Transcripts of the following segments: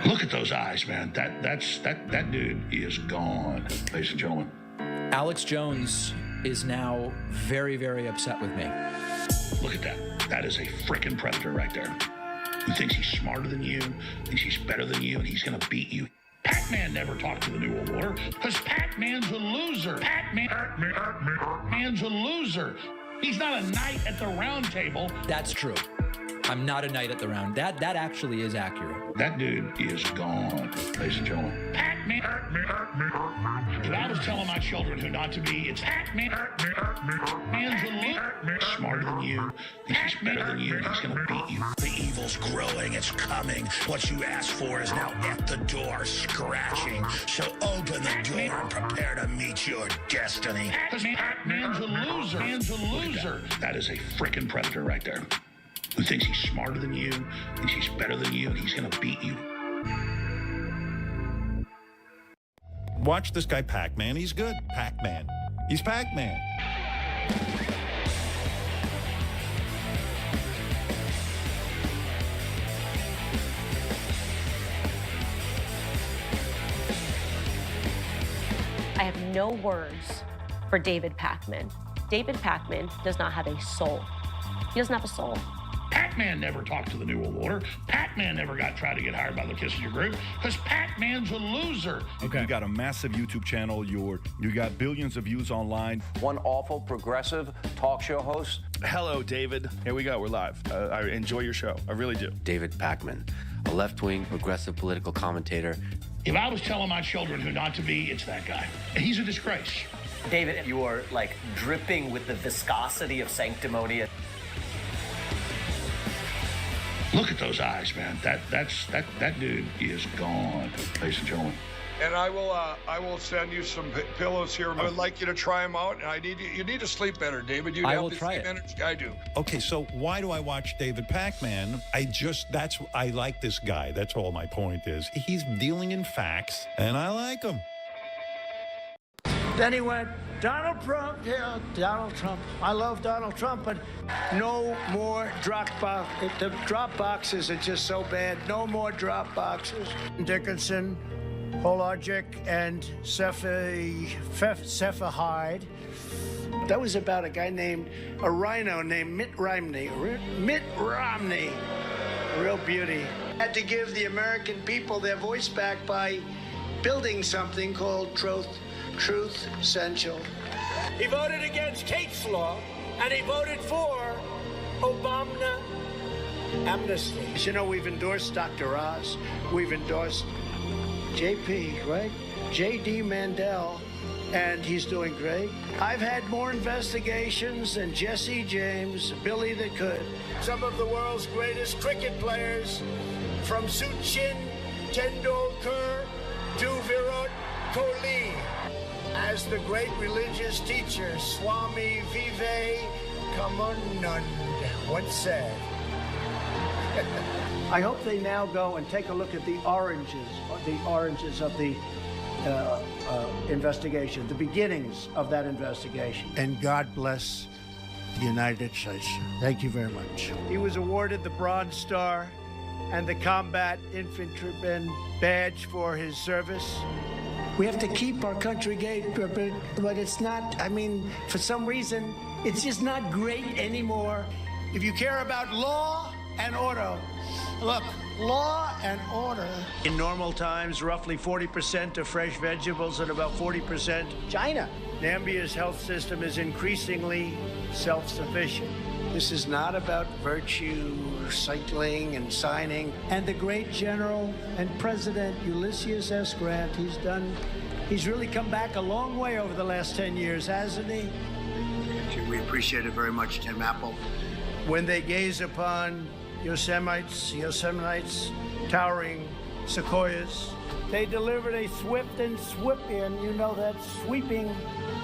Look at those eyes, man. That dude is gone, ladies and gentlemen. Alex Jones is now very, very upset with me. Look at that. That is a freaking predator right there. Who thinks he's smarter than you, thinks he's better than you, and he's going to beat you. Pakman never talked to the New World Order because Pakman's a loser. Pakman's a loser. He's not a knight at the round table. That's true. I'm not a knight at the round. That actually is accurate. That dude is gone, ladies and gentlemen. Pakman. If I was telling my children who not to be, it's Pakman. Pakman's a loser. Smarter than you. He's better than you. He's going to beat you. The evil's growing. It's coming. What you asked for is now at the door, scratching. So open the door and prepare to meet your destiny. Pakman's a loser. Pakman's a loser. That is a freaking predator right there. Who thinks he's smarter than you, thinks he's better than you, and he's going to beat you. Watch this guy, Pakman. He's good. Pakman. He's Pakman. I have no words for David Pakman. David Pakman does not have a soul. He doesn't have a soul. Pakman never talked to the New World Order. Pakman never tried to get hired by the Kinzinger group because Pakman's a loser. Okay. You got a massive YouTube channel. You got billions of views online. One awful progressive talk show host. Hello, David. Here we go. We're live. I enjoy your show. I really do. David Pakman, a left-wing progressive political commentator. If I was telling my children who not to be, it's that guy. And he's a disgrace. David, you are like dripping with the viscosity of sanctimony. Look at those eyes, man. That dude is gone, ladies and gentlemen. And I will send you some pillows here. I would like you to try them out. And you need to sleep better, David. You I have will the try same it. energy I do. Okay, so why do I watch David Pakman? I like this guy. That's all my point is. He's dealing in facts, and I like him. Then he went, Donald Trump, yeah, Donald Trump. I love Donald Trump, but no more drop box. The drop boxes are just so bad. No more drop boxes. Dickinson, Polagic, and Cephahide. That was about a guy a rhino named Mitt Romney. Mitt Romney. Real beauty. Had to give the American people their voice back by building something called Truth Essential. He voted against Kate's law, and he voted for Obama amnesty. You know, we've endorsed Dr. Oz. We've endorsed JP, right? J.D. Mandel, and he's doing great. I've had more investigations than Jesse James, Billy the Kid. Some of the world's greatest cricket players, from Sachin Tendulkar to Virat Kohli. As the great religious teacher Swami Vivekananda once said. I hope they now go and take a look at the oranges of the investigation, the beginnings of that investigation. And God bless the United States. Thank you very much. He was awarded the Bronze Star and the Combat Infantryman Badge for his service. We have to keep our country great, but it's not, for some reason, it's just not great anymore. If you care about law and order, look, law and order. In normal times, roughly 40% of fresh vegetables and about 40% China. Nambia's health system is increasingly self-sufficient. This is not about virtue, cycling, and signing. And the great General and President Ulysses S. Grant, he's really come back a long way over the last 10 years, hasn't he? We appreciate it very much, Tim Apple. When they gaze upon Yosemite's towering sequoias, they delivered a swift and sweeping, sweeping.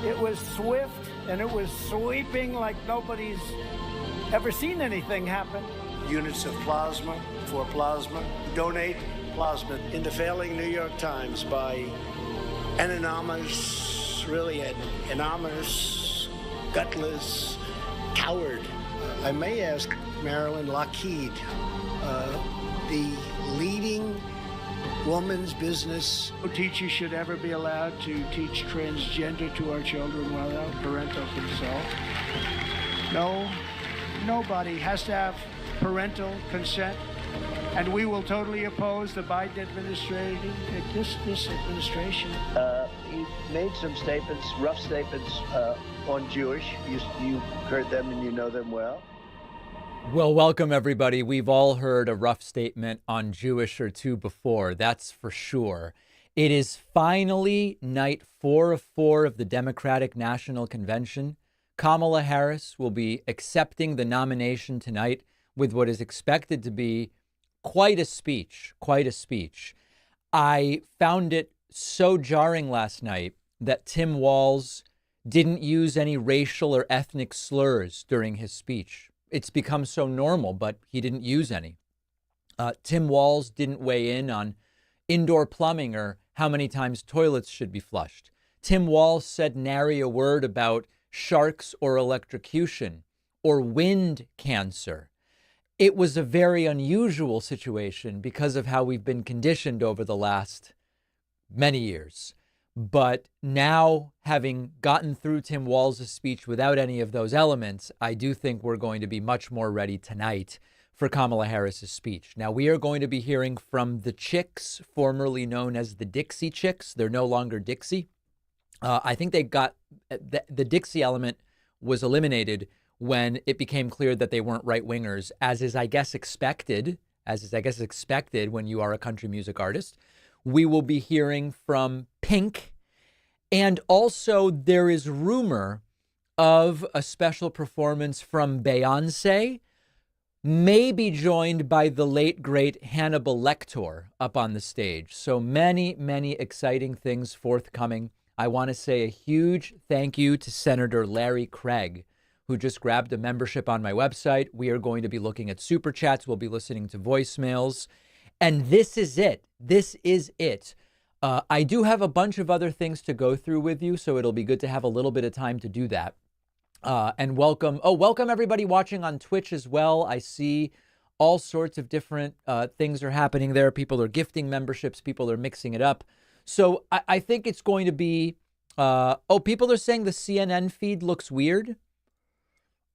It was swift and it was sweeping like nobody's ever seen anything happen. Units of plasma for plasma. Donate plasma. In the failing New York Times by an anonymous, gutless coward. I may ask Marilyn Lockheed, the leading woman's business. No teacher should ever be allowed to teach transgender to our children without parental consent. No, nobody has to have parental consent. And we will totally oppose the Biden administration. This administration. He made some statements, rough statements on Jewish. You heard them and you know them well. Well, welcome, everybody. We've all heard a rough statement on Jewish or two before, that's for sure. It is finally night 4 of 4 of the Democratic National Convention. Kamala Harris will be accepting the nomination tonight with what is expected to be quite a speech. I found it so jarring last night that Tim Walz didn't use any racial or ethnic slurs during his speech. It's become so normal, but he didn't use any. Tim Walz didn't weigh in on indoor plumbing or how many times toilets should be flushed. Tim Walz said nary a word about sharks or electrocution or wind cancer. It was a very unusual situation because of how we've been conditioned over the last many years. But now, having gotten through Tim Walz's speech without any of those elements, I do think we're going to be much more ready tonight for Kamala Harris's speech. Now, we are going to be hearing from the Chicks, formerly known as the Dixie Chicks. They're no longer Dixie. I think they got the Dixie element was eliminated when it became clear that they weren't right-wingers, as is, I guess, expected when you are a country music artist. We will be hearing from Pink, and also there is rumor of a special performance from Beyonce, maybe joined by the late, great Hannibal Lecter up on the stage. So many, many exciting things forthcoming. I want to say a huge thank you to Senator Larry Craig, who just grabbed a membership on my website. We are going to be looking at super chats. We'll be listening to voicemails. And this is it. I do have a bunch of other things to go through with you, so it'll be good to have a little bit of time to do that. And welcome everybody watching on Twitch as well. I see all sorts of different things are happening there. People are gifting memberships. People are mixing it up. So I think it's going to be, people are saying the CNN feed looks weird.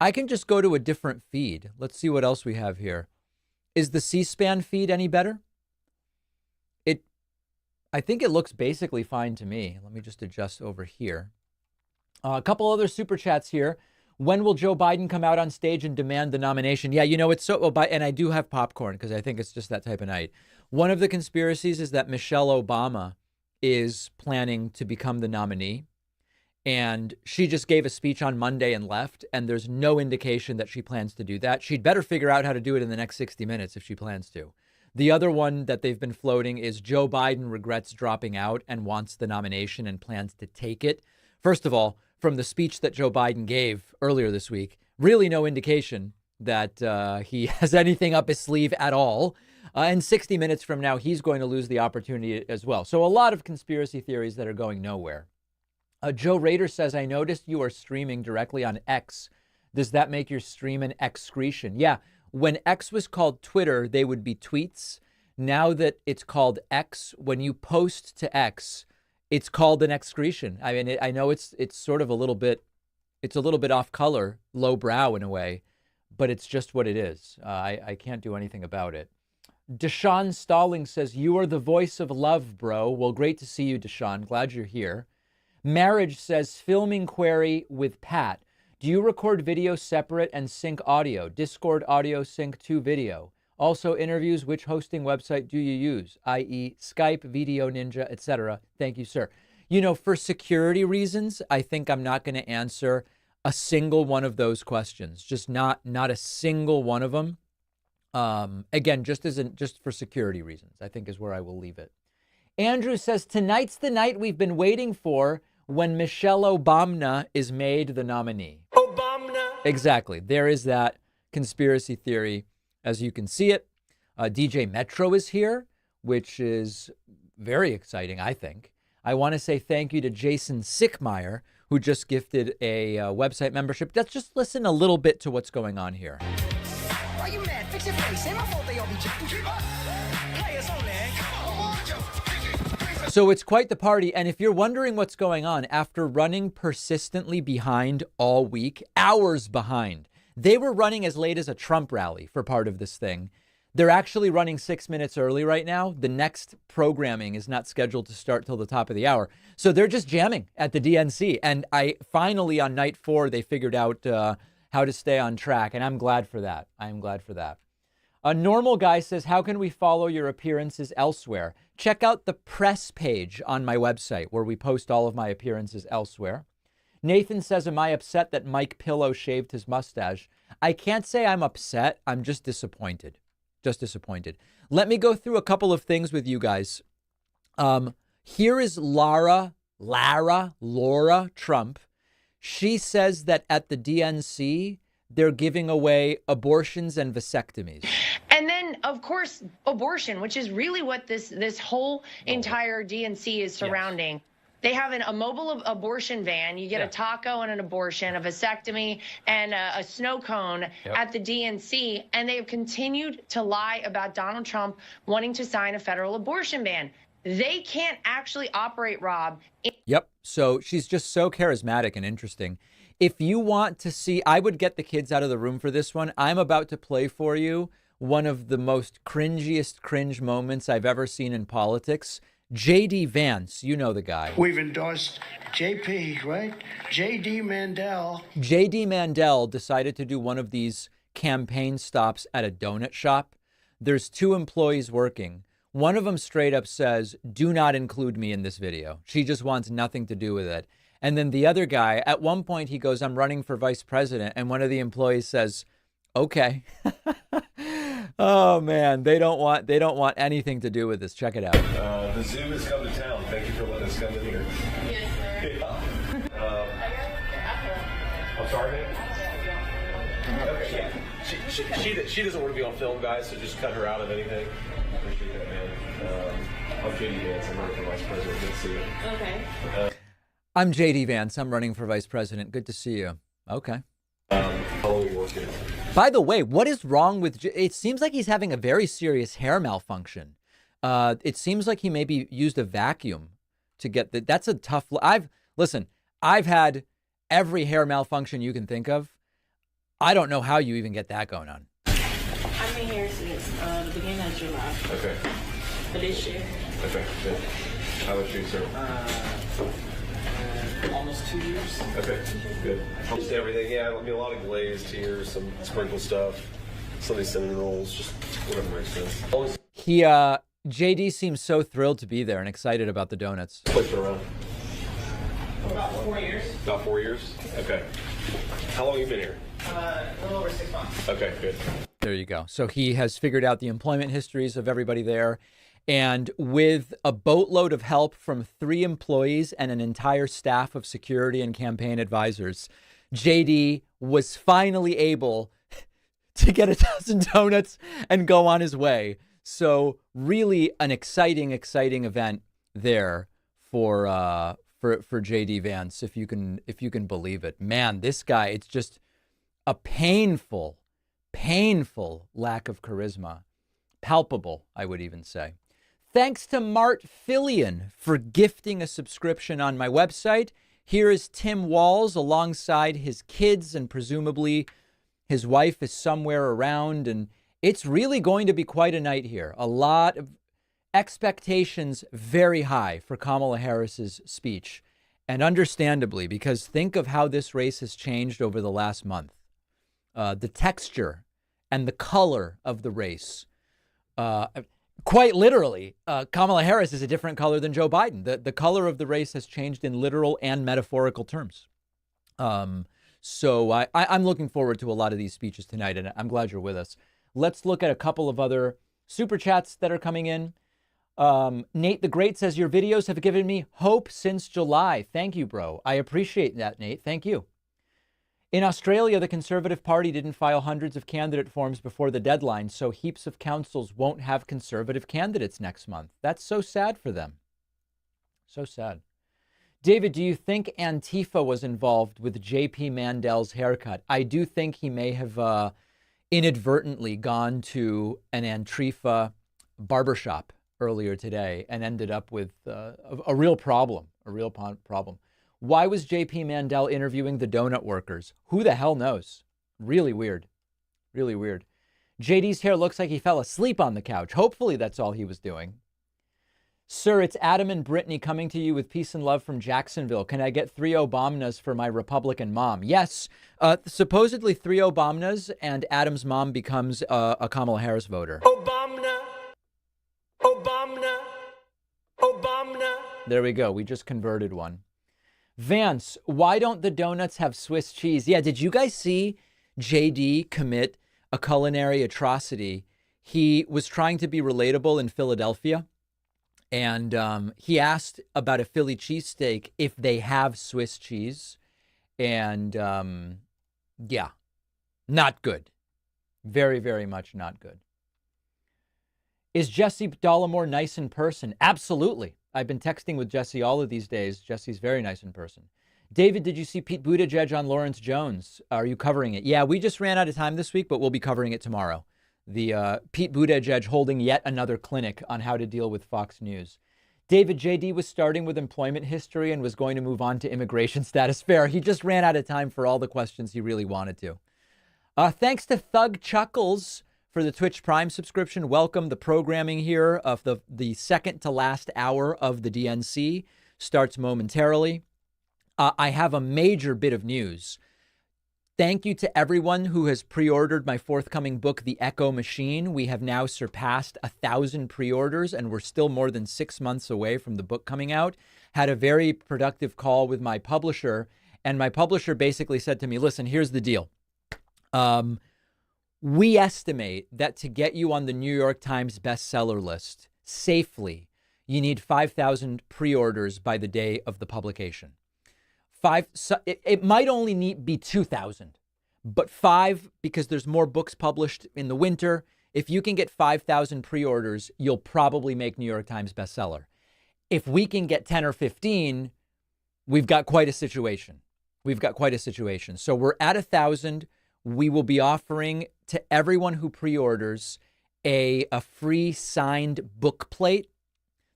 I can just go to a different feed. Let's see what else we have here. Is the C-SPAN feed any better? I think it looks basically fine to me. Let me just adjust over here. A couple other super chats here. When will Joe Biden come out on stage and demand the nomination? Yeah, it's so, and I do have popcorn because I think it's just that type of night. One of the conspiracies is that Michelle Obama is planning to become the nominee. And she just gave a speech on Monday and left, and there's no indication that she plans to do that. She'd better figure out how to do it in the next 60 minutes if she plans to. The other one that they've been floating is Joe Biden regrets dropping out and wants the nomination and plans to take it. First of all, from the speech that Joe Biden gave earlier this week, really no indication that he has anything up his sleeve at all. And 60 minutes from now, he's going to lose the opportunity as well. So a lot of conspiracy theories that are going nowhere. Joe Rader says, I noticed you are streaming directly on X. Does that make your stream an excretion? Yeah. When X was called Twitter, they would be tweets. Now that it's called X, when you post to X, it's called an excretion. I mean, I know it's sort of a little bit off color, low brow in a way, but it's just what it is. I can't do anything about it. Deshaun Stalling says, you are the voice of love, bro. Well, great to see you, Deshaun. Glad you're here. Marriage says, filming query with Pat. Do you record video separate and sync audio? Discord audio sync to video. Also interviews, which hosting website do you use? I.e. Skype, Video Ninja, etc. Thank you, sir. For security reasons, I think I'm not going to answer a single one of those questions. Just not a single one of them. Again, just for security reasons, I think is where I will leave it. Andrew says, tonight's the night we've been waiting for when Michelle Obama is made the nominee. Obama. Exactly. There is that conspiracy theory as you can see it. DJ Metro is here, which is very exciting, I think. I want to say thank you to Jason Sickmeyer, who just gifted a website membership. Let's just listen a little bit to what's going on here. Why you mad? Fix your face. Ain't my fault they all be jacking. Players only. Come on, your So it's quite the party. And if you're wondering what's going on, after running persistently behind all week, hours behind, they were running as late as a Trump rally for part of this thing. They're actually running 6 minutes early right now. The next programming is not scheduled to start till the top of the hour. So they're just jamming at the DNC. And I finally, on night 4, they figured out how to stay on track. And I'm glad for that. I'm glad for that. A normal guy says, how can we follow your appearances elsewhere? Check out the press page on my website where we post all of my appearances elsewhere. Nathan says, am I upset that Mike Pillow shaved his mustache? I can't say I'm upset. I'm just disappointed. Just disappointed. Let me go through a couple of things with you guys. Here is Lara Trump. She says that at the DNC, they're giving away abortions and vasectomies. And then, of course, abortion, which is really what this whole entire DNC is surrounding. Yes. They have a mobile abortion van. You get a taco and an abortion, a vasectomy, and a snow cone at the DNC. And they have continued to lie about Donald Trump wanting to sign a federal abortion ban. They can't actually operate, Rob. Yep. So she's just so charismatic and interesting. If you want to see, I would get the kids out of the room for this one. I'm about to play for you one of the most cringiest cringe moments I've ever seen in politics. J.D. Vance, you know the guy. We've endorsed J.P., right? J.D. Mandel. J.D. Mandel decided to do one of these campaign stops at a donut shop. There's 2 employees working. One of them straight up says, do not include me in this video. She just wants nothing to do with it. And then the other guy, at one point, he goes, I'm running for vice president. And one of the employees says, okay. Oh, man, they don't want anything to do with this. Check it out. The zoo has come to town. Thank you for letting us come in here. Yes, sir. Yeah. I'm sorry, man? Okay, yeah. She doesn't want to be on film, guys, so just cut her out of anything. Appreciate that, man. I'm JD Vance. I'm running for vice president. Good to see you. Okay. I'm JD Vance. I'm running for vice president. Good to see you. Okay. By the way, what is wrong with... It seems like he's having a very serious hair malfunction. It seems like he maybe used a vacuum to get the... That's a tough... Listen, I've had every hair malfunction you can think of. I don't know how you even get that going on. I've been here since the beginning of July. Okay. For this year. Okay, good. How about you, sir? Almost 2 years. Okay, good. Just everything, yeah. I mean, a lot of glazed here, some sprinkle stuff, some of these cinnamon rolls, just whatever makes sense. JD seems so thrilled to be there and excited about the donuts. Place around. About 4 years. About 4 years? Okay. How long have you been here? A little over 6 months. Okay, good. There you go. So he has figured out the employment histories of everybody there. And with a boatload of help from 3 employees and an entire staff of security and campaign advisors, JD was finally able to get a dozen donuts and go on his way. So really an exciting event there for JD Vance, if you can believe it. Man, this guy, it's just a painful lack of charisma. Palpable, I would even say. Thanks to Mart Fillion for gifting a subscription on my website. Here is Tim Walls alongside his kids, and presumably his wife is somewhere around. And it's really going to be quite a night here. A lot of expectations very high for Kamala Harris's speech. And understandably, because think of how this race has changed over the last month. The texture and the color of the race. Quite literally, Kamala Harris is a different color than Joe Biden. The color of the race has changed in literal and metaphorical terms. So I'm looking forward to a lot of these speeches tonight, and I'm glad you're with us. Let's look at a couple of other super chats that are coming in. Nate the Great says, your videos have given me hope since July. Thank you, bro. I appreciate that, Nate. Thank you. In Australia, the Conservative Party didn't file hundreds of candidate forms before the deadline, so heaps of councils won't have Conservative candidates next month. That's so sad for them. So sad. David, do you think Antifa was involved with J.P. Mandel's haircut? I do think he may have inadvertently gone to an Antifa barbershop earlier today and ended up with a real problem, problem. Why was J.P. Mandel interviewing the donut workers? Who the hell knows? Really weird. Really weird. JD's hair looks like he fell asleep on the couch. Hopefully that's all he was doing. Sir, it's Adam and Brittany coming to you with peace and love from Jacksonville. Can I get 3 Obamanas for my Republican mom? Yes. Supposedly 3 Obamanas and Adam's mom becomes a Kamala Harris voter. Obama. There we go. We just converted one. Vance, why don't the donuts have Swiss cheese? Yeah, did you guys see JD commit a culinary atrocity? He was trying to be relatable in Philadelphia, and he asked about a Philly cheesesteak if they have Swiss cheese. And yeah, not good. Very, very much not good. Is Jesse Dollamore nice in person? Absolutely. I've been texting with Jesse all of these days. Jesse's very nice in person. David, did you see Pete Buttigieg on Lawrence Jones? Are you covering it? Yeah, we just ran out of time this week, but we'll be covering it tomorrow. The Pete Buttigieg holding yet another clinic on how to deal with Fox News. David, JD was starting with employment history and was going to move on to immigration status. Fair. He just ran out of time for all the questions he really wanted to. Thanks to Thug Chuckles for the Twitch Prime subscription. Welcome. The programming here of the second to last hour of the DNC starts momentarily. I have a major bit of news. Thank you to everyone who has pre-ordered my forthcoming book, The Echo Machine. We have now surpassed 1,000 pre-orders, and we're still more than 6 months away from the book coming out. Had a very productive call with my publisher, and my publisher basically said to me, listen, here's the deal. We estimate that to get you on the New York Times bestseller list safely, you need 5,000 pre-orders by the day of the publication. It might only be 2,000, but 5, because there's more books published in the winter. If you can get 5,000 pre-orders, you'll probably make New York Times bestseller. If we can get 10 or 15, we've got quite a situation. So we're at 1,000. We will be offering to everyone who pre-orders a free signed book plate.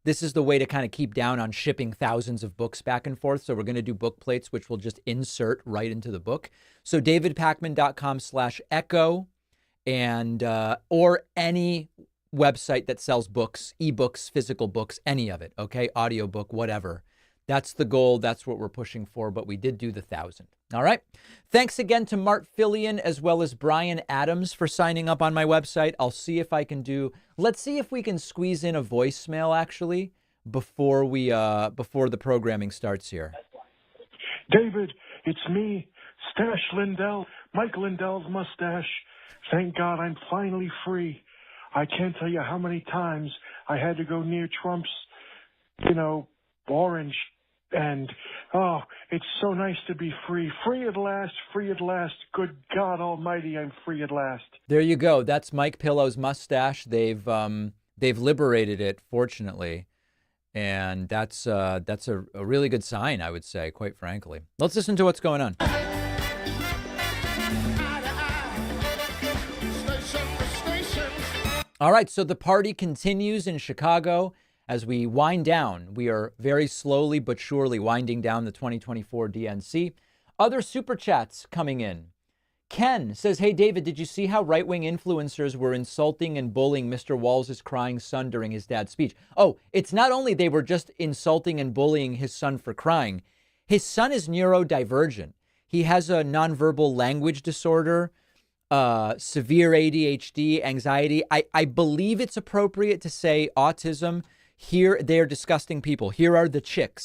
This is the way to kind of keep down on shipping thousands of books back and forth. So we're going to do book plates, which we'll just insert right into the book. So davidpakman.com/echo and or any website that sells books, ebooks, physical books, any of it. Okay. Audiobook, whatever. That's the goal. That's what we're pushing for. But we did do the 1,000. All right. Thanks again to Mart Fillion as well as Brian Adams for signing up on my website. I'll see if I can let's see if we can squeeze in a voicemail actually before the programming starts here. David, it's me, Stash Lindell, Mike Lindell's mustache. Thank God I'm finally free. I can't tell you how many times I had to go near Trump's, orange. And, it's so nice to be free. Free at last, free at last. Good God Almighty, I'm free at last. There you go. That's Mike Pillow's mustache. They've liberated it, fortunately. And that's a really good sign, I would say, quite frankly. Let's listen to what's going on. All right, so the party continues in Chicago. As we wind down, we are very slowly but surely winding down the 2024 DNC. Other super chats coming in. Ken says, hey, David, did you see how right-wing influencers were insulting and bullying Mr. Walz's crying son during his dad's speech? Oh, it's not only they were just insulting and bullying his son for crying. His son is neurodivergent. He has a nonverbal language disorder, severe ADHD, anxiety. I believe it's appropriate to say autism. Here, they're disgusting people. Here are the chicks.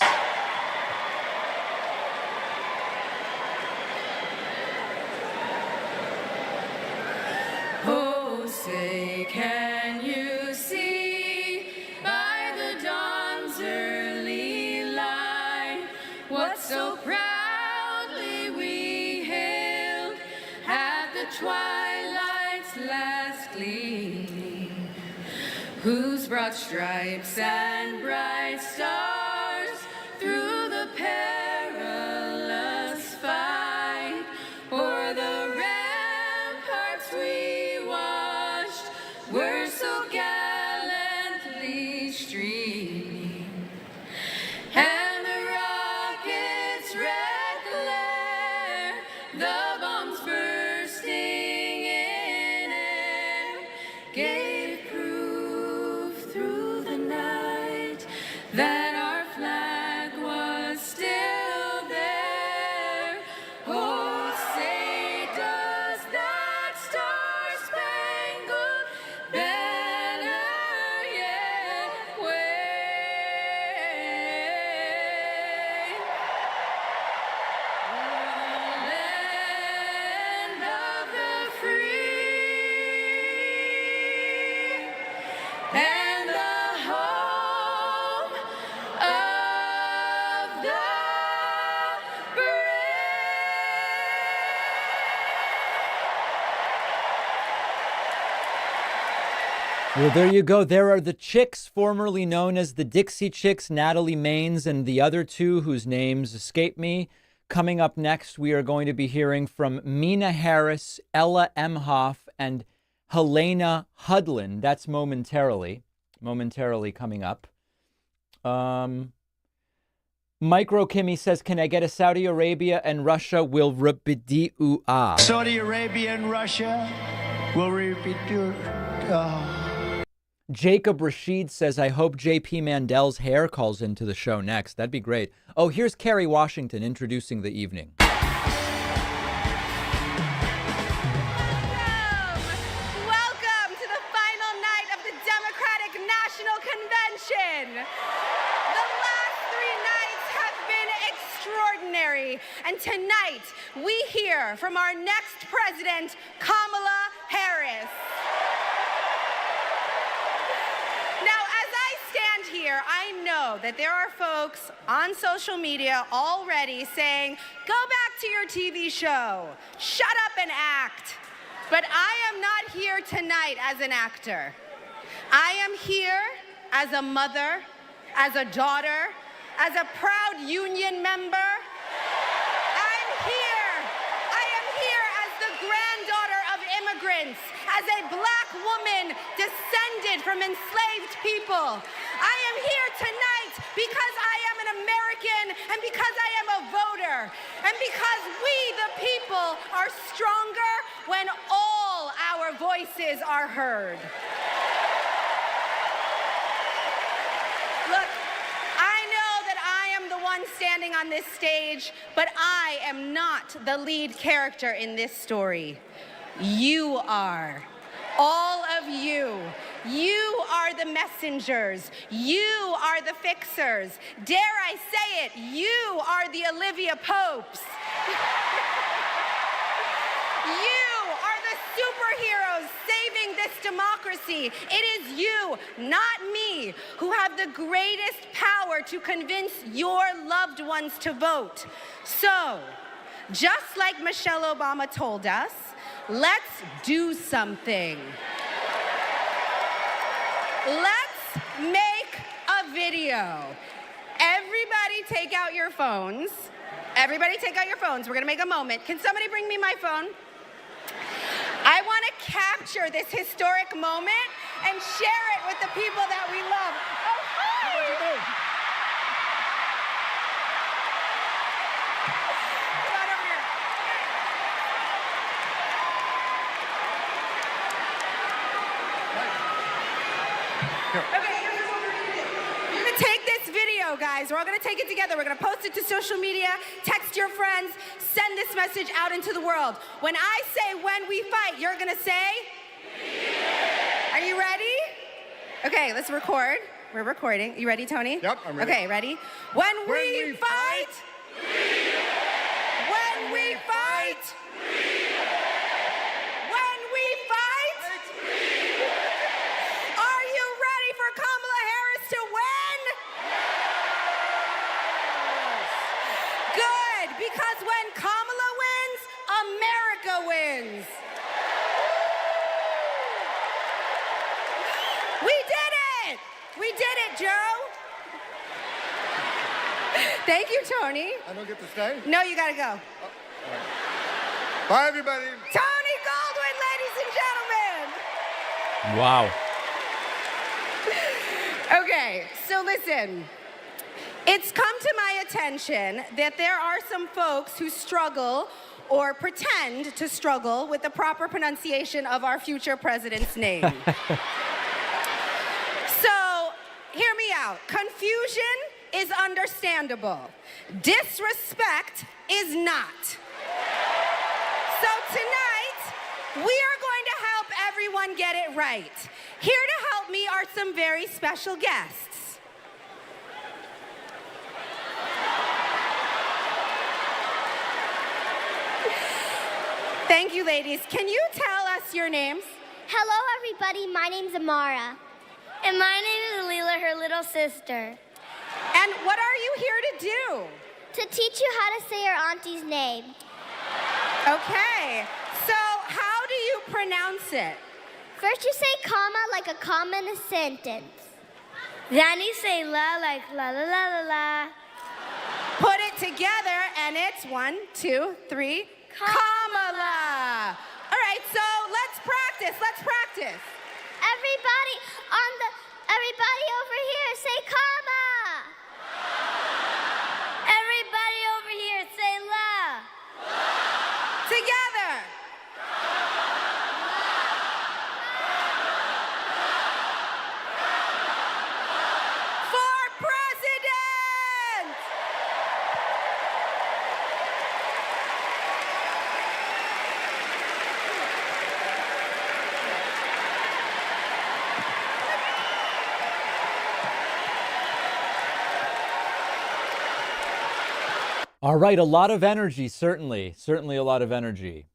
Oh, say, can you see by the dawn's early light what so proudly we hailed at the twilight's last gleaming? Who's brought stripes and bright stars through the perilous fight, o'er the ramparts we watched were so gallantly that our flag was still there. Oh, say does that star-spangled banner yet wave o'er the land of the free and the home of the Well, there you go. There are the Chicks, formerly known as the Dixie Chicks, Natalie Maines, and the other two whose names escape me. Coming up next, we are going to be hearing from Mina Harris, Ella Emhoff, and Helena Hudlin. That's momentarily coming up. Micro Kimmy says, can I get a Saudi Arabia and Russia will repeat Saudi Arabia and Russia will repeat your. Jacob Rashid says, I hope JP Mandel's hair calls into the show next. That'd be great. Oh, here's Kerry Washington introducing the evening. Welcome to the final night of the Democratic National Convention. The last 3 nights have been extraordinary. And tonight, we hear from our next president, Kamala Harris. Now, as I stand here, I know that there are folks on social media already saying, go back to your TV show, shut up and act. But I am not here tonight as an actor. I am here as a mother, as a daughter, as a proud union member. I am here as the granddaughter of immigrants, as a black woman descended from enslaved people. I am here tonight because I am an American and because I am a voter and because we, the people, are stronger when all our voices are heard. Look, I know that I am the one standing on this stage, but I am not the lead character in this story. You are. All of you. You are the messengers. You are the fixers. Dare I say it, you are the Olivia Popes. You are the superheroes saving this democracy. It is you, not me, who have the greatest power to convince your loved ones to vote. So, just like Michelle Obama told us, let's do something. Let's make a video. Everybody take out your phones. Everybody take out your phones. We're gonna make a moment. Can somebody bring me my phone? I wanna capture this historic moment and share it with the people that we love. Oh, hi! Okay, here's what we're gonna do. We're gonna take this video, guys. We're all gonna take it together. We're gonna post it to social media, text your friends, send this message out into the world. When I say when we fight, you're gonna say? Are you ready? Okay, let's record. We're recording. You ready, Tony? Yep, I'm ready. Okay, ready? When we fight, when we fight, when we fight, are you ready for Kamala Harris to win? Good, because when Kamala wins, America wins. We did it! We did it, Joe. Thank you, Tony. I don't get to stay? No, you gotta go. Oh, all right. Bye, everybody. Tony Goldwyn, ladies and gentlemen. Wow. Okay, so listen. It's come to my attention that there are some folks who struggle or pretend to struggle with the proper pronunciation of our future president's name. So, hear me out, confusion is understandable. Disrespect is not. So tonight, we are going to help everyone get it right. Here to help me are some very special guests. Thank you, ladies. Can you tell us your names? Hello, everybody. My name's Amara. And my name is Leela, her little sister. And what are you here to do? To teach you how to say your auntie's name. Okay. So how do you pronounce it? First you say comma like a comma in a sentence. Then you say la like la la la la la. Put it together and it's 1, 2, 3, Kamala. All right, so let's practice. Everybody over here say comma. Everybody over here say la. Together. For president. All right, a lot of energy, certainly a lot of energy.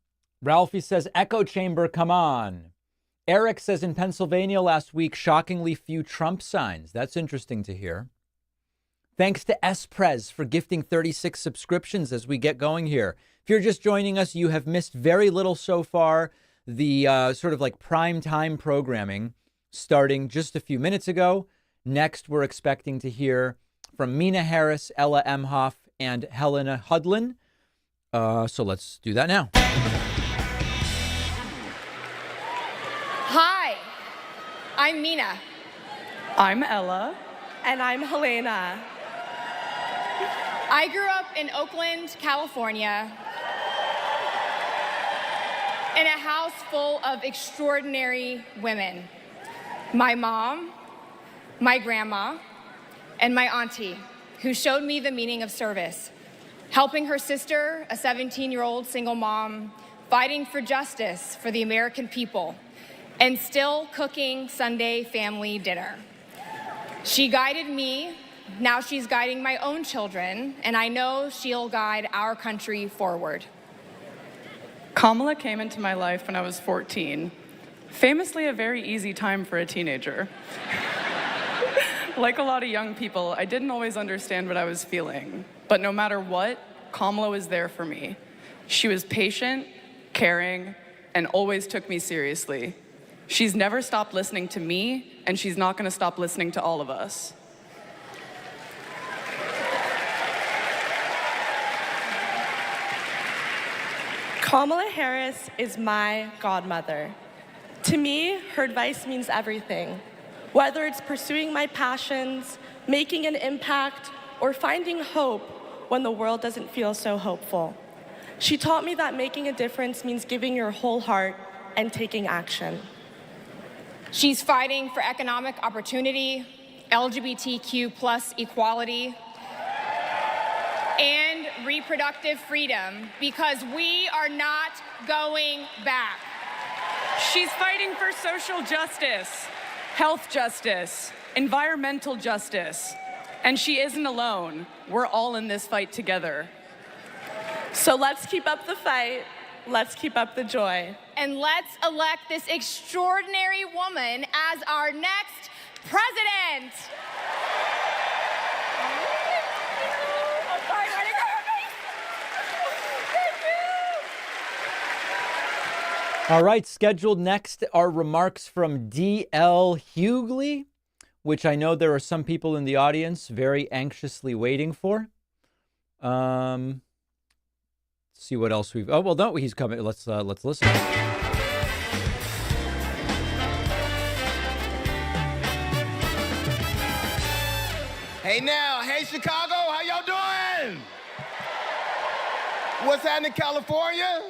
Ralphie says, echo chamber, come on. Eric says, in Pennsylvania last week, shockingly few Trump signs. That's interesting to hear. Thanks to S-Prez for gifting 36 subscriptions as we get going here. If you're just joining us, you have missed very little so far. The sort of like prime time programming starting just a few minutes ago. Next, we're expecting to hear from Mina Harris, Ella Emhoff, and Helena Hudlin. So let's do that now. Hi, I'm Mina. I'm Ella. And I'm Helena. I grew up in Oakland, California, in a house full of extraordinary women. My mom, my grandma, and my auntie, who showed me the meaning of service, helping her sister, a 17-year-old single mom, fighting for justice for the American people, and still cooking Sunday family dinner. She guided me, now she's guiding my own children, and I know she'll guide our country forward. Kamala came into my life when I was 14, famously a very easy time for a teenager. Like a lot of young people, I didn't always understand what I was feeling, but no matter what, Kamala was there for me. She was patient, caring, and always took me seriously. She's never stopped listening to me, and she's not going to stop listening to all of us. Kamala Harris is my godmother. To me, her advice means everything. Whether it's pursuing my passions, making an impact, or finding hope when the world doesn't feel so hopeful. She taught me that making a difference means giving your whole heart and taking action. She's fighting for economic opportunity, LGBTQ plus equality, and reproductive freedom, because we are not going back. She's fighting for social justice, health justice, environmental justice, and she isn't alone. We're all in this fight together. So let's keep up the fight, let's keep up the joy. And let's elect this extraordinary woman as our next president. All right, scheduled next are remarks from D.L. Hughley, which I know there are some people in the audience very anxiously waiting for. See what else we've... Oh, well, no, he's coming. Let's listen. Hey now, hey Chicago, how y'all doing? What's happening in California?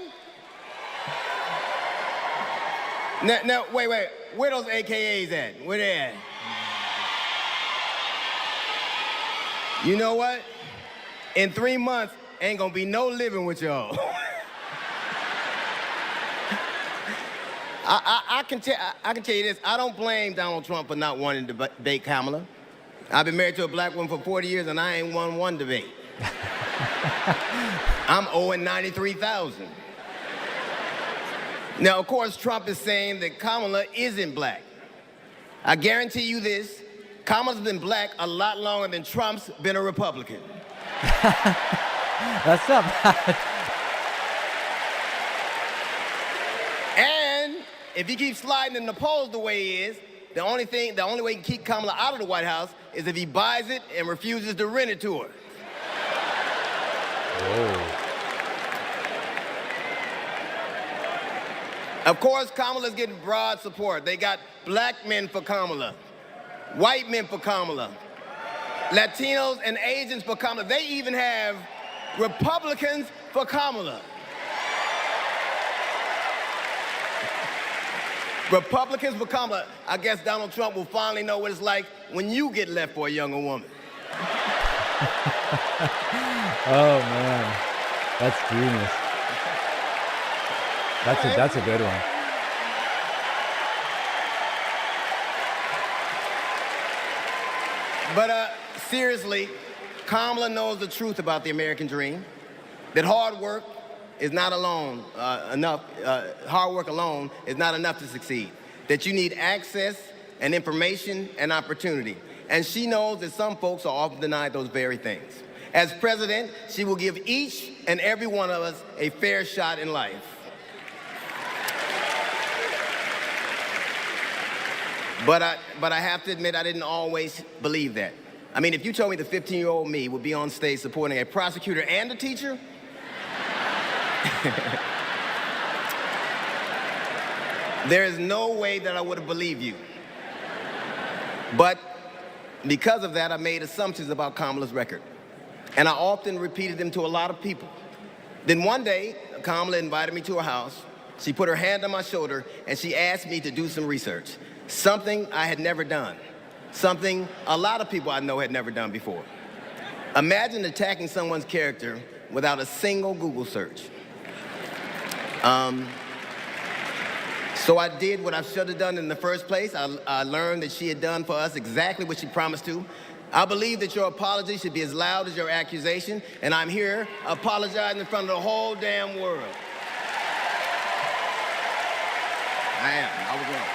Now, wait, where those AKAs at? Where they at? You know what? In 3 months, ain't gonna be no living with y'all. I can tell you this, I don't blame Donald Trump for not wanting to debate Kamala. I've been married to a black woman for 40 years and I ain't won one debate. I'm owing $93,000. Now, of course, Trump is saying that Kamala isn't black. I guarantee you this, Kamala's been black a lot longer than Trump's been a Republican. That's not bad. And if he keeps sliding in the polls the way he is, the only way he can keep Kamala out of the White House is if he buys it and refuses to rent it to her. Whoa. Of course, Kamala's getting broad support. They got black men for Kamala, white men for Kamala, Latinos and Asians for Kamala. They even have Republicans for Kamala. Republicans for Kamala. I guess Donald Trump will finally know what it's like when you get left for a younger woman. Oh, man. That's genius. That's a good one. But seriously, Kamala knows the truth about the American dream, that hard work is not enough. Hard work alone is not enough to succeed. That you need access and information and opportunity. And she knows that some folks are often denied those very things. As president, she will give each and every one of us a fair shot in life. But I have to admit, I didn't always believe that. I mean, if you told me the 15-year-old me would be on stage supporting a prosecutor and a teacher, there is no way that I would have believed you. But because of that, I made assumptions about Kamala's record. And I often repeated them to a lot of people. Then one day, Kamala invited me to her house. She put her hand on my shoulder and she asked me to do some research. Something I had never done. Something a lot of people I know had never done before. Imagine attacking someone's character without a single Google search. So I did what I should have done in the first place. I learned that she had done for us exactly what she promised to. I believe that your apology should be as loud as your accusation, and I'm here apologizing in front of the whole damn world. I was wrong.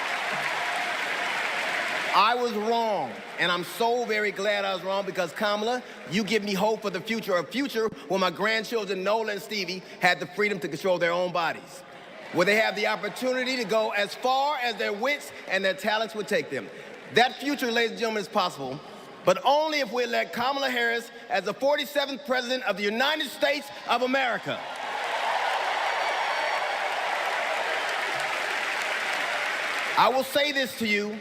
I was wrong, and I'm so very glad I was wrong because, Kamala, you give me hope for the future, a future where my grandchildren, Nola and Stevie, had the freedom to control their own bodies, where they have the opportunity to go as far as their wits and their talents would take them. That future, ladies and gentlemen, is possible, but only if we elect Kamala Harris as the 47th President of the United States of America. I will say this to you.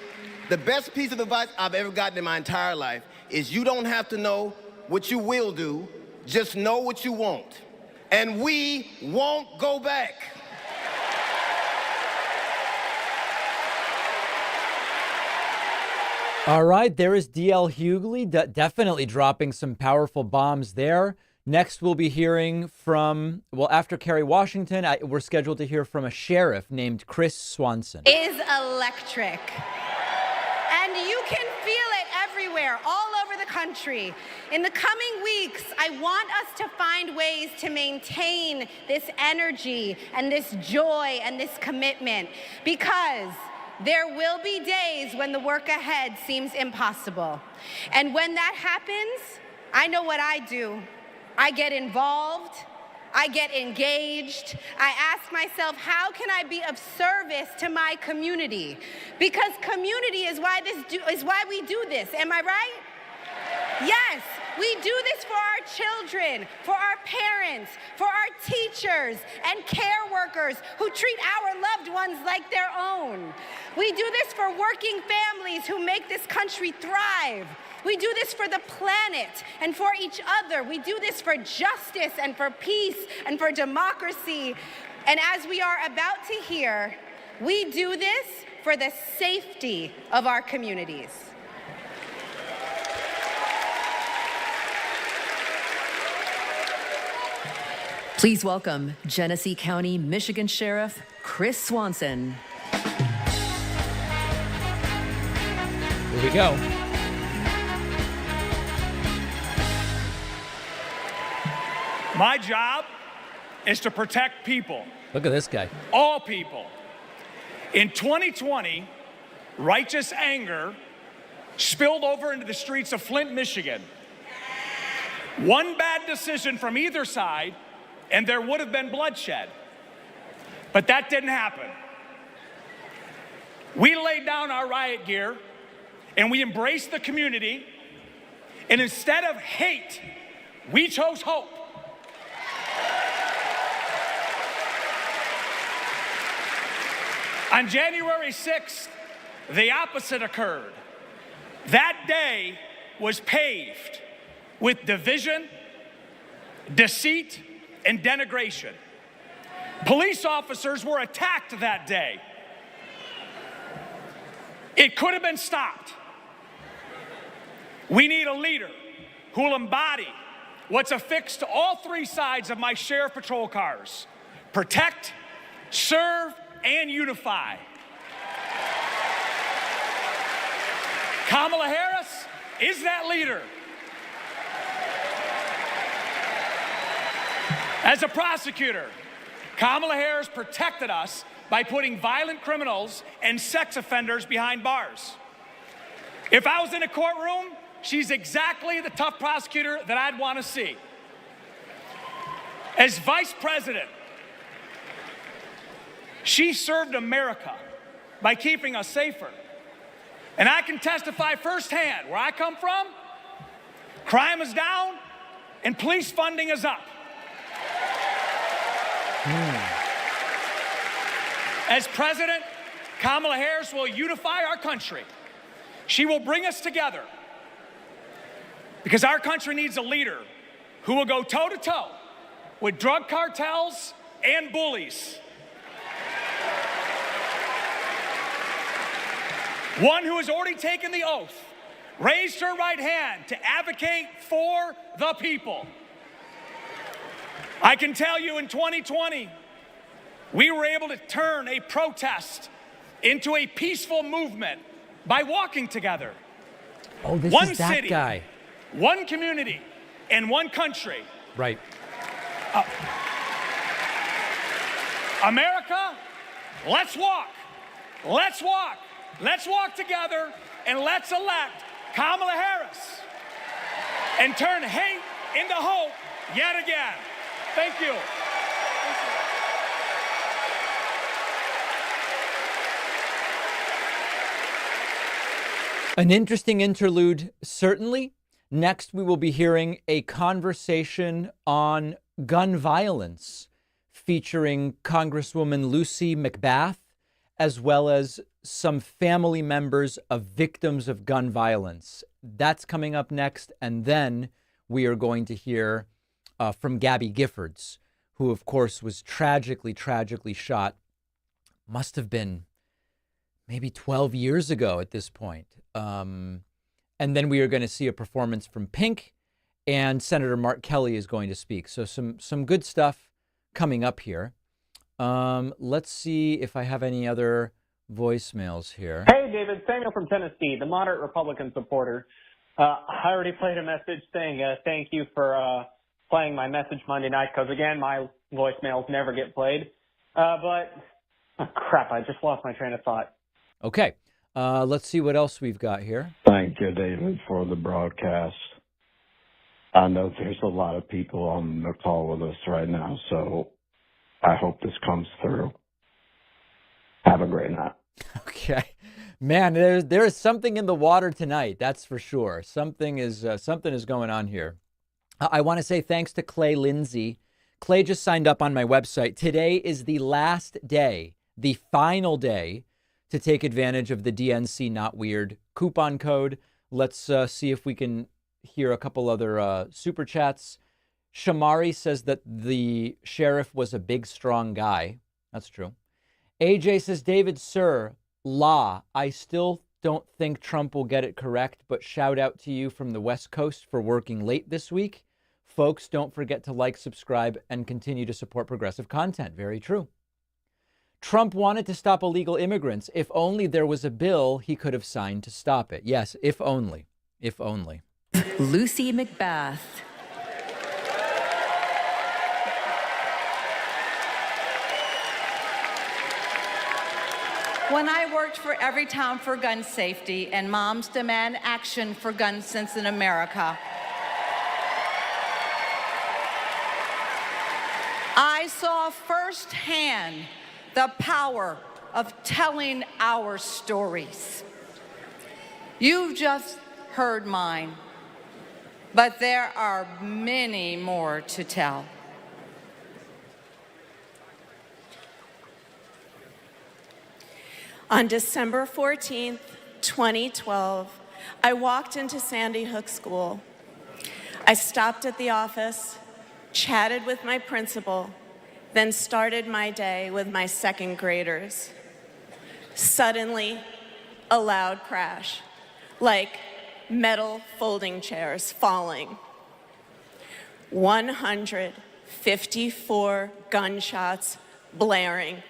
The best piece of advice I've ever gotten in my entire life is you don't have to know what you will do, just know what you won't. And we won't go back. All right, there is D.L. Hughley, definitely dropping some powerful bombs there. Next, we'll be hearing from, well, after Kerry Washington, we're scheduled to hear from a sheriff named Chris Swanson. Is electric. And you can feel it everywhere, all over the country. In the coming weeks, I want us to find ways to maintain this energy and this joy and this commitment, because there will be days when the work ahead seems impossible. And when that happens, I know what I do. I get involved. I get engaged. I ask myself, how can I be of service to my community? Because community is why we do this. Am I right? Yes, we do this for our children, for our parents, for our teachers and care workers who treat our loved ones like their own. We do this for working families who make this country thrive. We do this for the planet and for each other. We do this for justice and for peace and for democracy. And as we are about to hear, we do this for the safety of our communities. Please welcome Genesee County, Michigan Sheriff Chris Swanson. Here we go. My job is to protect people. Look at this guy. All people. In 2020, righteous anger spilled over into the streets of Flint, Michigan. One bad decision from either side, and there would have been bloodshed. But that didn't happen. We laid down our riot gear, and we embraced the community, and instead of hate, we chose hope. On January 6th, the opposite occurred. That day was paved with division, deceit, and denigration. Police officers were attacked that day. It could have been stopped. We need a leader who will embody what's affixed to all three sides of my sheriff patrol cars: protect, serve, and unify. Kamala Harris is that leader. As a prosecutor, Kamala Harris protected us by putting violent criminals and sex offenders behind bars. If I was in a courtroom, she's exactly the tough prosecutor that I'd want to see. As vice president, she served America by keeping us safer. And I can testify firsthand, where I come from, crime is down and police funding is up. As president, Kamala Harris will unify our country. She will bring us together because our country needs a leader who will go toe-to-toe with drug cartels and bullies. One who has already taken the oath, raised her right hand to advocate for the people. I can tell you in 2020, we were able to turn a protest into a peaceful movement by walking together. Oh, this one is that city, guy. one community, and one country. Right. America, let's walk. Let's walk. Let's walk together and let's elect Kamala Harris and turn hate into hope yet again. Thank you. An interesting interlude, certainly. Next, we will be hearing a conversation on gun violence featuring Congresswoman Lucy McBath, as well as some family members of victims of gun violence. That's coming up next. And then we are going to hear from Gabby Giffords, who, of course, was tragically shot. Must have been maybe 12 years ago at this point. And then we are going to see a performance from Pink, and Senator Mark Kelly is going to speak. So some good stuff coming up here. Let's see if I have any other voicemails here. Hey, David. Samuel from Tennessee, the moderate Republican supporter. I already played a message saying thank you for playing my message Monday night because, again, my voicemails never get played. But, crap, I just lost my train of thought. Okay. Let's see what else we've got here. Thank you, David, for the broadcast. I know there's a lot of people on the call with us right now, so I hope this comes through. Have a great night. Okay. Man, there is something in the water tonight, that's for sure. Something is going on here. I want to say thanks to Clay Lindsay. Clay just signed up on my website. Today is the last day, the final day, to take advantage of the DNC Not Weird coupon code. Let's see if we can hear a couple other super chats. Shamari says that the sheriff was a big, strong guy. That's true. AJ says, David, sir, I still don't think Trump will get it correct, but shout out to you from the West Coast for working late this week. Folks, don't forget to like, subscribe, and continue to support progressive content. Very true. Trump wanted to stop illegal immigrants. If only there was a bill he could have signed to stop it. Yes, if only. If only. Lucy McBath. When I worked for Everytown for gun safety and Moms Demand Action for Gun Sense in America, I saw firsthand the power of telling our stories. You've just heard mine, but there are many more to tell. On December 14th, 2012, I walked into Sandy Hook School. I stopped at the office, chatted with my principal, then started my day with my second graders. Suddenly, a loud crash, like metal folding chairs falling. 154 gunshots blaring.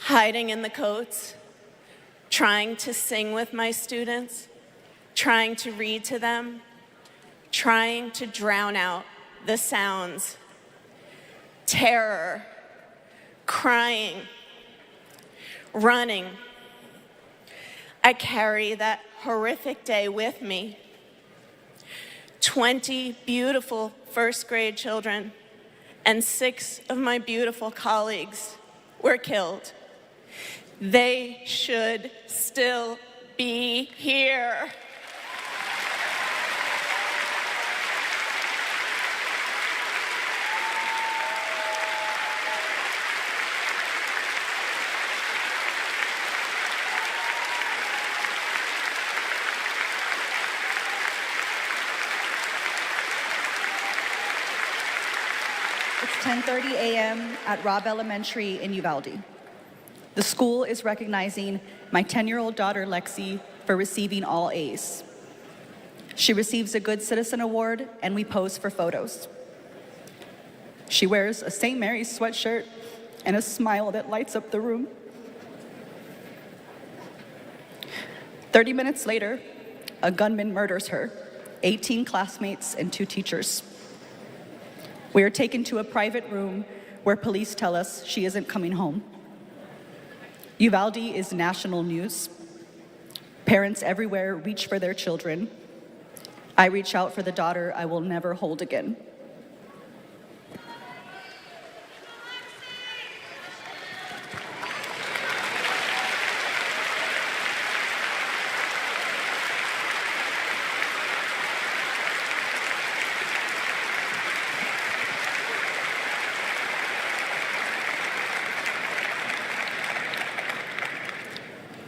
Hiding in the coats, trying to sing with my students, trying to read to them, trying to drown out the sounds. Terror, crying, running. I carry that horrific day with me. 20 beautiful first grade children and 6 of my beautiful colleagues were killed. They should still be here. It's 10:30 a.m. at Robb Elementary in Uvalde. The school is recognizing my 10-year-old daughter, Lexi, for receiving all A's. She receives a Good Citizen Award, and we pose for photos. She wears a St. Mary's sweatshirt and a smile that lights up the room. 30 minutes later, a gunman murders her, 18 classmates, and 2 teachers. We are taken to a private room where police tell us she isn't coming home. Uvalde is national news. Parents everywhere reach for their children. I reach out for the daughter I will never hold again.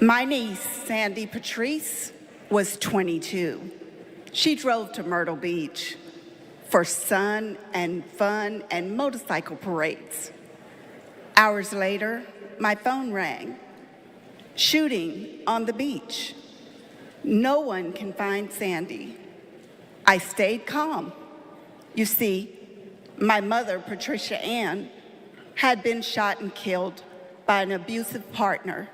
My niece, Sandy Patrice, was 22. She drove to Myrtle Beach for sun and fun and motorcycle parades. Hours later, my phone rang. Shooting on the beach. No one can find Sandy. I stayed calm. You see, my mother, Patricia Ann, had been shot and killed by an abusive partner.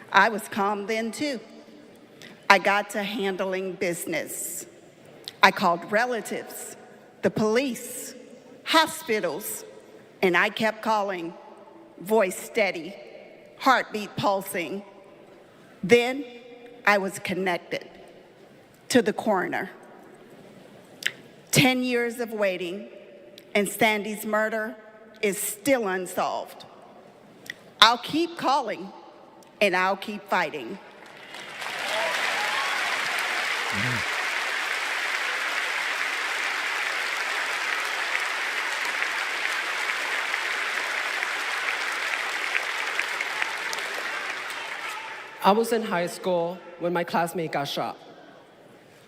I was calm then too. I got to handling business. I called relatives, the police, hospitals, and I kept calling, voice steady, heartbeat pulsing. Then I was connected to the coroner. 10 years of waiting, and Sandy's murder is still unsolved. I'll keep calling, and I'll keep fighting. I was in high school when my classmate got shot.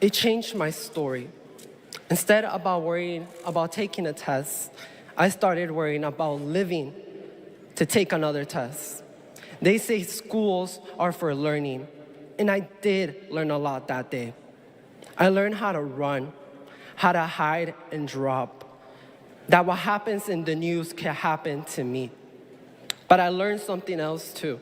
It changed my story. Instead of worrying about taking a test, I started worrying about living to take another test. They say schools are for learning, and I did learn a lot that day. I learned how to run, how to hide and drop. That what happens in the news can happen to me. But I learned something else too.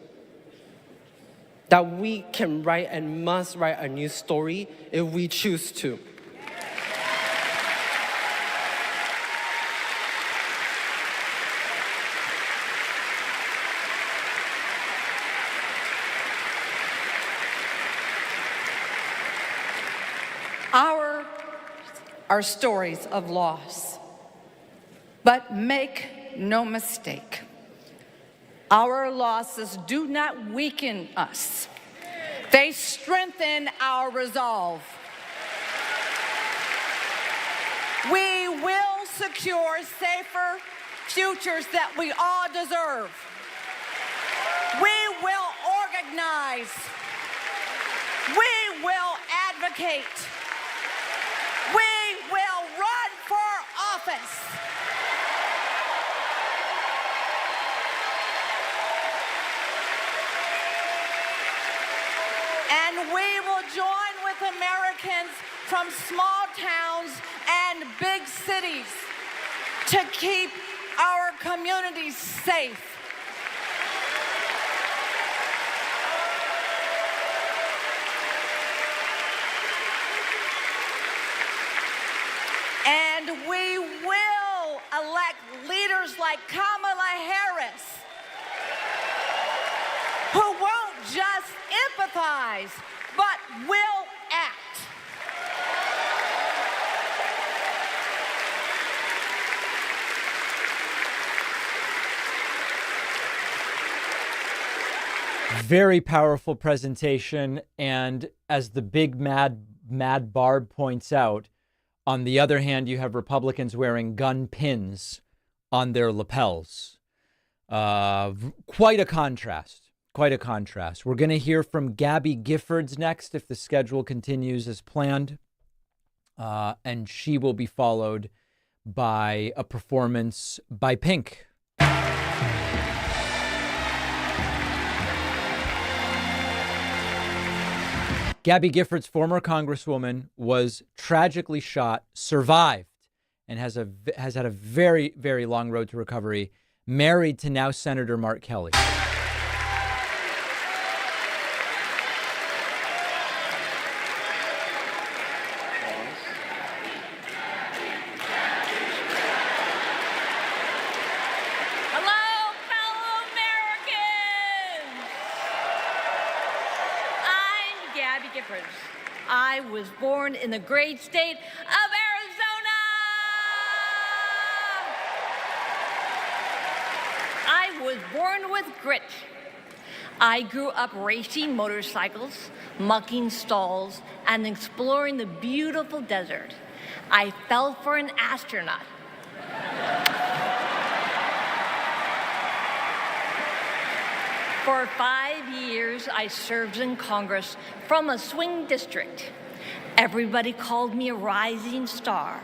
That we can write and must write a new story if we choose to. Are stories of loss. But make no mistake, our losses do not weaken us. They strengthen our resolve. We will secure safer futures that we all deserve. We will organize. We will advocate. We will run for office. And we will join with Americans from small towns and big cities to keep our communities safe. And we will elect leaders like Kamala Harris, who won't just empathize, but will act. Very powerful presentation. And as the big mad Barb points out, on the other hand, you have Republicans wearing gun pins on their lapels. Quite a contrast. Quite a contrast. We're going to hear from Gabby Giffords next if the schedule continues as planned. And she will be followed by a performance by Pink. Gabby Giffords, former congresswoman, was tragically shot, survived, and has had a very, very long road to recovery. Married to now Senator Mark Kelly. I was born in the great state of Arizona. I was born with grit. I grew up racing motorcycles, mucking stalls, and exploring the beautiful desert. I fell for an astronaut. For 5 years, I served in Congress from a swing district. Everybody called me a rising star.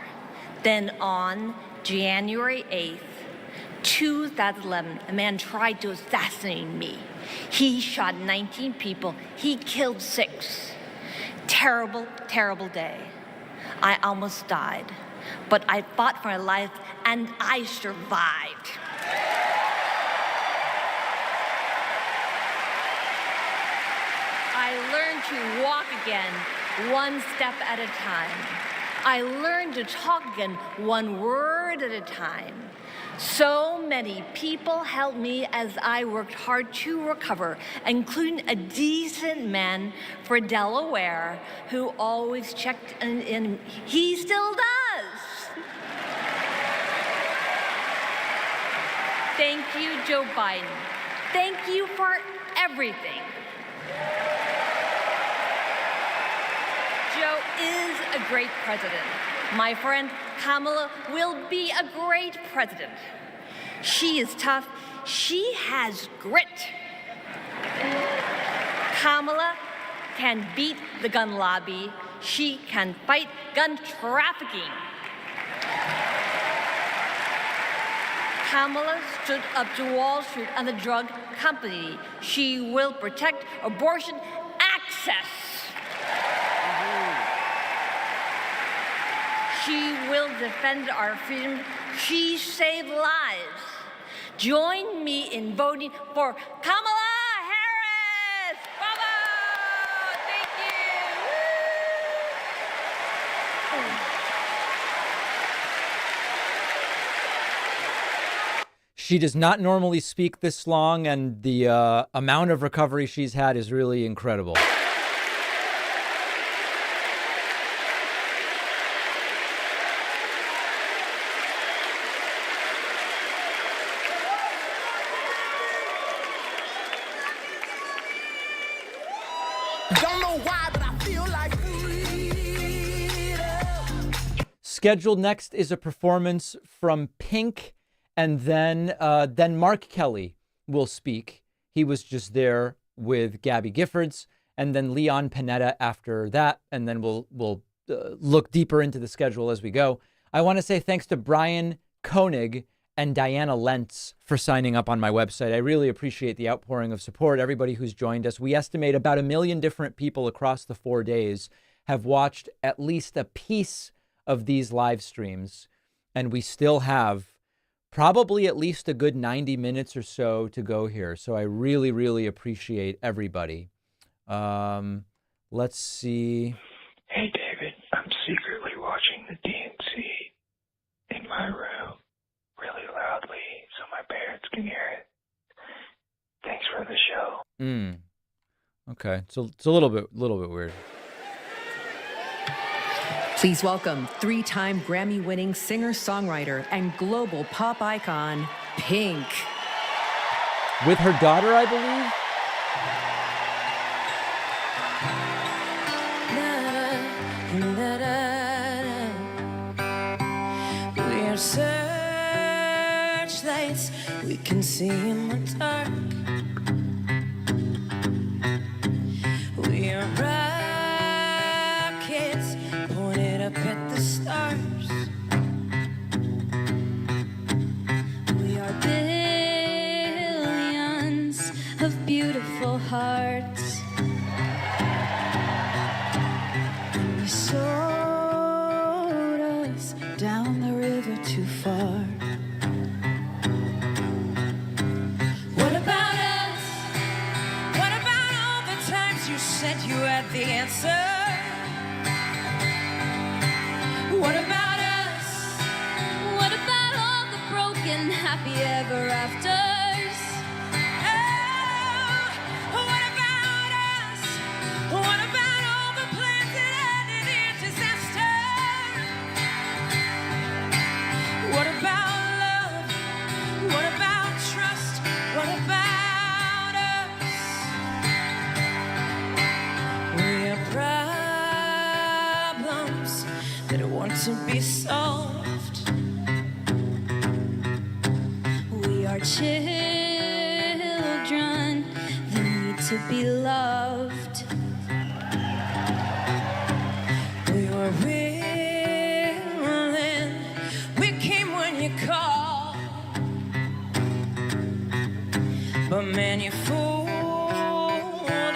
Then on January 8th, 2011, a man tried to assassinate me. He shot 19 people. He killed 6. Terrible, terrible day. I almost died, but I fought for my life and I survived. I learned to walk again, one step at a time. I learned to talk again, one word at a time. So many people helped me as I worked hard to recover, including a decent man for Delaware who always checked in. He still does. Thank you, Joe Biden. Thank you for everything. Joe is a great president. My friend Kamala will be a great president. She is tough. She has grit. Kamala can beat the gun lobby. She can fight gun trafficking. Kamala stood up to Wall Street and the drug company. She will protect abortion access. She will defend our freedom. She saved lives. Join me in voting for Kamala Harris. Bravo! Thank you. She does not normally speak this long, and the amount of recovery she's had is really incredible. Don't know why, but I feel like Scheduled next is a performance from Pink, and then Mark Kelly will speak. He was just there with Gabby Giffords, and then Leon Panetta after that, and then we'll look deeper into the schedule as we go. I want to say thanks to Brian Koenig and Diana Lentz for signing up on my website. I really appreciate the outpouring of support, everybody who's joined us. We estimate about 1 million different people across the 4 days have watched at least a piece of these live streams, and we still have probably at least a good 90 minutes or so to go here. So I really, really appreciate everybody. Let's see. Hey, David, I'm secretly watching the DNC in my room really loudly so my parents can hear it. Thanks for the show. Okay. So it's a little bit weird. Please welcome 3-time Grammy-winning singer-songwriter and global pop icon, Pink. With her daughter, I believe. we are searchlights we can see in the dark. We are rockets pointed up at the stars. We are billions of beautiful hearts. You sold us down the river too far. What about us? What about all the times you said you had the answer? What about us? What about all the broken happy ever afters? Oh, what about us? What about all the plans that ended in disaster? What about love? What about trust? What about us? We are problems that want to be solved. We are children that need to be loved. We were willing, we came when you called. But man, you fooled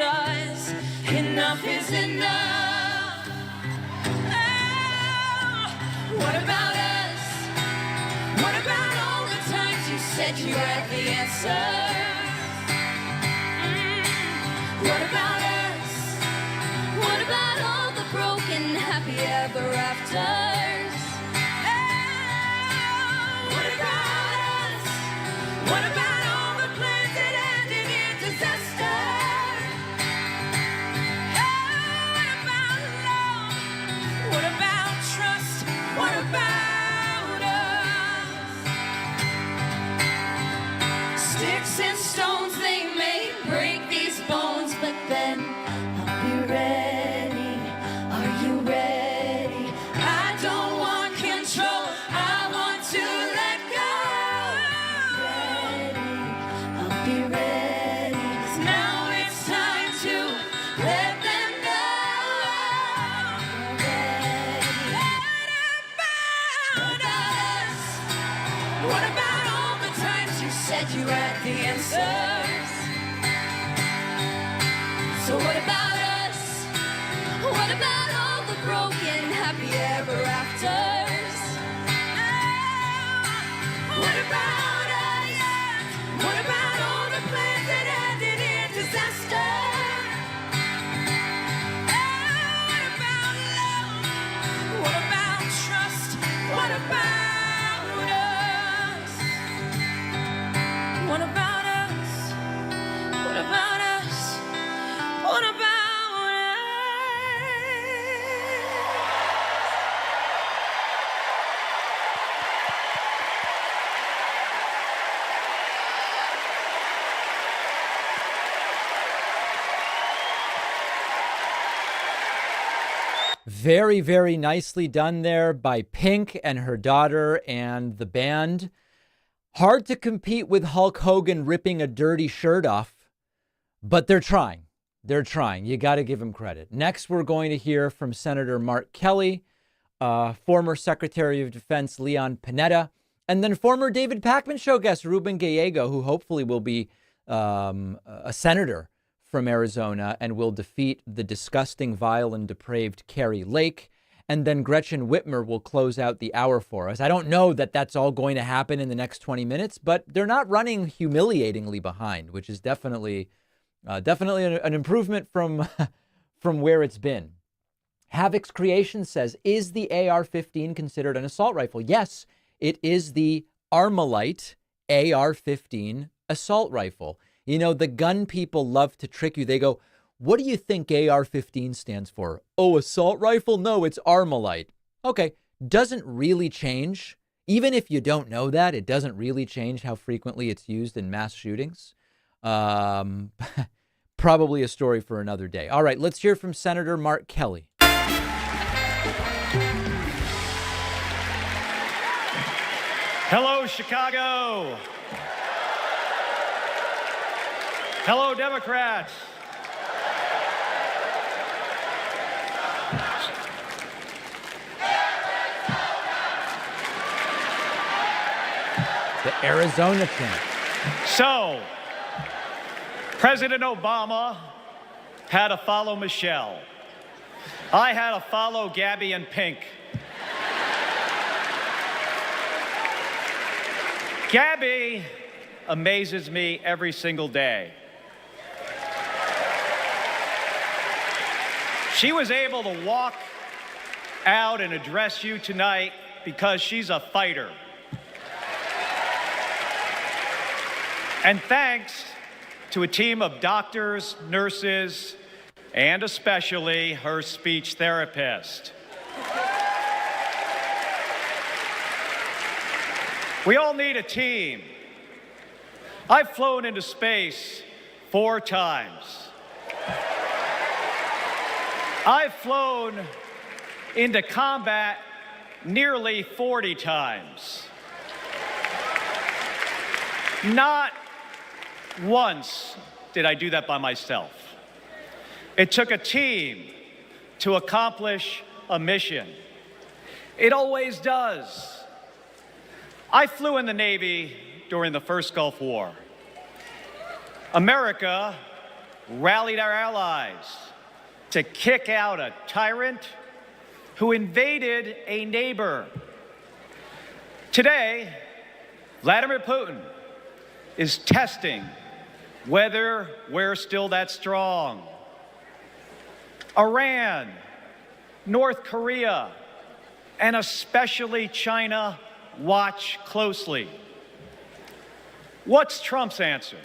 us. Enough is enough. Oh, what about us? What about all the times you said you had the answer? What about us? What about all the broken happy ever afters? What about us? What about all the plans that ended in disaster? What about love? What about trust? What about us? Sticks and stones, they may break these bones, but then I'll be ready. Are you ready? I don't want control. I want to let go. I'll be ready. 'Cause now it's time to let them know. What about us? What about all the times you said you had the answers? So what about us? What about all the broken happy ever afters? What about us? What about all the plans that ended in disaster? What about love? What about trust? What about us? What about us? What about us? What about us? Very, very nicely done there by Pink and her daughter and the band. Hard to compete with Hulk Hogan ripping a dirty shirt off, but they're trying. They're trying. You got to give them credit. Next, we're going to hear from Senator Mark Kelly, former Secretary of Defense Leon Panetta, and then former David Pakman show guest Ruben Gallego, who hopefully will be a senator from Arizona and will defeat the disgusting, vile, and depraved Kari Lake. And then Gretchen Whitmer will close out the hour for us. I don't know that that's all going to happen in the next 20 minutes, but they're not running humiliatingly behind, which is definitely an improvement from where it's been. Havoc's Creation says, is the AR-15 considered an assault rifle? Yes, it is the Armalite AR-15 assault rifle. You know, the gun people love to trick you. They go, what do you think AR-15 stands for? Oh, assault rifle? No, it's Armalite. Okay, doesn't really change. Even if you don't know that, it doesn't really change how frequently it's used in mass shootings. Probably a story for another day. All right, let's hear from Senator Mark Kelly. Hello, Chicago. Hello, Democrats. The Arizona chant. So, President Obama had to follow Michelle. I had to follow Gabby and Pink. Gabby amazes me every single day. She was able to walk out and address you tonight because she's a fighter. And thanks to a team of doctors, nurses, and especially her speech therapist. We all need a team. I've flown into space 4 times. I've flown into combat nearly 40 times. Not once did I do that by myself. It took a team to accomplish a mission. It always does. I flew in the Navy during the first Gulf War. America rallied our allies to kick out a tyrant who invaded a neighbor. Today, Vladimir Putin is testing whether we're still that strong. Iran, North Korea, and especially China watch closely. What's Trump's answer?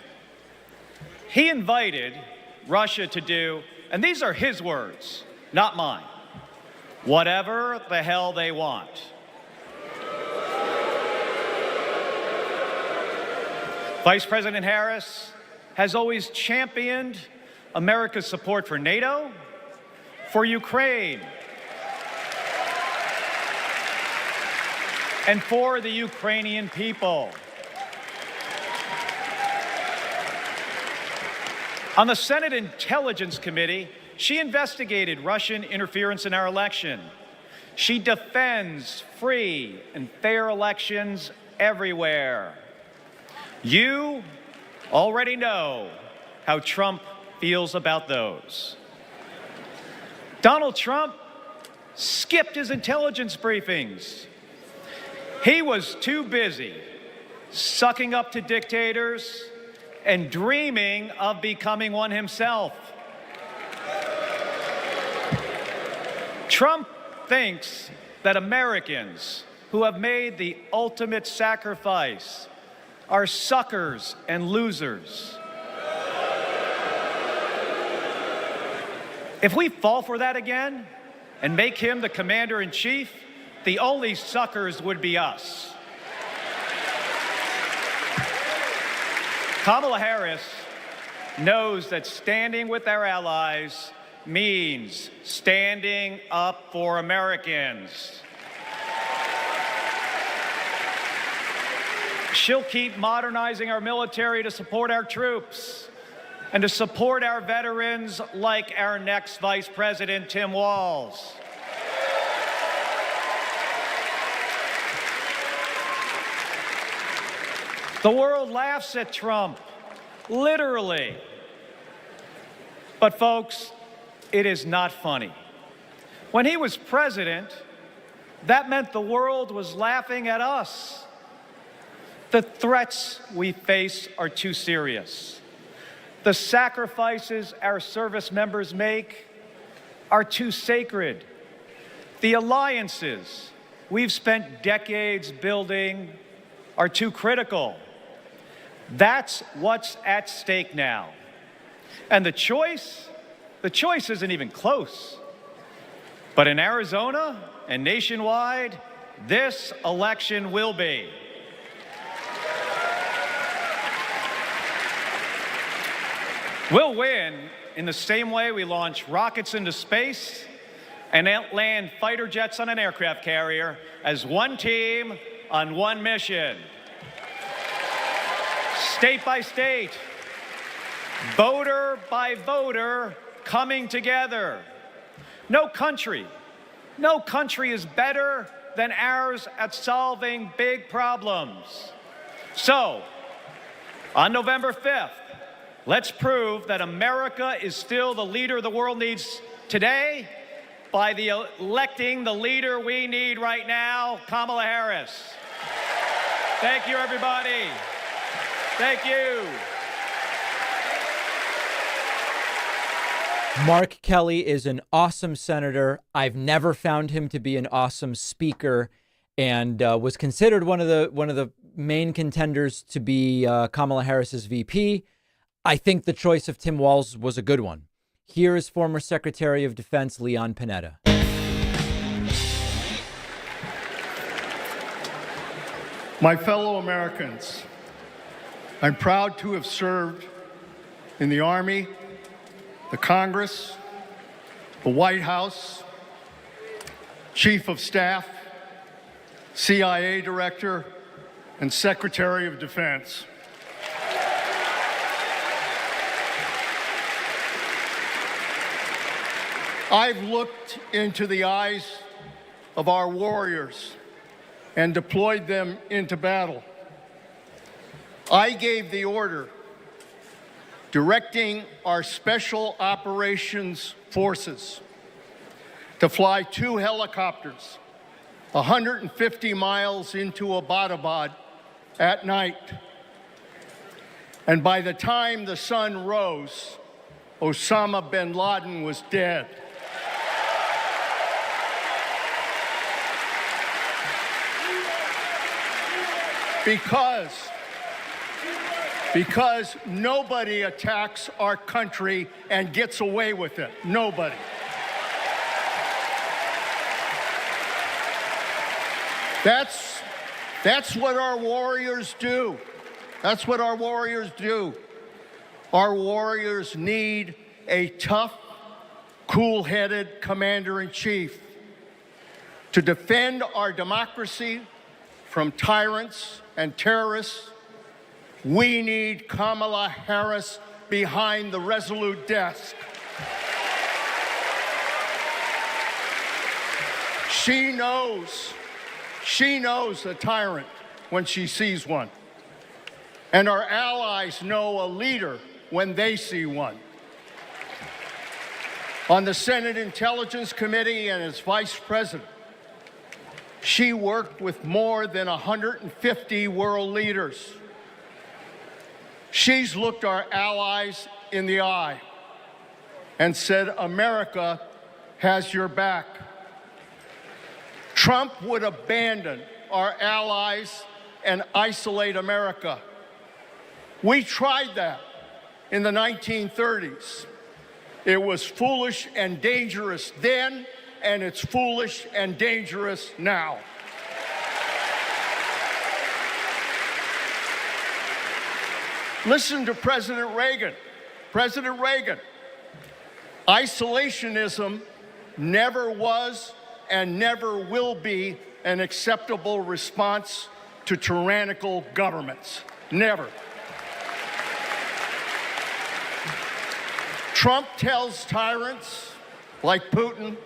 He invited Russia to do, and these are his words, not mine, whatever the hell they want. Vice President Harris has always championed America's support for NATO, for Ukraine, and for the Ukrainian people. On the Senate Intelligence Committee, she investigated Russian interference in our election. She defends free and fair elections everywhere. You already know how Trump feels about those. Donald Trump skipped his intelligence briefings. He was too busy sucking up to dictators, and dreaming of becoming one himself. Trump thinks that Americans who have made the ultimate sacrifice are suckers and losers. If we fall for that again and make him the commander-in-chief, the only suckers would be us. Kamala Harris knows that standing with our allies means standing up for Americans. She'll keep modernizing our military to support our troops and to support our veterans like our next Vice President, Tim Walz. The world laughs at Trump, literally. But folks, it is not funny. When he was president, that meant the world was laughing at us. The threats we face are too serious. The sacrifices our service members make are too sacred. The alliances we've spent decades building are too critical. That's what's at stake now. And the choice isn't even close. But in Arizona and nationwide, this election will be. We'll win in the same way we launch rockets into space and land fighter jets on an aircraft carrier as one team on one mission. State by state, voter by voter, coming together. No country is better than ours at solving big problems. So, on November 5th, let's prove that America is still the leader the world needs today by electing the leader we need right now, Kamala Harris. Thank you, everybody. Thank you. Mark Kelly is an awesome senator. I've never found him to be an awesome speaker, and was considered one of the main contenders to be Kamala Harris's VP. I think the choice of Tim Walz was a good one. Here is former Secretary of Defense Leon Panetta. My fellow Americans, I'm proud to have served in the Army, the Congress, the White House, Chief of Staff, CIA Director, and Secretary of Defense. I've looked into the eyes of our warriors and deployed them into battle. I gave the order directing our Special Operations Forces to fly 2 helicopters 150 miles into Abbottabad at night. And by the time the sun rose, Osama bin Laden was dead. Because nobody attacks our country and gets away with it. Nobody. That's what our warriors do. That's what our warriors do. Our warriors need a tough, cool-headed commander-in-chief to defend our democracy from tyrants and terrorists. We need Kamala Harris behind the resolute desk. She knows a tyrant when she sees one. And our allies know a leader when they see one. On the Senate Intelligence Committee and as Vice President, She worked with more than 150 world leaders. She's looked our allies in the eye and said, America has your back. Trump would abandon our allies and isolate America. We tried that in the 1930s. It was foolish and dangerous then, and it's foolish and dangerous now. Listen to President Reagan. President Reagan. Isolationism never was and never will be an acceptable response to tyrannical governments. Never. Trump tells tyrants like Putin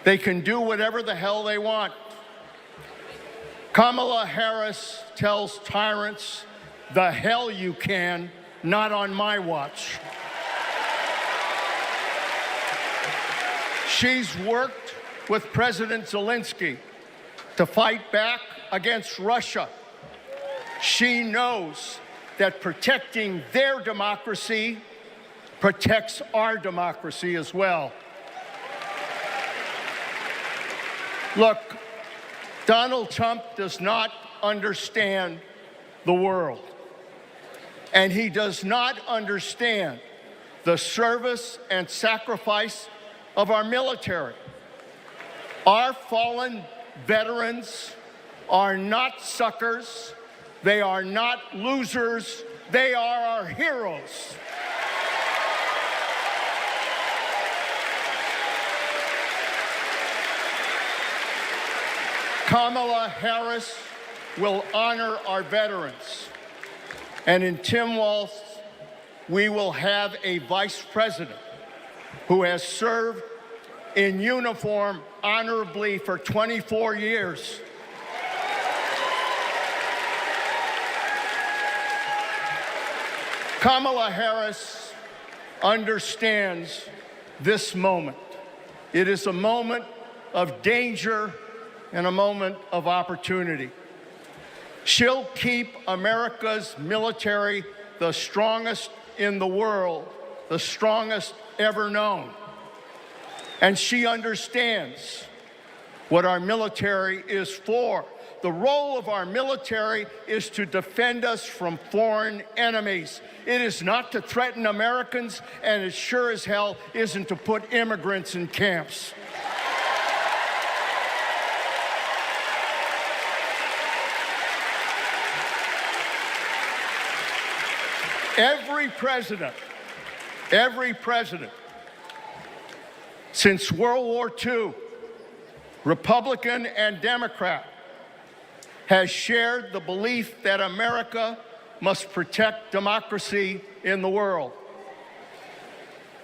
they can do whatever the hell they want. Kamala Harris tells tyrants, the hell you can, not on my watch. She's worked with President Zelensky to fight back against Russia. She knows that protecting their democracy protects our democracy as well. Look, Donald Trump does not understand the world, and he does not understand the service and sacrifice of our military. Our fallen veterans are not suckers. They are not losers. They are our heroes. Kamala Harris will honor our veterans. And in Tim Walz, we will have a vice president who has served in uniform honorably for 24 years. Kamala Harris understands this moment. It is a moment of danger and a moment of opportunity. She'll keep America's military the strongest in the world, the strongest ever known. And she understands what our military is for. The role of our military is to defend us from foreign enemies. It is not to threaten Americans, and it sure as hell isn't to put immigrants in camps. Every president since World War II, Republican and Democrat, has shared the belief that America must protect democracy in the world.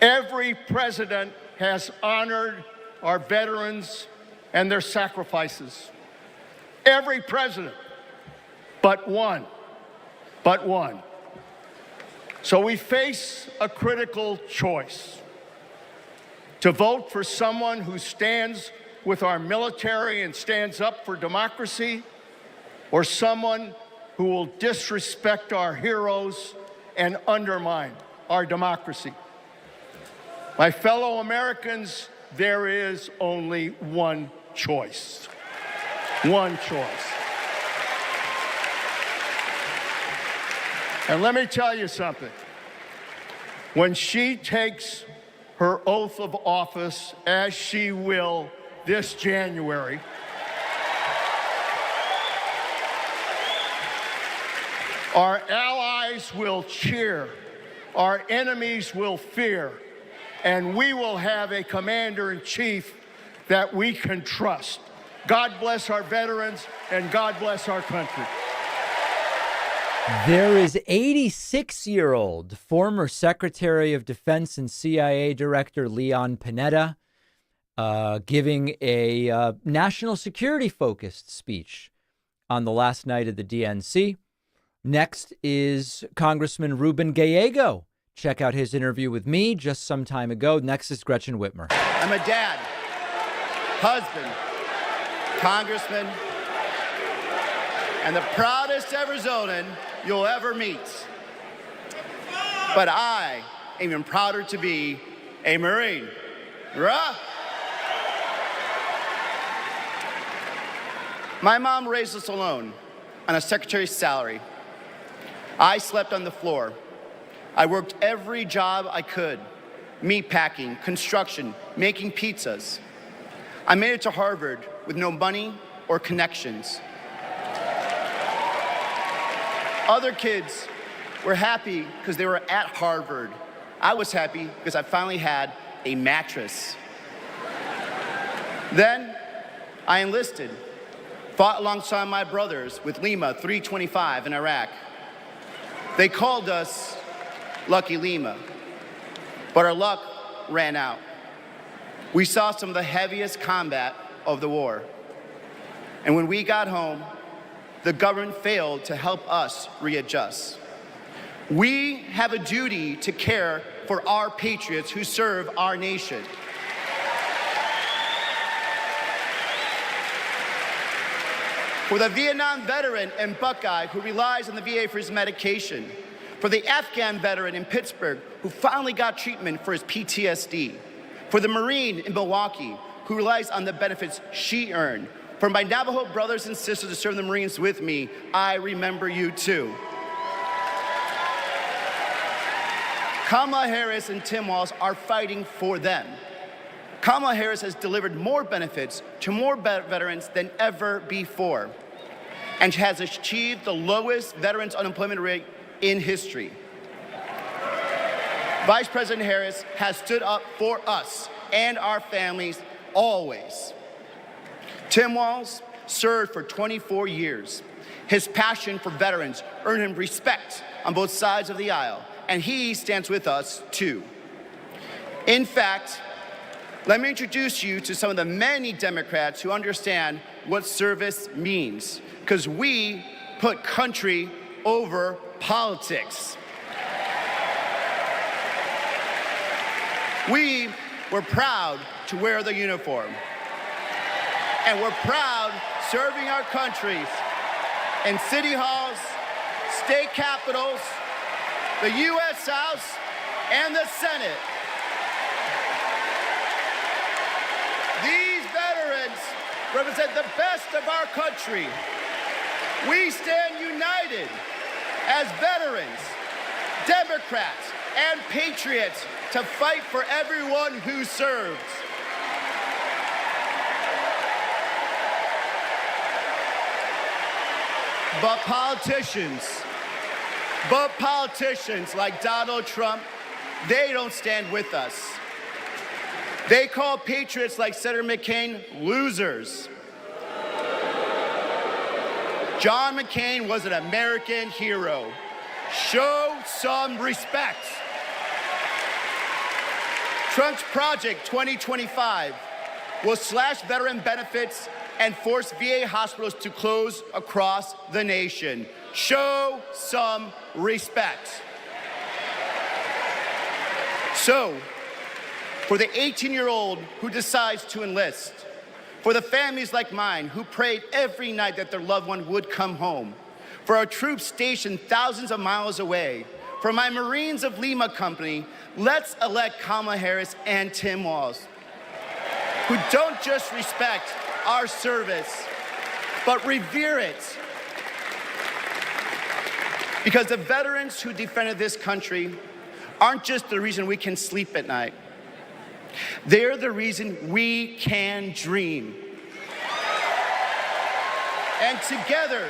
Every president has honored our veterans and their sacrifices. Every president, but one. So we face a critical choice: to vote for someone who stands with our military and stands up for democracy, or someone who will disrespect our heroes and undermine our democracy. My fellow Americans, there is only one choice. One choice. And let me tell you something. When she takes her oath of office, as she will this January, our allies will cheer, our enemies will fear, and we will have a commander-in-chief that we can trust. God bless our veterans, and God bless our country. There is 86-year-old former Secretary of Defense and CIA Director Leon Panetta giving a national security-focused speech on the last night of the DNC. Next is Congressman Ruben Gallego. Check out his interview with me just some time ago. Next is Gretchen Whitmer. I'm a dad, husband, congressman, and the proudest Arizonan you'll ever meet. But I am even prouder to be a Marine. Rah! My mom raised us alone on a secretary's salary. I slept on the floor. I worked every job I could: meat packing, construction, making pizzas. I made it to Harvard with no money or connections. Other kids were happy because they were at Harvard. I was happy because I finally had a mattress. Then I enlisted, fought alongside my brothers with Lima 325 in Iraq. They called us Lucky Lima, but our luck ran out. We saw some of the heaviest combat of the war. And when we got home, the government failed to help us readjust. We have a duty to care for our patriots who serve our nation. For the Vietnam veteran in Buckeye who relies on the VA for his medication. For the Afghan veteran in Pittsburgh who finally got treatment for his PTSD. For the Marine in Milwaukee who relies on the benefits she earned. For my Navajo brothers and sisters who serve the Marines with me, I remember you too. Kamala Harris and Tim Walz are fighting for them. Kamala Harris has delivered more benefits to more veterans than ever before, and has achieved the lowest veterans unemployment rate in history. Vice President Harris has stood up for us and our families always. Tim Walz served for 24 years. His passion for veterans earned him respect on both sides of the aisle, and he stands with us too. In fact, let me introduce you to some of the many Democrats who understand what service means, because we put country over politics. We were proud to wear the uniform, and we're proud serving our countries in city halls, state capitals, the U.S. House, and the Senate. These veterans represent the best of our country. We stand united as veterans, Democrats, and patriots to fight for everyone who serves. But politicians like Donald Trump, they don't stand with us. They call patriots like Senator McCain losers. John McCain was an American hero. Show some respect. Trump's Project 2025 will slash veteran benefits and force VA hospitals to close across the nation. Show some respect. So, for the 18-year-old who decides to enlist, for the families like mine who prayed every night that their loved one would come home, for our troops stationed thousands of miles away, for my Marines of Lima Company, let's elect Kamala Harris and Tim Walz, who don't just respect our service, but revere it. Because the veterans who defended this country aren't just the reason we can sleep at night. They're the reason we can dream. And together,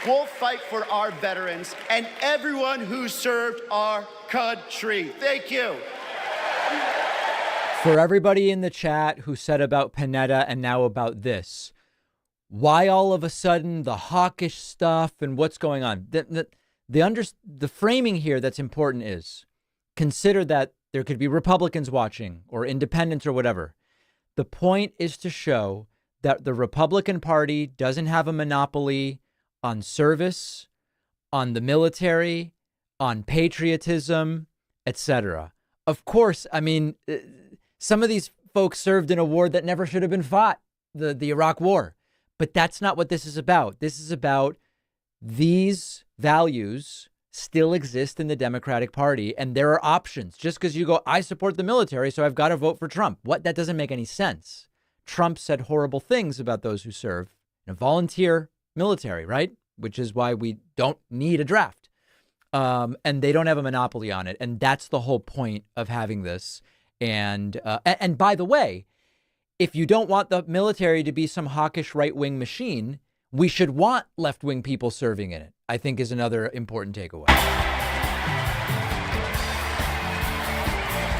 we'll fight for our veterans and everyone who served our country. Thank you. For everybody in the chat who said about Panetta and now about this, why all of a sudden the hawkish stuff and what's going on? The framing here that's important is consider that there could be Republicans watching or independents or whatever. The point is to show that the Republican Party doesn't have a monopoly on service, on the military, on patriotism, etc. Of course, I mean, some of these folks served in a war that never should have been fought, the Iraq War. But that's not what this is about. This is about these values still exist in the Democratic Party, and there are options. Just because you go, I support the military, so I've got to vote for Trump. What? That doesn't make any sense. Trump said horrible things about those who serve in a volunteer military, right? Which is why we don't need a draft. And they don't have a monopoly on it. And that's the whole point of having this. And by the way, if you don't want the military to be some hawkish right-wing machine, we should want left-wing people serving in it, I think is another important takeaway.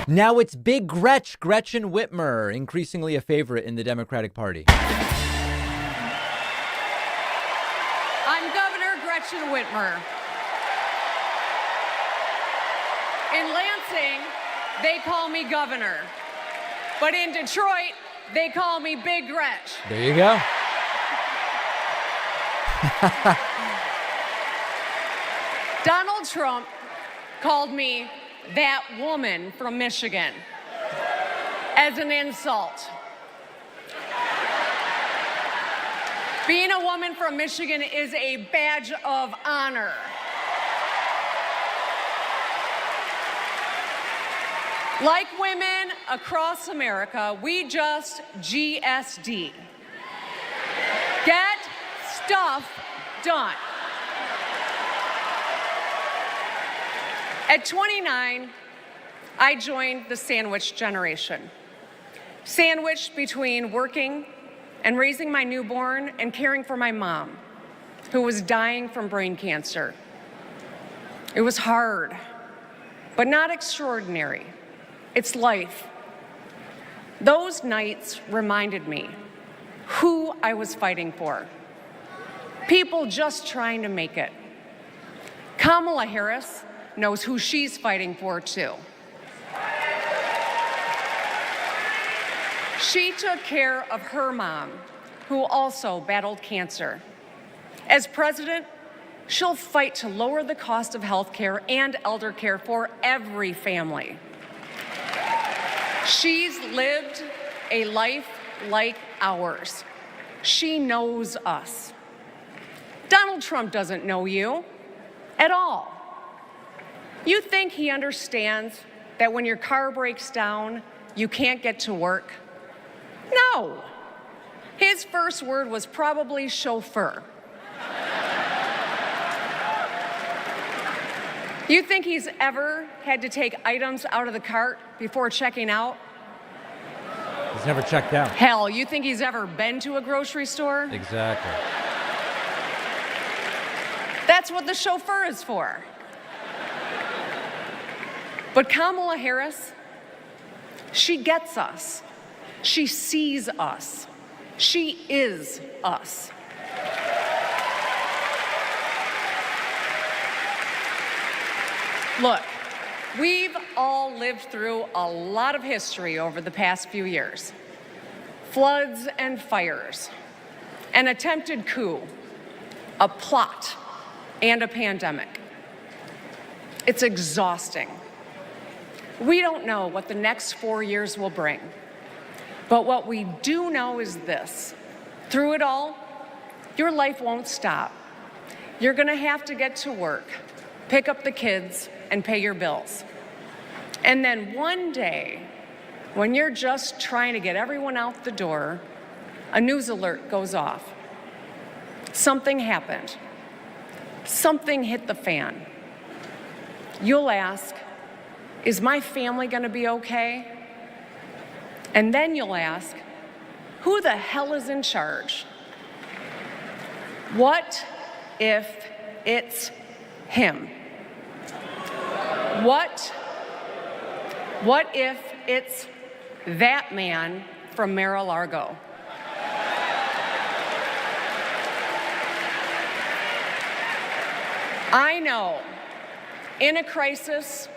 Now it's Big Gretchen Whitmer, increasingly a favorite in the Democratic Party. I'm Governor Gretchen Whitmer. In Lansing, they call me governor. But in Detroit, they call me Big Gretch. There you go. Donald Trump called me that woman from Michigan as an insult. Being a woman from Michigan is a badge of honor. Like women across America, we just GSD. Get stuff done. At 29, I joined the sandwich generation. Sandwiched between working and raising my newborn and caring for my mom, who was dying from brain cancer. It was hard, but not extraordinary. It's life. Those nights reminded me who I was fighting for. People just trying to make it. Kamala Harris knows who she's fighting for, too. She took care of her mom, who also battled cancer. As president, she'll fight to lower the cost of health care and elder care for every family. She's lived a life like ours. She knows us. Donald Trump doesn't know you at all. You think he understands that when your car breaks down, you can't get to work? No. His first word was probably chauffeur. You think he's ever had to take items out of the cart before checking out? He's never checked out. Hell, you think he's ever been to a grocery store? Exactly. That's what the chauffeur is for. But Kamala Harris, she gets us. She sees us. She is us. Look, we've all lived through a lot of history over the past few years. Floods and fires, an attempted coup, a plot, and a pandemic. It's exhausting. We don't know what the next 4 years will bring. But what we do know is this. Through it all, your life won't stop. You're going to have to get to work, pick up the kids, and pay your bills. And then one day, when you're just trying to get everyone out the door, a news alert goes off. Something happened. Something hit the fan. You'll ask, is my family going to be okay? And then you'll ask, who the hell is in charge? What if it's him? What if it's that man from Mar-a-Lago? I know, in a crisis,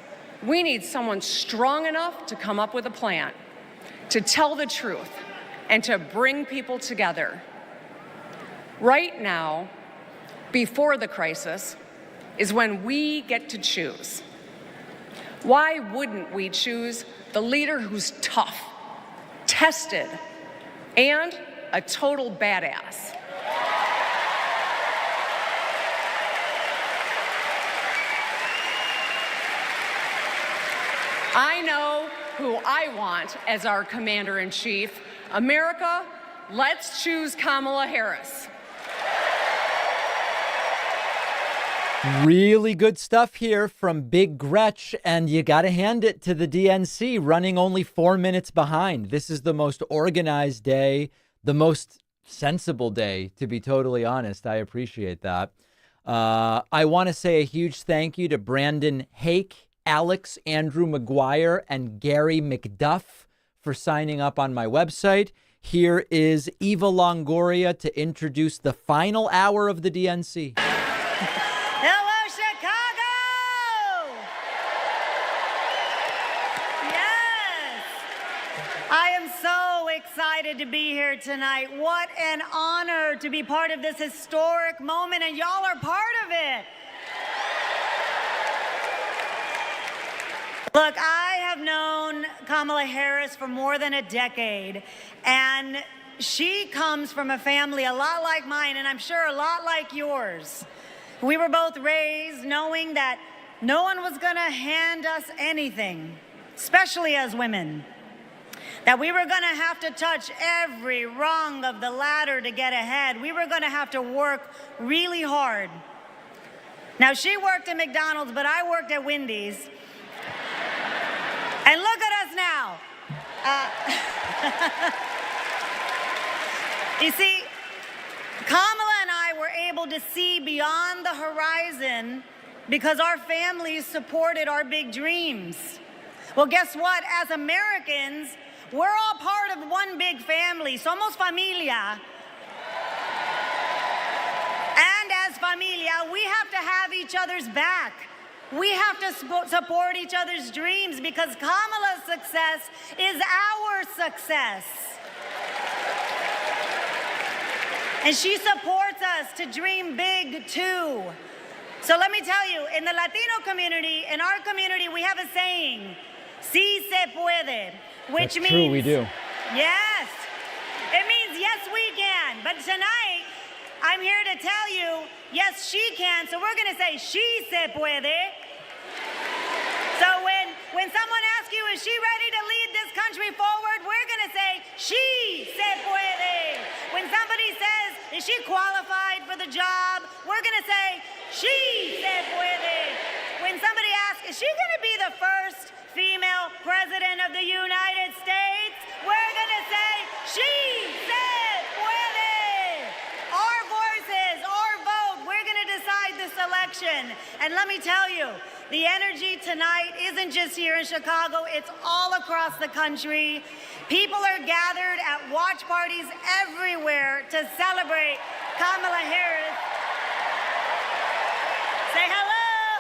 we need someone strong enough to come up with a plan, to tell the truth, and to bring people together. Right now, before the crisis, is when we get to choose. Why wouldn't we choose the leader who's tough, tested, and a total badass. I know who I want as our commander-in-chief. America, let's choose Kamala Harris. Really good stuff here from Big Gretch, and you got to hand it to the DNC, running only 4 minutes behind. This is the most organized day, the most sensible day, to be totally honest. I appreciate that. I want to say a huge thank you to Brandon Hake, Alex, Andrew McGuire, and Gary McDuff for signing up on my website. Here is Eva Longoria to introduce the final hour of the DNC. Hello, Chicago! Yes! I am so excited to be here tonight. What an honor to be part of this historic moment, and y'all are part of it. Look, I have known Kamala Harris for more than a decade, and she comes from a family a lot like mine, and I'm sure a lot like yours. We were both raised knowing that no one was going to hand us anything, especially as women. That we were going to have to touch every rung of the ladder to get ahead. We were going to have to work really hard. Now, she worked at McDonald's, but I worked at Wendy's. And look at us now. You see, Kamala and I were able to see beyond the horizon because our families supported our big dreams. Well, guess what? As Americans, we're all part of one big family. Somos familia. And as familia, we have to have each other's back. We have to support each other's dreams because Kamala's success is our success. And she supports us to dream big too. So let me tell you, in the Latino community, in our community, we have a saying, "Sí se puede," which means— That's true, we do. Yes. It means yes, we can. But tonight, I'm here to tell you, yes, she can. So we're going to say, "Sí se puede." So when someone asks you, is she ready to lead this country forward, we're going to say, "Sí se puede." When somebody says, is she qualified for the job, we're going to say, "Sí se puede." When somebody asks, is she going to be the first female president of the United States, we're going to say, "Sí se puede." Our voices, our vote, we're going to decide this election. And let me tell you, the energy tonight isn't just here in Chicago, it's all across the country. People are gathered at watch parties everywhere to celebrate Kamala Harris. Say hello.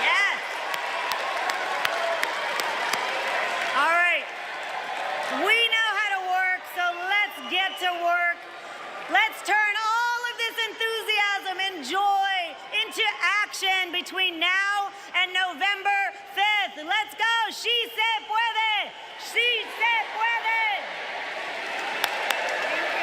Yes. All right. We know how to work, so let's get to work. Let's turn all of this enthusiasm and joy into action between now and November 5th. Let's go. Sí se puede. Sí se puede. Thank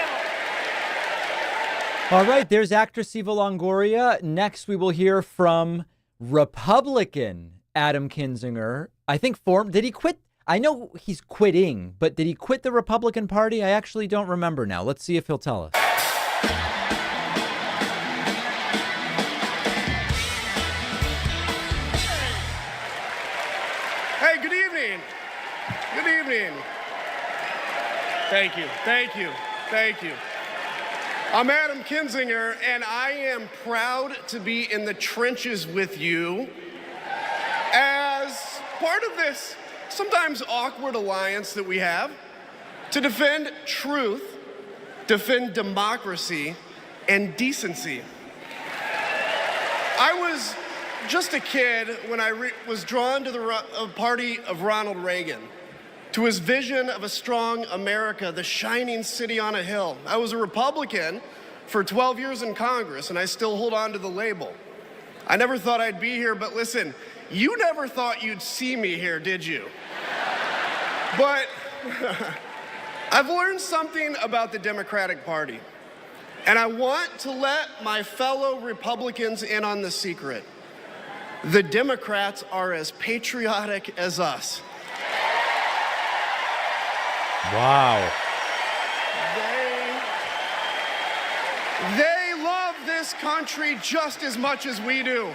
you. All right, there's actress Eva Longoria. Next, we will hear from Republican Adam Kinzinger. I think did he quit? I know he's quitting, but did he quit the Republican Party? I actually don't remember now. Let's see if he'll tell us. Hey, good evening. Good evening. Thank you. Thank you. Thank you. I'm Adam Kinzinger, and I am proud to be in the trenches with you as part of this sometimes awkward alliance that we have to defend truth, defend democracy, and decency. I was just a kid when I was drawn to the party of Ronald Reagan, to his vision of a strong America, the shining city on a hill. I was a Republican for 12 years in Congress, and I still hold on to the label. I never thought I'd be here, but listen, you never thought you'd see me here, did you? But I've learned something about the Democratic Party, and I want to let my fellow Republicans in on the secret. The Democrats are as patriotic as us. Wow. They love this country just as much as we do.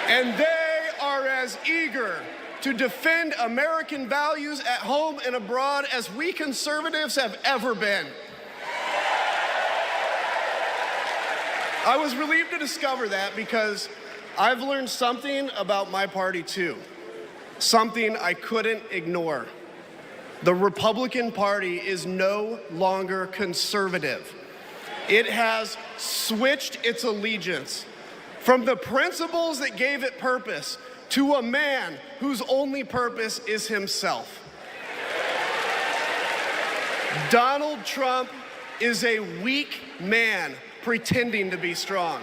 And they are as eager to defend American values at home and abroad as we conservatives have ever been. I was relieved to discover that because I've learned something about my party too, something I couldn't ignore. The Republican Party is no longer conservative. It has switched its allegiance from the principles that gave it purpose to a man whose only purpose is himself. Donald Trump is a weak man pretending to be strong.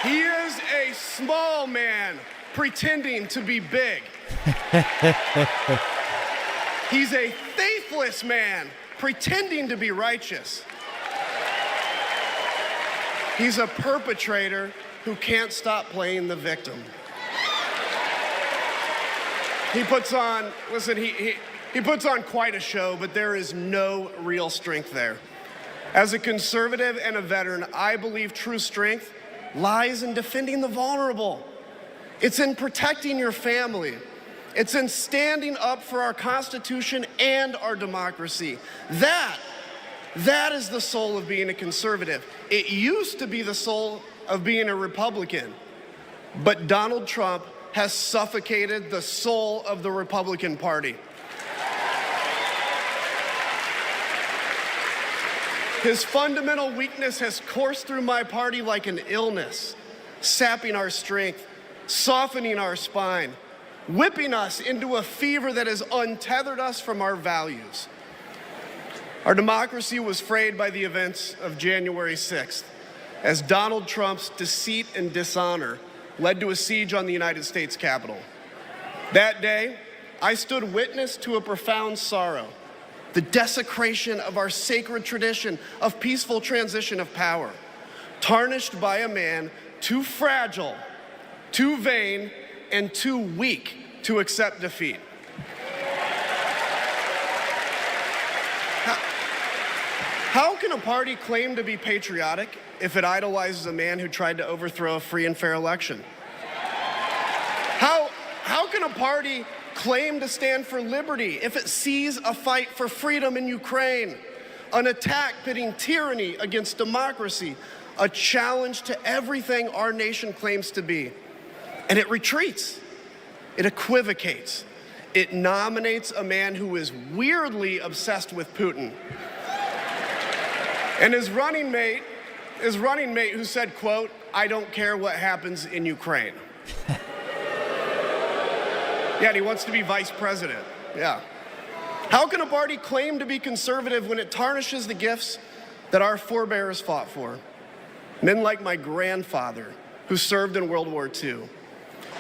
He is a small man pretending to be big. He's a faithless man pretending to be righteous. He's a perpetrator who can't stop playing the victim. He puts on, listen, he puts on quite a show, but there is no real strength there. As a conservative and a veteran, I believe true strength lies in defending the vulnerable. It's in protecting your family. It's in standing up for our Constitution and our democracy. That is the soul of being a conservative. It used to be the soul of being a Republican, but Donald Trump has suffocated the soul of the Republican Party. His fundamental weakness has coursed through my party like an illness, sapping our strength, softening our spine, whipping us into a fever that has untethered us from our values. Our democracy was frayed by the events of January 6th, as Donald Trump's deceit and dishonor led to a siege on the United States Capitol. That day, I stood witness to a profound sorrow, the desecration of our sacred tradition of peaceful transition of power, tarnished by a man too fragile, too vain, and too weak to accept defeat. How can a party claim to be patriotic if it idolizes a man who tried to overthrow a free and fair election? How can a party claim to stand for liberty if it sees a fight for freedom in Ukraine, an attack pitting tyranny against democracy, a challenge to everything our nation claims to be, and it retreats, it equivocates, it nominates a man who is weirdly obsessed with Putin? And his running mate who said, quote, "I don't care what happens in Ukraine." Yeah, and he wants to be vice president. Yeah. How can a party claim to be conservative when it tarnishes the gifts that our forebears fought for? Men like my grandfather, who served in World War II,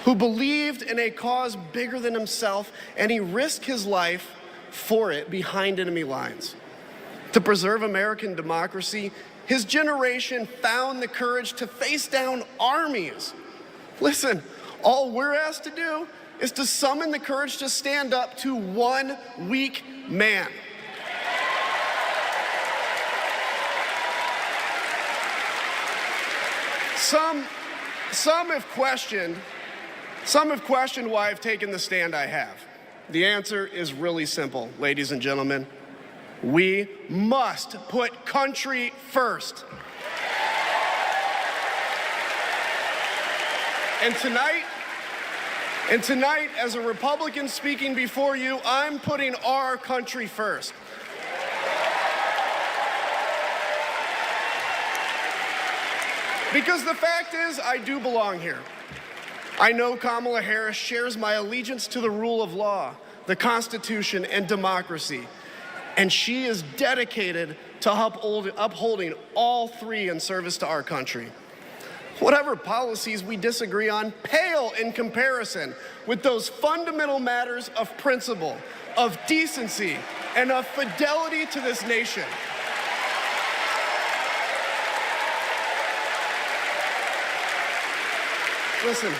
who believed in a cause bigger than himself, and he risked his life for it behind enemy lines. To preserve American democracy, his generation found the courage to face down armies. Listen, all we're asked to do is to summon the courage to stand up to one weak man. Some have questioned why I've taken the stand I have. The answer is really simple, ladies and gentlemen. We must put country first. And tonight, as a Republican speaking before you, I'm putting our country first. Because the fact is, I do belong here. I know Kamala Harris shares my allegiance to the rule of law, the Constitution, and democracy, and she is dedicated to upholding all three in service to our country. Whatever policies we disagree on pale in comparison with those fundamental matters of principle, of decency, and of fidelity to this nation. Listen,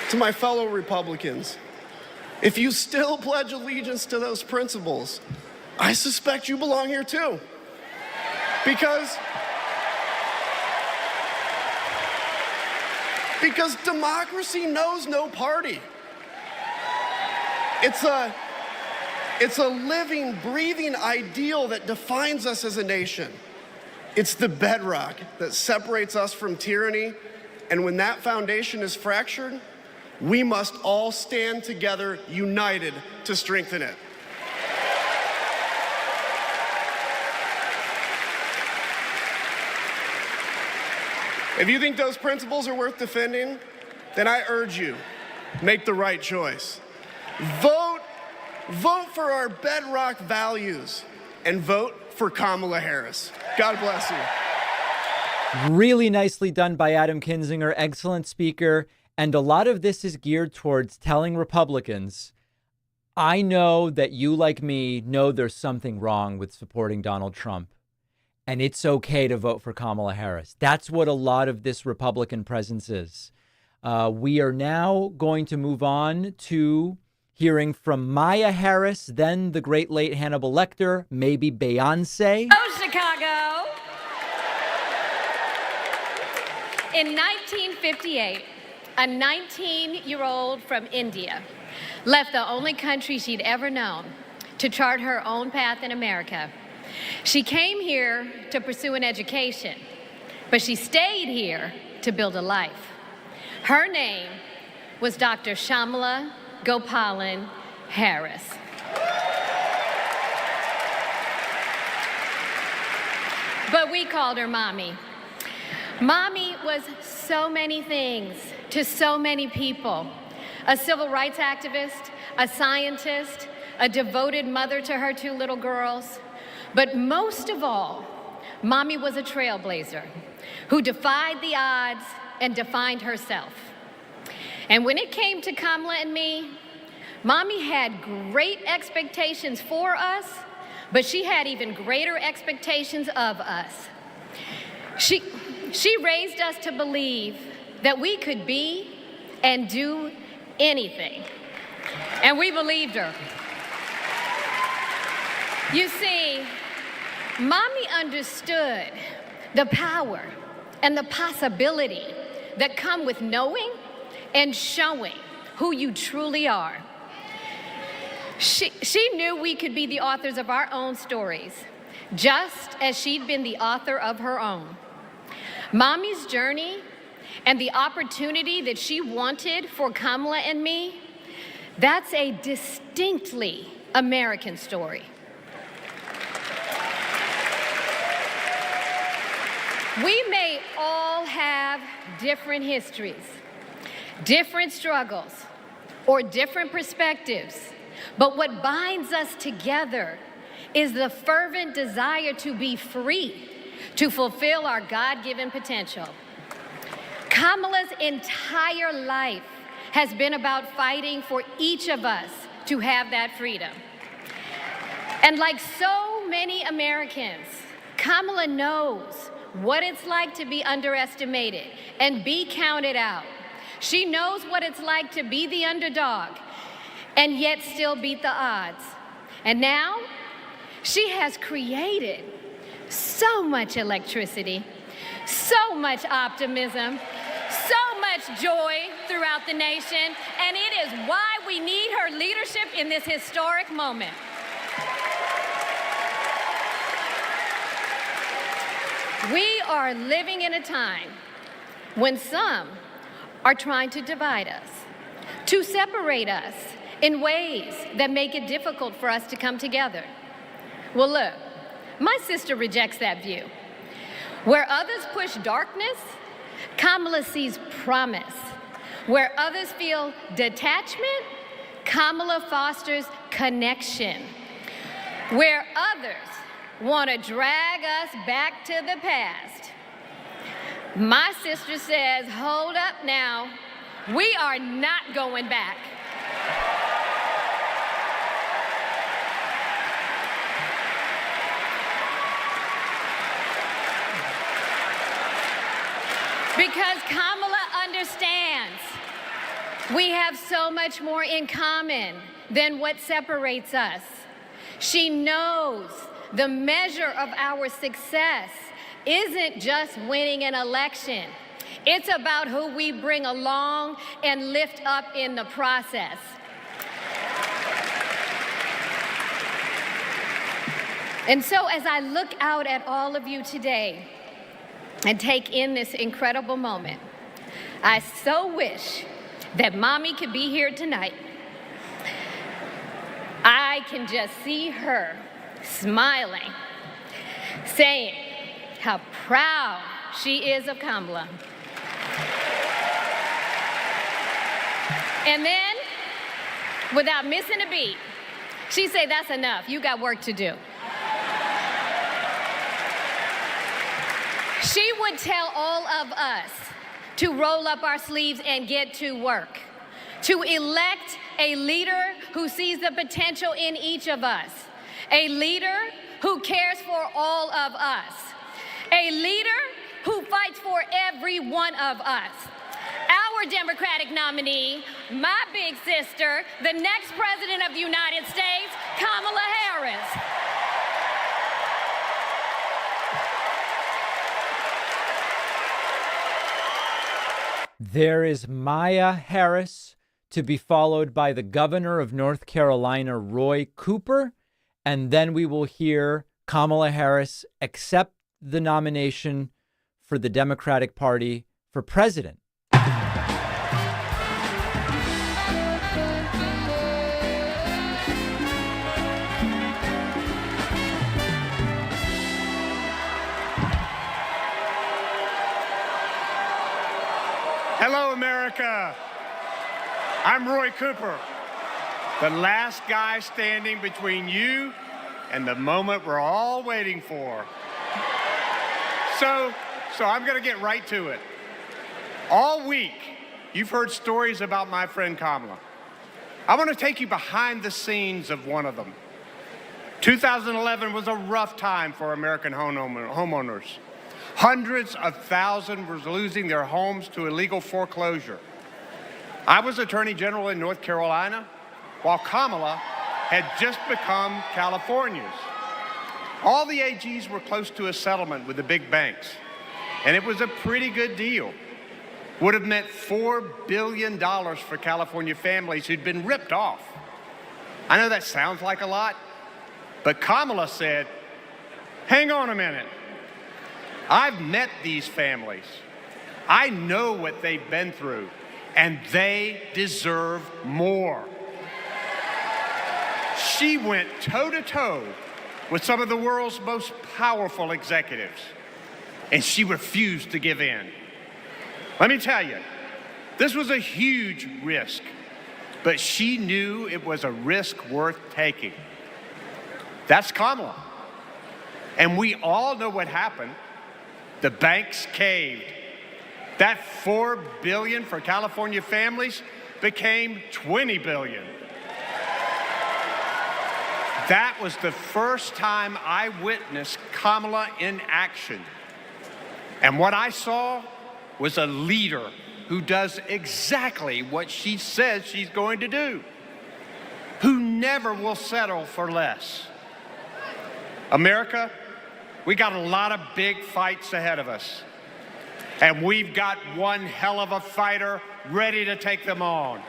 to my fellow Republicans, if you still pledge allegiance to those principles, I suspect you belong here too. Because democracy knows no party. It's a living, breathing ideal that defines us as a nation. It's the bedrock that separates us from tyranny, and when that foundation is fractured, we must all stand together, united, to strengthen it. If you think those principles are worth defending, then I urge you, make the right choice. Vote for our bedrock values and vote for Kamala Harris. God bless you. Really nicely done by Adam Kinzinger. Excellent speaker. And a lot of this is geared towards telling Republicans, I know that you, like me, know there's something wrong with supporting Donald Trump. And it's okay to vote for Kamala Harris. That's what a lot of this Republican presence is. We are now going to move on to hearing from Maya Harris, then the great late Hannibal Lecter, maybe Beyonce. Oh, Chicago. In 1958, a 19-year-old from India left the only country she'd ever known to chart her own path in America. She came here to pursue an education, but she stayed here to build a life. Her name was Dr. Shamala Gopalan Harris. But we called her Mommy. Mommy was so many things to so many people. A civil rights activist, a scientist, a devoted mother to her two little girls. But most of all, Mommy was a trailblazer who defied the odds and defined herself. And when it came to Kamala and me, Mommy had great expectations for us, but she had even greater expectations of us. She raised us to believe that we could be and do anything. And we believed her. You see, Mommy understood the power and the possibility that come with knowing and showing who you truly are. She knew we could be the authors of our own stories, just as she'd been the author of her own. Mommy's journey and the opportunity that she wanted for Kamala and me, that's a distinctly American story. We may all have different histories, different struggles, or different perspectives, but what binds us together is the fervent desire to be free, to fulfill our God-given potential. Kamala's entire life has been about fighting for each of us to have that freedom. And like so many Americans, Kamala knows what it's like to be underestimated and be counted out. She knows what it's like to be the underdog and yet still beat the odds. And now, she has created so much electricity, so much optimism, so much joy throughout the nation, and it is why we need her leadership in this historic moment. We are living in a time when some are trying to divide us, to separate us in ways that make it difficult for us to come together. Well, look, my sister rejects that view. Where others push darkness, Kamala sees promise. Where others feel detachment, Kamala fosters connection. Where others want to drag us back to the past, my sister says, hold up now, we are not going back. Because Kamala understands we have so much more in common than what separates us. She knows the measure of our success isn't just winning an election. It's about who we bring along and lift up in the process. And so as I look out at all of you today and take in this incredible moment, I so wish that Mommy could be here tonight. I can just see her smiling, saying how proud she is of Kamala. And then, without missing a beat, she say, that's enough, you got work to do. She would tell all of us to roll up our sleeves and get to work, to elect a leader who sees the potential in each of us, a leader who cares for all of us, a leader who fights for every one of us. Our Democratic nominee, my big sister, the next President of the United States, Kamala Harris. There is Maya Harris, to be followed by the governor of North Carolina, Roy Cooper. And then we will hear Kamala Harris accept the nomination for the Democratic Party for president. Hello, America. I'm Roy Cooper, the last guy standing between you and the moment we're all waiting for. So I'm going to get right to it. All week, you've heard stories about my friend Kamala. I want to take you behind the scenes of one of them. 2011 was a rough time for American homeowners. Hundreds of thousands were losing their homes to illegal foreclosure. I was Attorney General in North Carolina, while Kamala had just become California's. All the AGs were close to a settlement with the big banks, and it was a pretty good deal. Would have meant $4 billion for California families who'd been ripped off. I know that sounds like a lot, but Kamala said, hang on a minute. I've met these families. I know what they've been through, and they deserve more. She went toe-to-toe with some of the world's most powerful executives, and she refused to give in. Let me tell you, this was a huge risk, but she knew it was a risk worth taking. That's Kamala. And we all know what happened. The banks caved. That $4 billion for California families became $20 billion. That was the first time I witnessed Kamala in action. And what I saw was a leader who does exactly what she says she's going to do, who never will settle for less. America, we got a lot of big fights ahead of us, and we've got one hell of a fighter ready to take them on.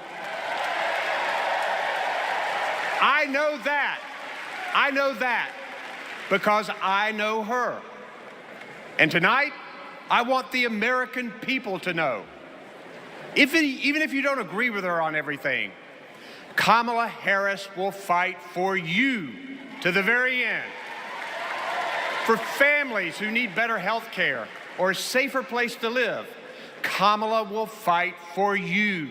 I know that because I know her. And tonight, I want the American people to know, even if you don't agree with her on everything, Kamala Harris will fight for you to the very end. For families who need better health care or a safer place to live. Kamala will fight for you,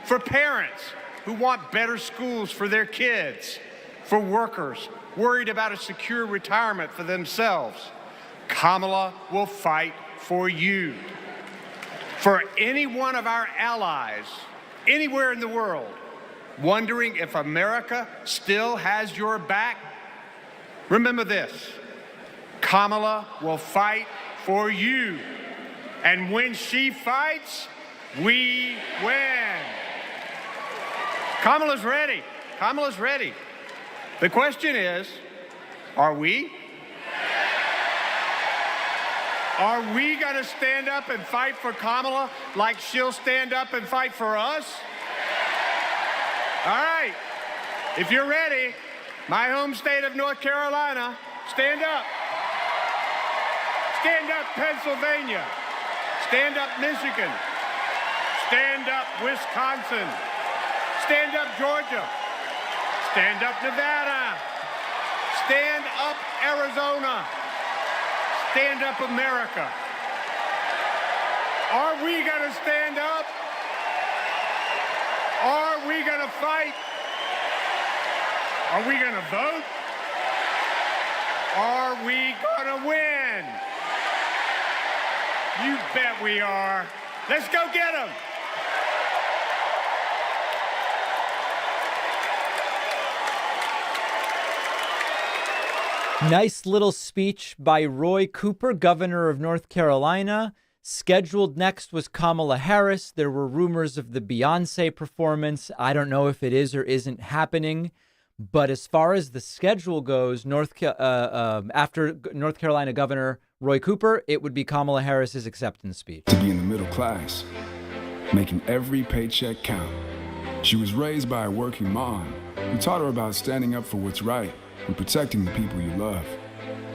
for parents who want better schools for their kids, for workers worried about a secure retirement for themselves. Kamala will fight for you. For any one of our allies, anywhere in the world, wondering if America still has your back, remember this: Kamala will fight for you. And when she fights, we win. Kamala's ready. Kamala's ready. The question is, are we? Are we going to stand up and fight for Kamala like she'll stand up and fight for us? All right. If you're ready, my home state of North Carolina, stand up. Stand up, Pennsylvania. Stand up, Michigan. Stand up, Wisconsin. Stand up, Georgia. Stand up, Nevada. Stand up, Arizona. Stand up, America. Are we going to stand up? Are we going to fight? Are we going to vote? Are we going to win? You bet we are. Let's go get them. Nice little speech by Roy Cooper, governor of North Carolina. Scheduled next was Kamala Harris. There were rumors of the Beyonce performance. I don't know if it is or isn't happening. But as far as the schedule goes, after North Carolina Governor Roy Cooper, it would be Kamala Harris's acceptance speech. To be in the middle class, making every paycheck count. She was raised by a working mom who taught her about standing up for what's right and protecting the people you love.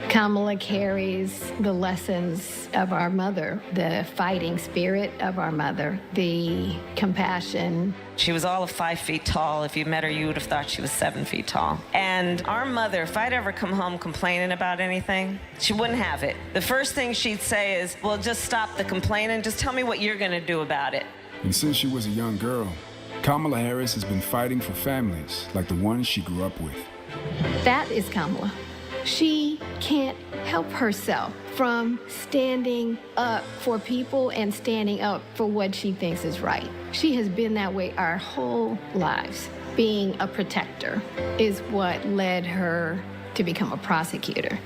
Kamala carries the lessons of our mother, the fighting spirit of our mother, the compassion. She was all of 5 feet tall. If you met her, you would have thought she was 7 feet tall. And our mother, if I'd ever come home complaining about anything, she wouldn't have it. The first thing she'd say is, well, just stop the complaining. Just tell me what you're going to do about it. And since she was a young girl, Kamala Harris has been fighting for families like the ones she grew up with. That is Kamala. She can't help herself from standing up for people and standing up for what she thinks is right. She has been that way our whole lives. Being a protector is what led her to become a prosecutor.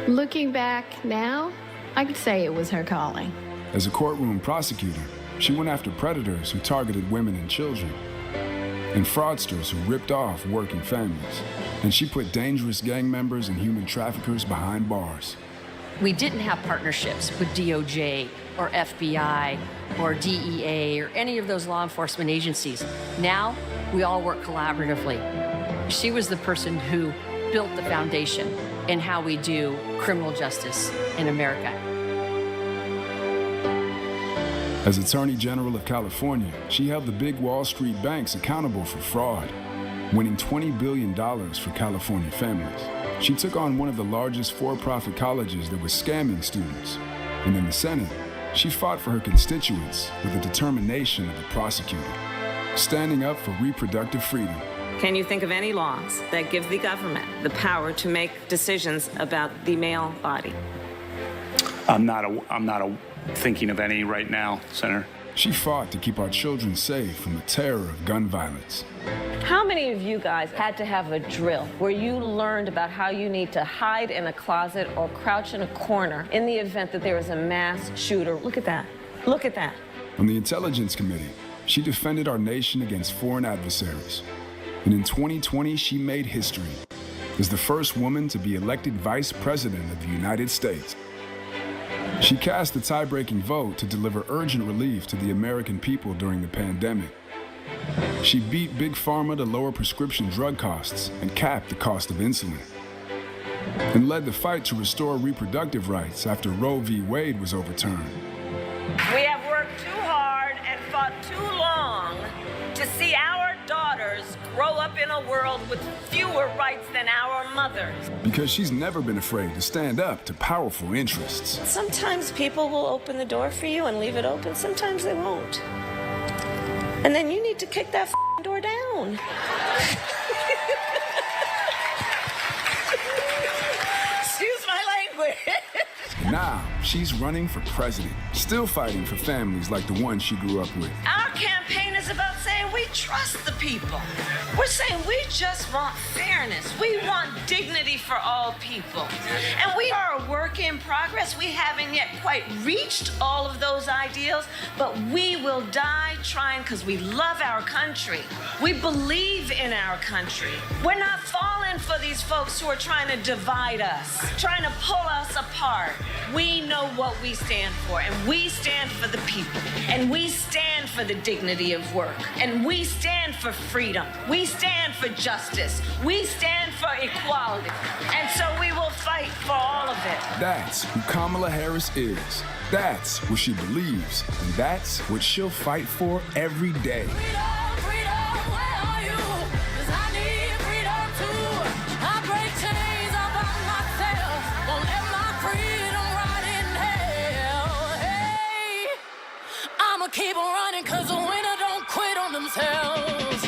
Looking back now, I could say it was her calling. As a courtroom prosecutor, she went after predators who targeted women and children, and fraudsters who ripped off working families. And she put dangerous gang members and human traffickers behind bars. We didn't have partnerships with DOJ or FBI or DEA or any of those law enforcement agencies. Now, we all work collaboratively. She was the person who built the foundation in how we do criminal justice in America. As Attorney General of California, she held the big Wall Street banks accountable for fraud, winning $20 billion for California families. She took on one of the largest for-profit colleges that was scamming students. And in the Senate, she fought for her constituents with the determination of a prosecutor, standing up for reproductive freedom. Can you think of any laws that give the government the power to make decisions about the male body? I'm not thinking of any right now, Senator. She fought to keep our children safe from the terror of gun violence. How many of you guys had to have a drill where you learned about how you need to hide in a closet or crouch in a corner in the event that there is a mass shooter? Look at that. Look at that. On the Intelligence Committee, she defended our nation against foreign adversaries. And in 2020, she made history as the first woman to be elected Vice President of the United States. She cast the tie-breaking vote to deliver urgent relief to the American people during the pandemic. She beat Big Pharma to lower prescription drug costs and cap the cost of insulin, and led the fight to restore reproductive rights after Roe v. Wade was overturned. We have worked too hard and fought too long to see our daughters grow up up in a world with fewer rights than our mothers. Because she's never been afraid to stand up to powerful interests. Sometimes people will open the door for you and leave it open. Sometimes they won't. And then you need to kick that door down. Excuse my language. Now, she's running for president, still fighting for families like the one she grew up with. Our campaign is about saying we trust the people. We're saying we just want fairness. We want dignity for all people. And we are a work in progress. We haven't yet quite reached all of those ideals, but we will die trying because we love our country. We believe in our country. We're not falling for these folks who are trying to divide us, trying to pull us apart. We know what we stand for, and we stand for the people, and we stand for the dignity of work, and we stand for freedom. We stand for justice. We stand for equality. And so we will fight for all of it. That's who Kamala Harris is. That's what she believes, and that's what she'll fight for every day. Keep on running, cause the winner don't quit on themselves.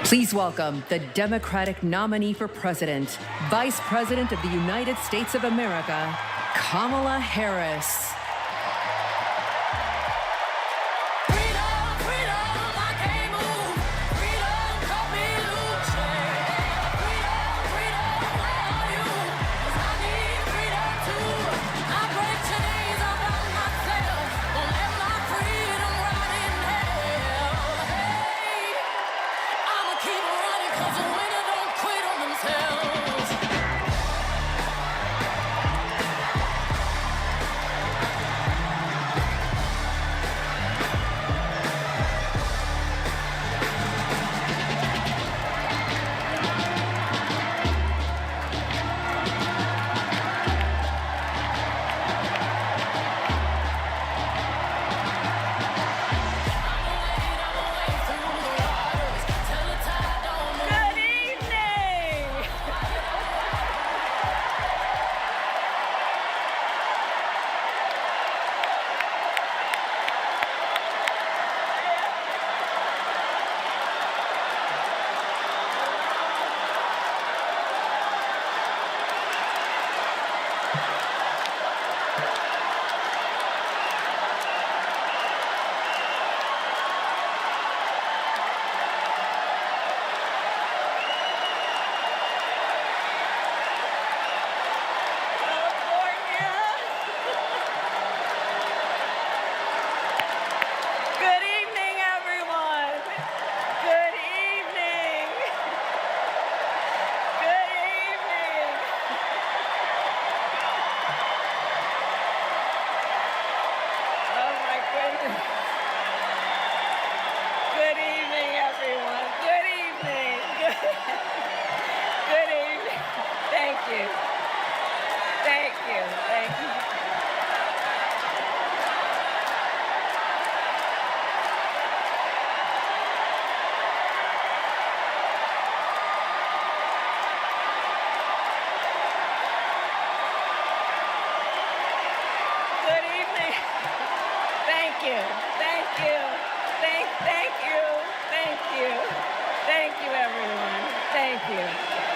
Please welcome the Democratic nominee for president, Vice President of the United States of America, Kamala Harris.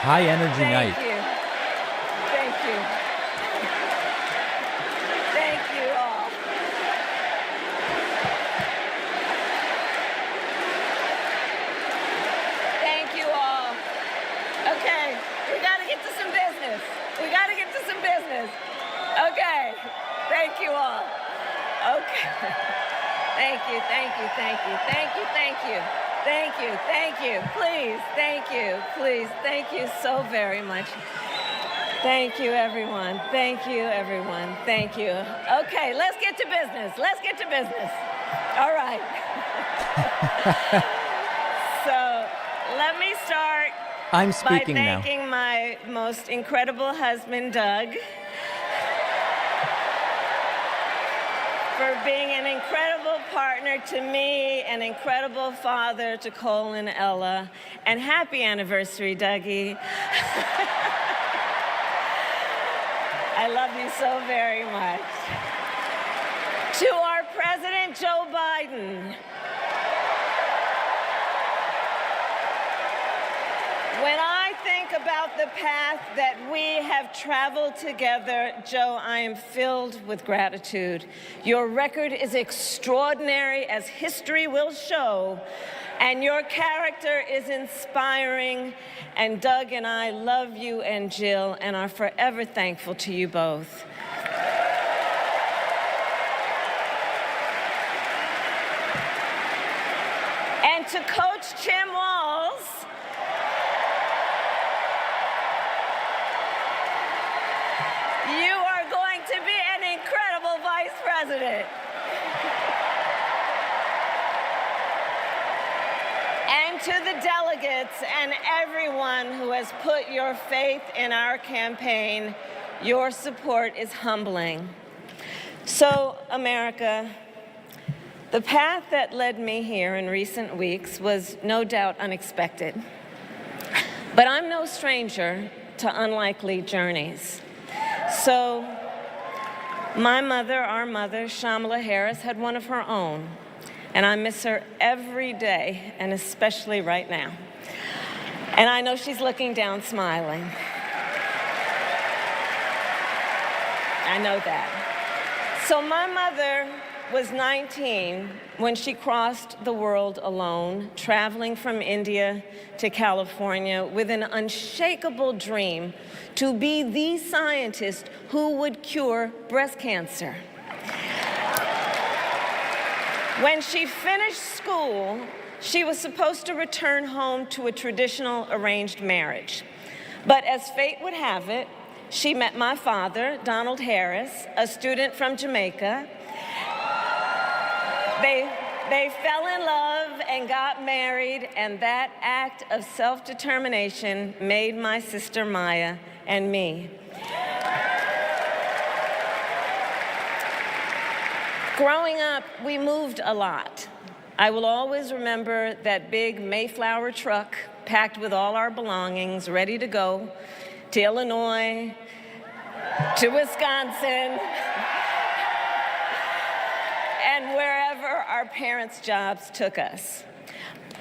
High energy night. Thank you. Thank you. Thank you all. Thank you all. Okay, we gotta get to some business. We gotta get to some business. Okay, thank you all. Okay. Thank you, thank you, thank you, thank you, thank you. Thank you, thank you, please, thank you, please, thank you so very much. Thank you, everyone. Thank you, everyone. Thank you. Okay, let's get to business. Let's get to business. All right. So let me start I'm speaking by now. thanking my most incredible husband, Doug, for being an incredible partner to me, an incredible father to Cole and Ella, and happy anniversary, Dougie. I love you so very much. To our President, Joe Biden. When I think about the path that we have traveled together, Joe, I am filled with gratitude. Your record is extraordinary, as history will show, and your character is inspiring. And Doug and I love you and Jill and are forever thankful to you both. And to Coach Tim Walz, you are going to be an incredible vice president. And to the delegates and everyone who has put your faith in our campaign, your support is humbling. So, America, the path that led me here in recent weeks was no doubt unexpected. But I'm no stranger to unlikely journeys. So, my mother, our mother, Kamala Harris, had one of her own. And I miss her every day, and especially right now. And I know she's looking down smiling. I know that. So my mother was 19 when she crossed the world alone, traveling from India to California with an unshakable dream to be the scientist who would cure breast cancer. When she finished school, she was supposed to return home to a traditional arranged marriage. But as fate would have it, she met my father, Donald Harris, a student from Jamaica. They fell in love and got married, and that act of self-determination made my sister Maya and me. Growing up, we moved a lot. I will always remember that big Mayflower truck packed with all our belongings, ready to go to Illinois, to Wisconsin, and wherever our parents' jobs took us.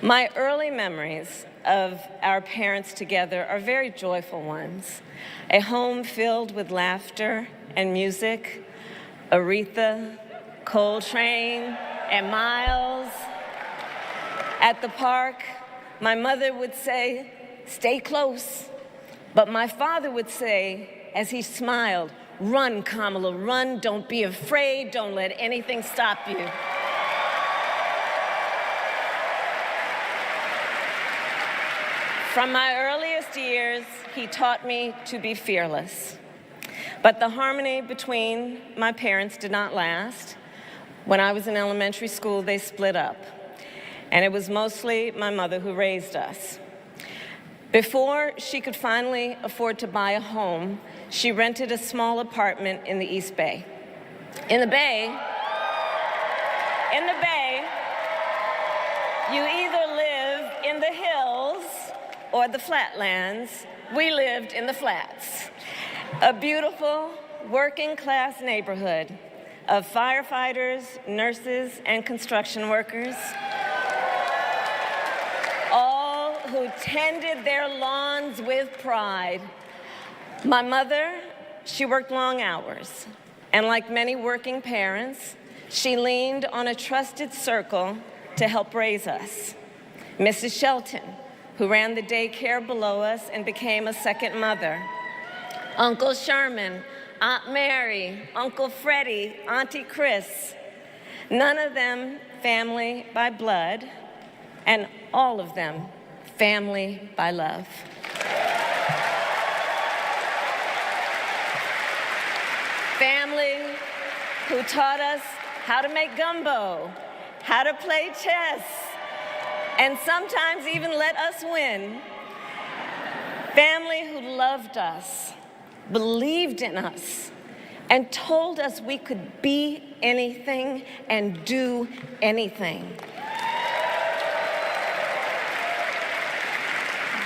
My early memories of our parents together are very joyful ones. A home filled with laughter and music, Aretha, Coltrane, and Miles. At the park, my mother would say, "Stay close." But my father would say, as he smiled, "Run, Kamala, run. Don't be afraid. Don't let anything stop you." From my earliest years, he taught me to be fearless. But the harmony between my parents did not last. When I was in elementary school, they split up. And it was mostly my mother who raised us. Before she could finally afford to buy a home, she rented a small apartment in the East Bay. In the Bay, you either live in the hills or the flatlands. We lived in the flats. A beautiful working-class neighborhood of firefighters, nurses, and construction workers, all who tended their lawns with pride. My mother, she worked long hours, and like many working parents, she leaned on a trusted circle to help raise us. Mrs. Shelton, who ran the daycare below us and became a second mother. Uncle Sherman, Aunt Mary, Uncle Freddie, Auntie Chris. None of them family by blood, and all of them family by love. Family who taught us how to make gumbo, how to play chess, and sometimes even let us win Family who loved us, believed in us, and told us we could be anything and do anything.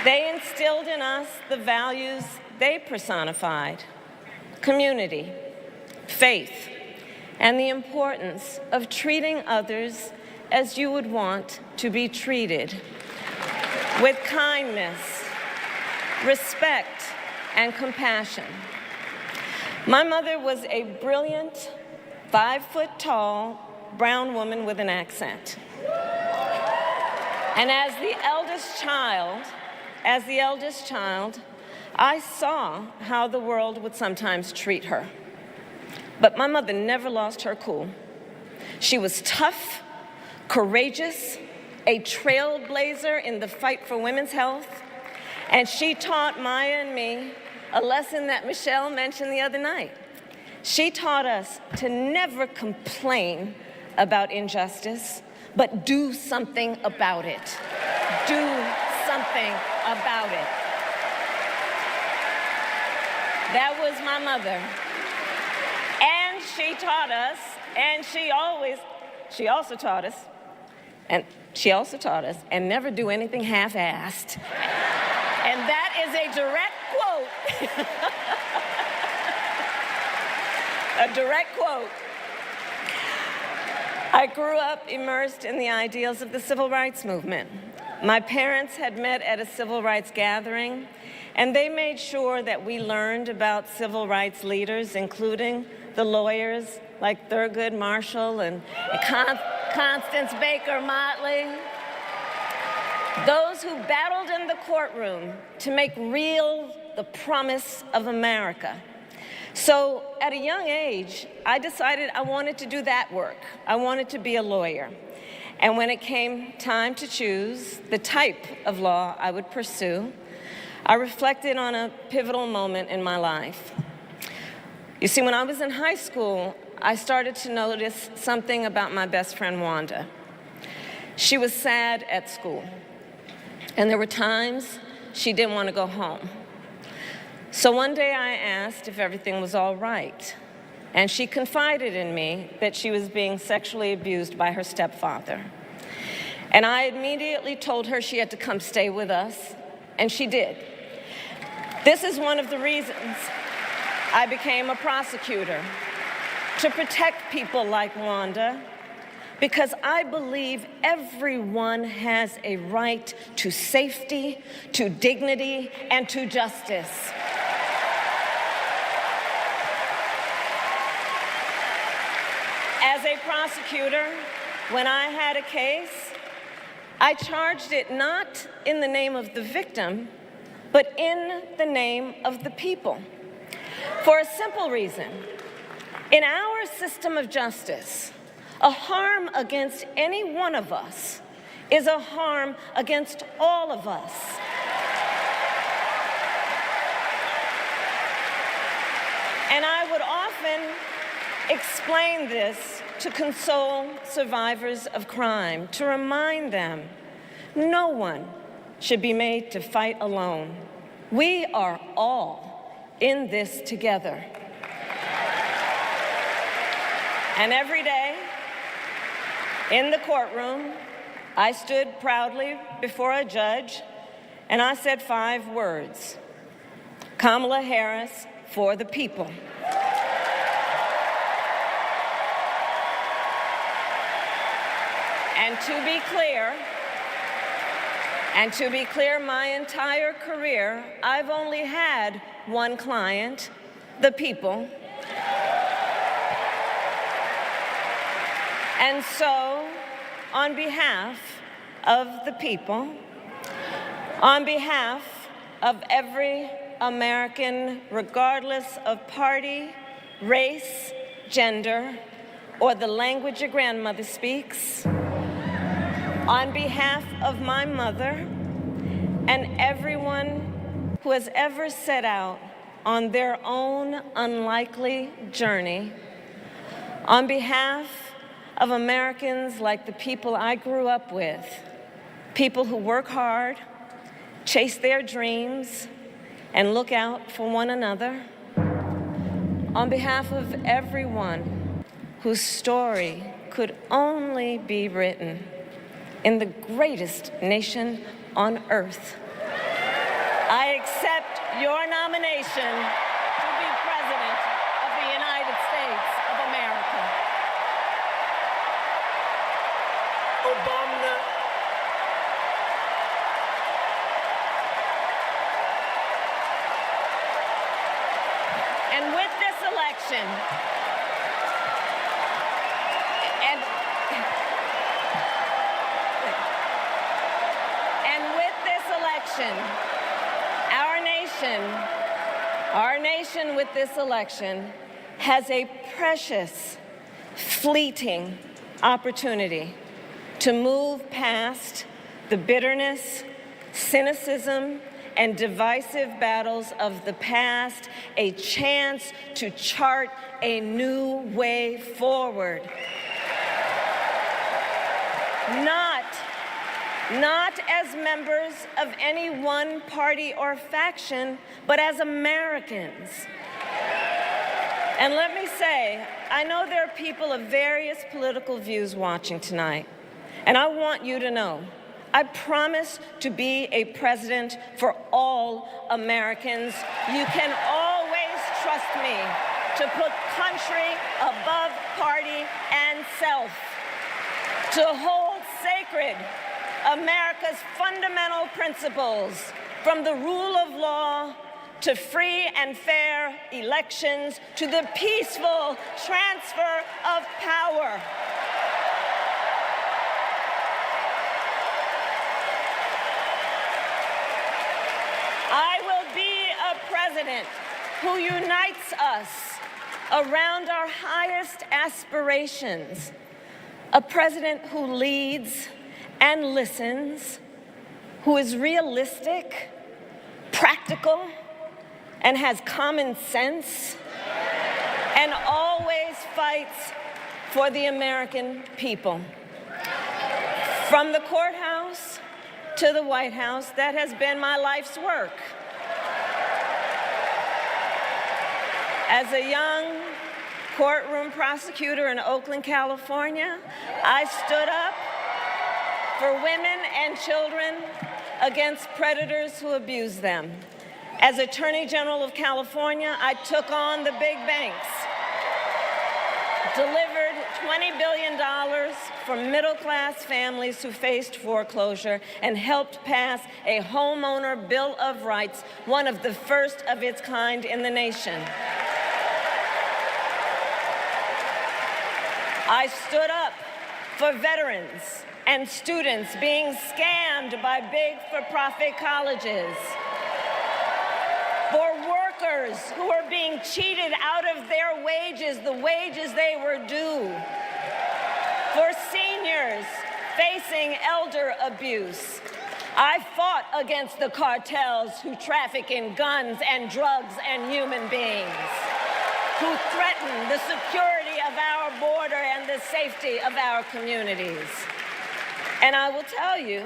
They instilled in us the values they personified: community, faith, and the importance of treating others as you would want to be treated, with kindness, respect, and compassion. My mother was a brilliant, 5-foot-tall, brown woman with an accent. And as the eldest child, I saw how the world would sometimes treat her. But my mother never lost her cool. She was tough, courageous, a trailblazer in the fight for women's health, and she taught Maya and me a lesson that Michelle mentioned the other night. She taught us to never complain about injustice, but do something about it. Do something about it. That was my mother. And she taught us, and she also taught us, and never do anything half-assed. And that is a direct quote. A direct quote. I grew up immersed in the ideals of the civil rights movement. My parents had met at a civil rights gathering, and they made sure that we learned about civil rights leaders, including the lawyers like Thurgood Marshall and Constance Baker Motley. Those who battled in the courtroom to make real the promise of America. So at a young age, I decided I wanted to do that work. I wanted to be a lawyer. And when it came time to choose the type of law I would pursue, I reflected on a pivotal moment in my life. You see, when I was in high school, I started to notice something about my best friend, Wanda. She was sad at school, and there were times she didn't want to go home. So one day I asked if everything was all right, and she confided in me that she was being sexually abused by her stepfather. And I immediately told her she had to come stay with us, and she did. This is one of the reasons I became a prosecutor, to protect people like Wanda, because I believe everyone has a right to safety, to dignity, and to justice. As a prosecutor, when I had a case, I charged it not in the name of the victim, but in the name of the people. For a simple reason. In our system of justice, a harm against any one of us is a harm against all of us. And I would often explain this to console survivors of crime, to remind them no one should be made to fight alone. We are all in this together. And every day, in the courtroom, I stood proudly before a judge, and I said 5 words: Kamala Harris for the people. And to be clear, my entire career, I've only had one client, the people. And so, on behalf of the people, on behalf of every American, regardless of party, race, gender, or the language your grandmother speaks, on behalf of my mother and everyone who has ever set out on their own unlikely journey, on behalf of Americans like the people I grew up with, people who work hard, chase their dreams, and look out for one another. On behalf of everyone whose story could only be written in the greatest nation on earth, I accept your nomination to be President of the United States of America. Obama. And with this election, our nation with this election has a precious, fleeting opportunity to move past the bitterness, cynicism, and divisive battles of the past, a chance to chart a new way forward. Not as members of any one party or faction, but as Americans. And let me say, I know there are people of various political views watching tonight, and I want you to know, I promise to be a president for all Americans. You can always trust me to put country above party and self, to hold sacred America's fundamental principles, from the rule of law to free and fair elections to the peaceful transfer of power. I will be a president who unites us around our highest aspirations, a president who leads and listens, who is realistic, practical, and has common sense, and always fights for the American people. From the courthouse to the White House, that has been my life's work. As a young courtroom prosecutor in Oakland, California, I stood up for women and children against predators who abuse them. As Attorney General of California, I took on the big banks, delivered $20 billion for middle-class families who faced foreclosure, and helped pass a homeowner Bill of Rights, one of the first of its kind in the nation. I stood up for veterans and students being scammed by big for-profit colleges, for workers who are being cheated out of their wages, the wages they were due, for seniors facing elder abuse. I fought against the cartels who traffic in guns and drugs and human beings, who threaten the security of our border and the safety of our communities. And I will tell you,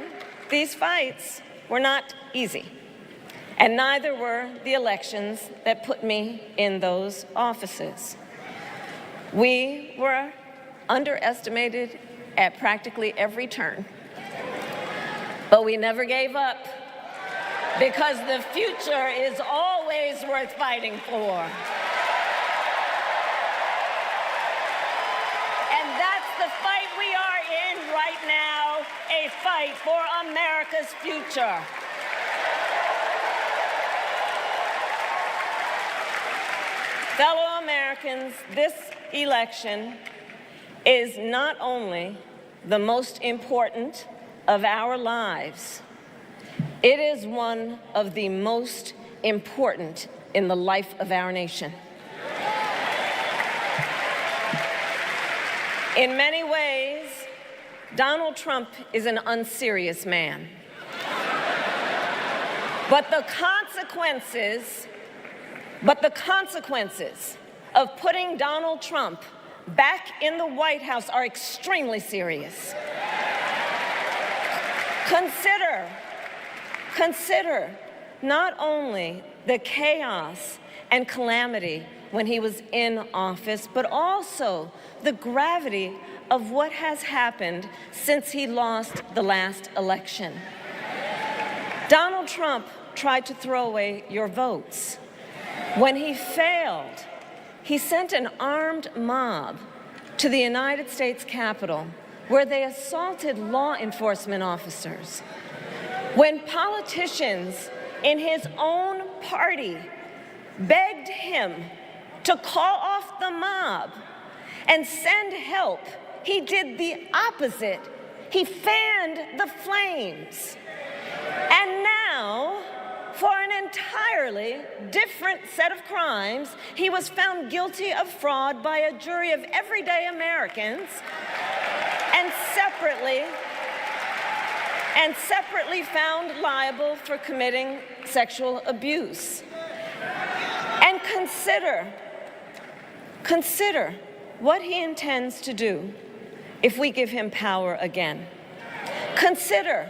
these fights were not easy, and neither were the elections that put me in those offices. We were underestimated at practically every turn, but we never gave up, because the future is always worth fighting for. And that's the fight we are in right now, a fight for America's future. Fellow Americans, this election is not only the most important of our lives, it is one of the most important in the life of our nation. In many ways, Donald Trump is an unserious man. But the consequences of putting Donald Trump back in the White House are extremely serious. Consider not only the chaos and calamity when he was in office, but also the gravity of what has happened since he lost the last election. Donald Trump tried to throw away your votes. When he failed, he sent an armed mob to the United States Capitol, where they assaulted law enforcement officers. When politicians in his own party begged him to call off the mob and send help, he did the opposite. He fanned the flames. And now, for an entirely different set of crimes, he was found guilty of fraud by a jury of everyday Americans and separately found liable for committing sexual abuse. And consider what he intends to do if we give him power again. Consider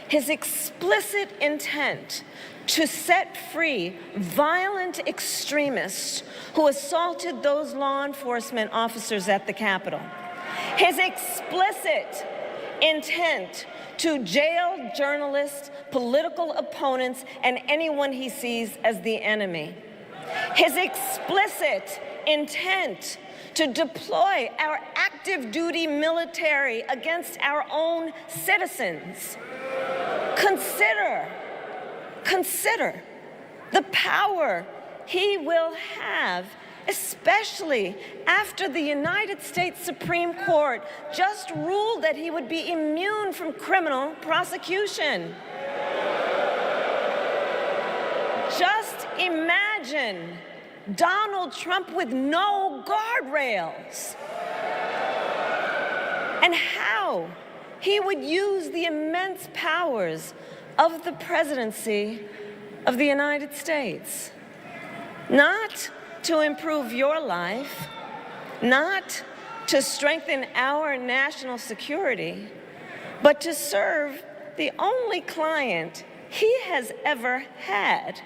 his explicit intent to set free violent extremists who assaulted those law enforcement officers at the Capitol. His explicit intent to jail journalists, political opponents, and anyone he sees as the enemy. His explicit intent to deploy our active duty military against our own citizens. Consider the power he will have, especially after the United States Supreme Court just ruled that he would be immune from criminal prosecution. Just imagine Donald Trump with no guardrails, and how he would use the immense powers of the presidency of the United States, not to improve your life, not to strengthen our national security, but to serve the only client he has ever had,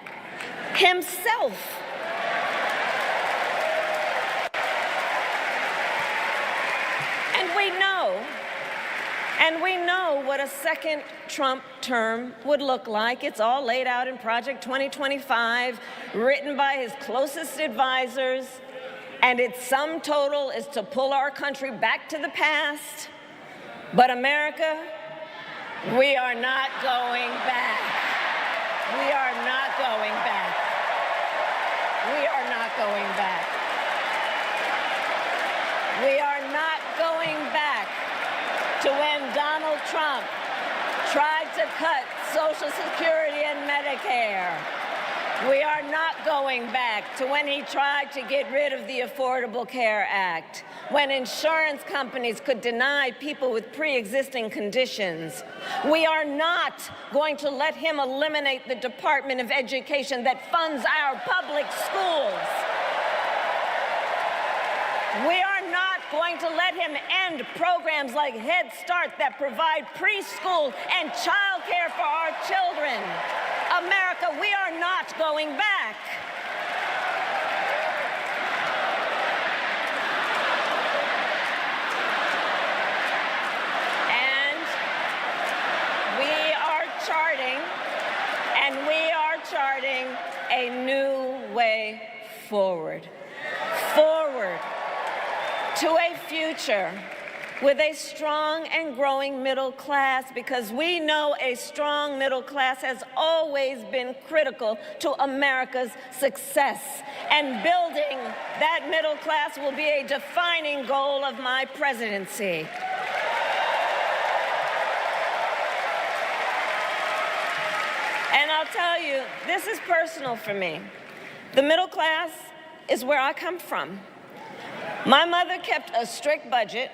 himself. And we know what a second Trump term would look like. It's all laid out in Project 2025, written by his closest advisors, and its sum total is to pull our country back to the past. But America, we are not going back. We are not going back. We are not going back. We are not going back to when Donald Trump tried to cut Social Security and Medicare. We are not going back to when he tried to get rid of the Affordable Care Act, when insurance companies could deny people with pre-existing conditions. We are not going to let him eliminate the Department of Education that funds our public schools. We are not going to let him end programs like Head Start that provide preschool and childcare for our children. America, we are not going back. And we are charting a new way forward. To a future with a strong and growing middle class, because we know a strong middle class has always been critical to America's success. And building that middle class will be a defining goal of my presidency. And I'll tell you, this is personal for me. The middle class is where I come from. My mother kept a strict budget.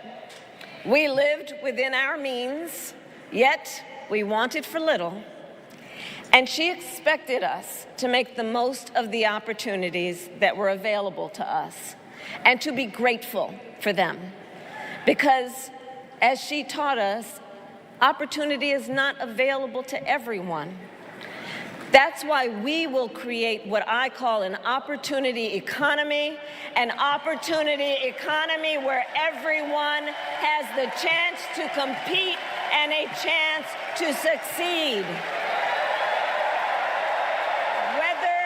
We lived within our means, yet we wanted for little. And she expected us to make the most of the opportunities that were available to us and to be grateful for them. Because, as she taught us, opportunity is not available to everyone. That's why we will create what I call an opportunity economy where everyone has the chance to compete and a chance to succeed. Whether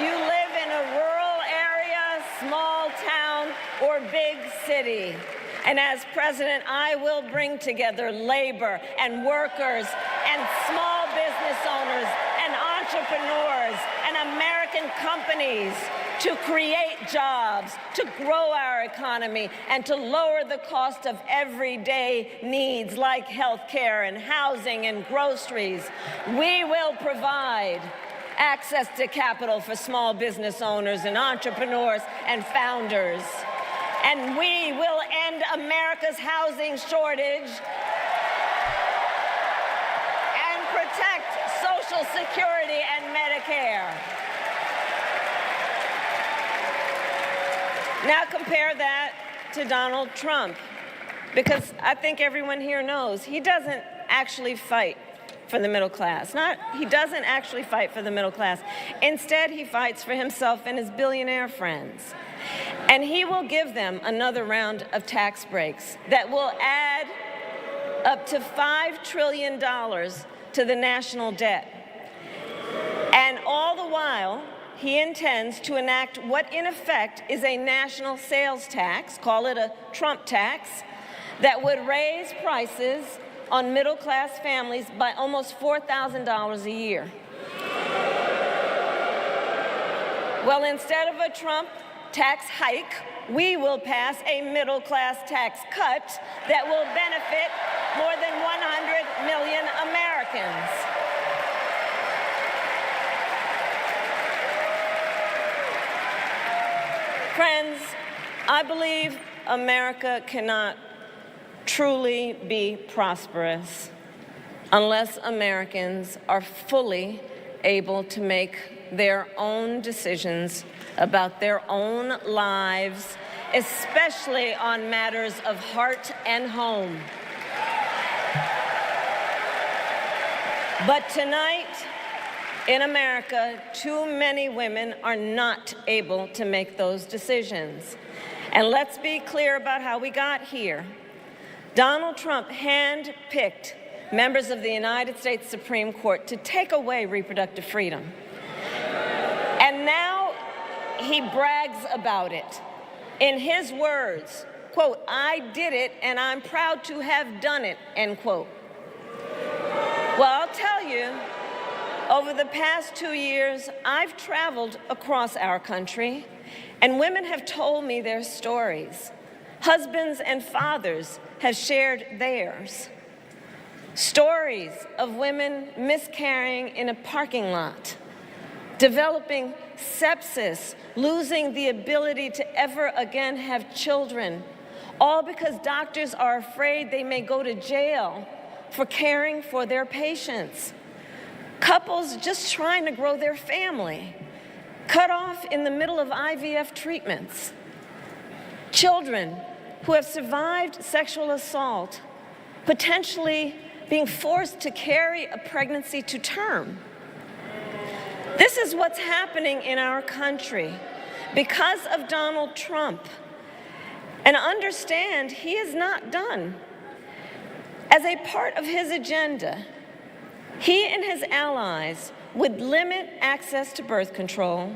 you live in a rural area, small town, or big city. And as president, I will bring together labor and workers and small business owners and entrepreneurs and American companies to create jobs, to grow our economy, and to lower the cost of everyday needs like health care and housing and groceries. We will provide access to capital for small business owners and entrepreneurs and founders. And we will end America's housing shortage and protect Social Security and Medicare. Now compare that to Donald Trump, because I think everyone here knows he doesn't actually fight for the middle class. He doesn't actually fight for the middle class. Instead, he fights for himself and his billionaire friends. And he will give them another round of tax breaks that will add up to $5 trillion to the national debt. And all the while, he intends to enact what in effect is a national sales tax, call it a Trump tax, that would raise prices on middle-class families by almost $4,000 a year. Well, instead of a Trump tax hike, we will pass a middle-class tax cut that will benefit more than 100 million Americans. Friends, I believe America cannot truly be prosperous unless Americans are fully able to make their own decisions about their own lives, especially on matters of heart and home. But tonight, in America, too many women are not able to make those decisions. And let's be clear about how we got here. Donald Trump handpicked members of the United States Supreme Court to take away reproductive freedom. And now he brags about it. In his words, quote, "I did it and I'm proud to have done it," end quote. Well, I'll tell you, over the past 2 years, I've traveled across our country, and women have told me their stories. Husbands and fathers have shared theirs. Stories of women miscarrying in a parking lot, developing sepsis, losing the ability to ever again have children, all because doctors are afraid they may go to jail for caring for their patients. Couples just trying to grow their family, cut off in the middle of IVF treatments. Children who have survived sexual assault, potentially being forced to carry a pregnancy to term. This is what's happening in our country because of Donald Trump. And understand, he is not done. As a part of his agenda, he and his allies would limit access to birth control,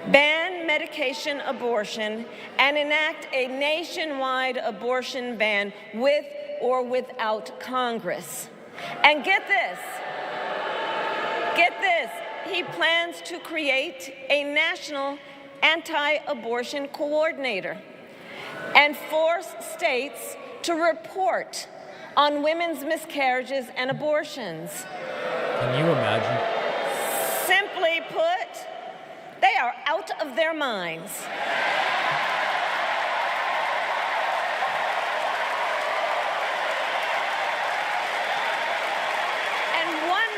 ban medication abortion, and enact a nationwide abortion ban with or without Congress. And get this, he plans to create a national anti-abortion coordinator and force states to report on women's miscarriages and abortions. Can you imagine? Simply put, they are out of their minds. And one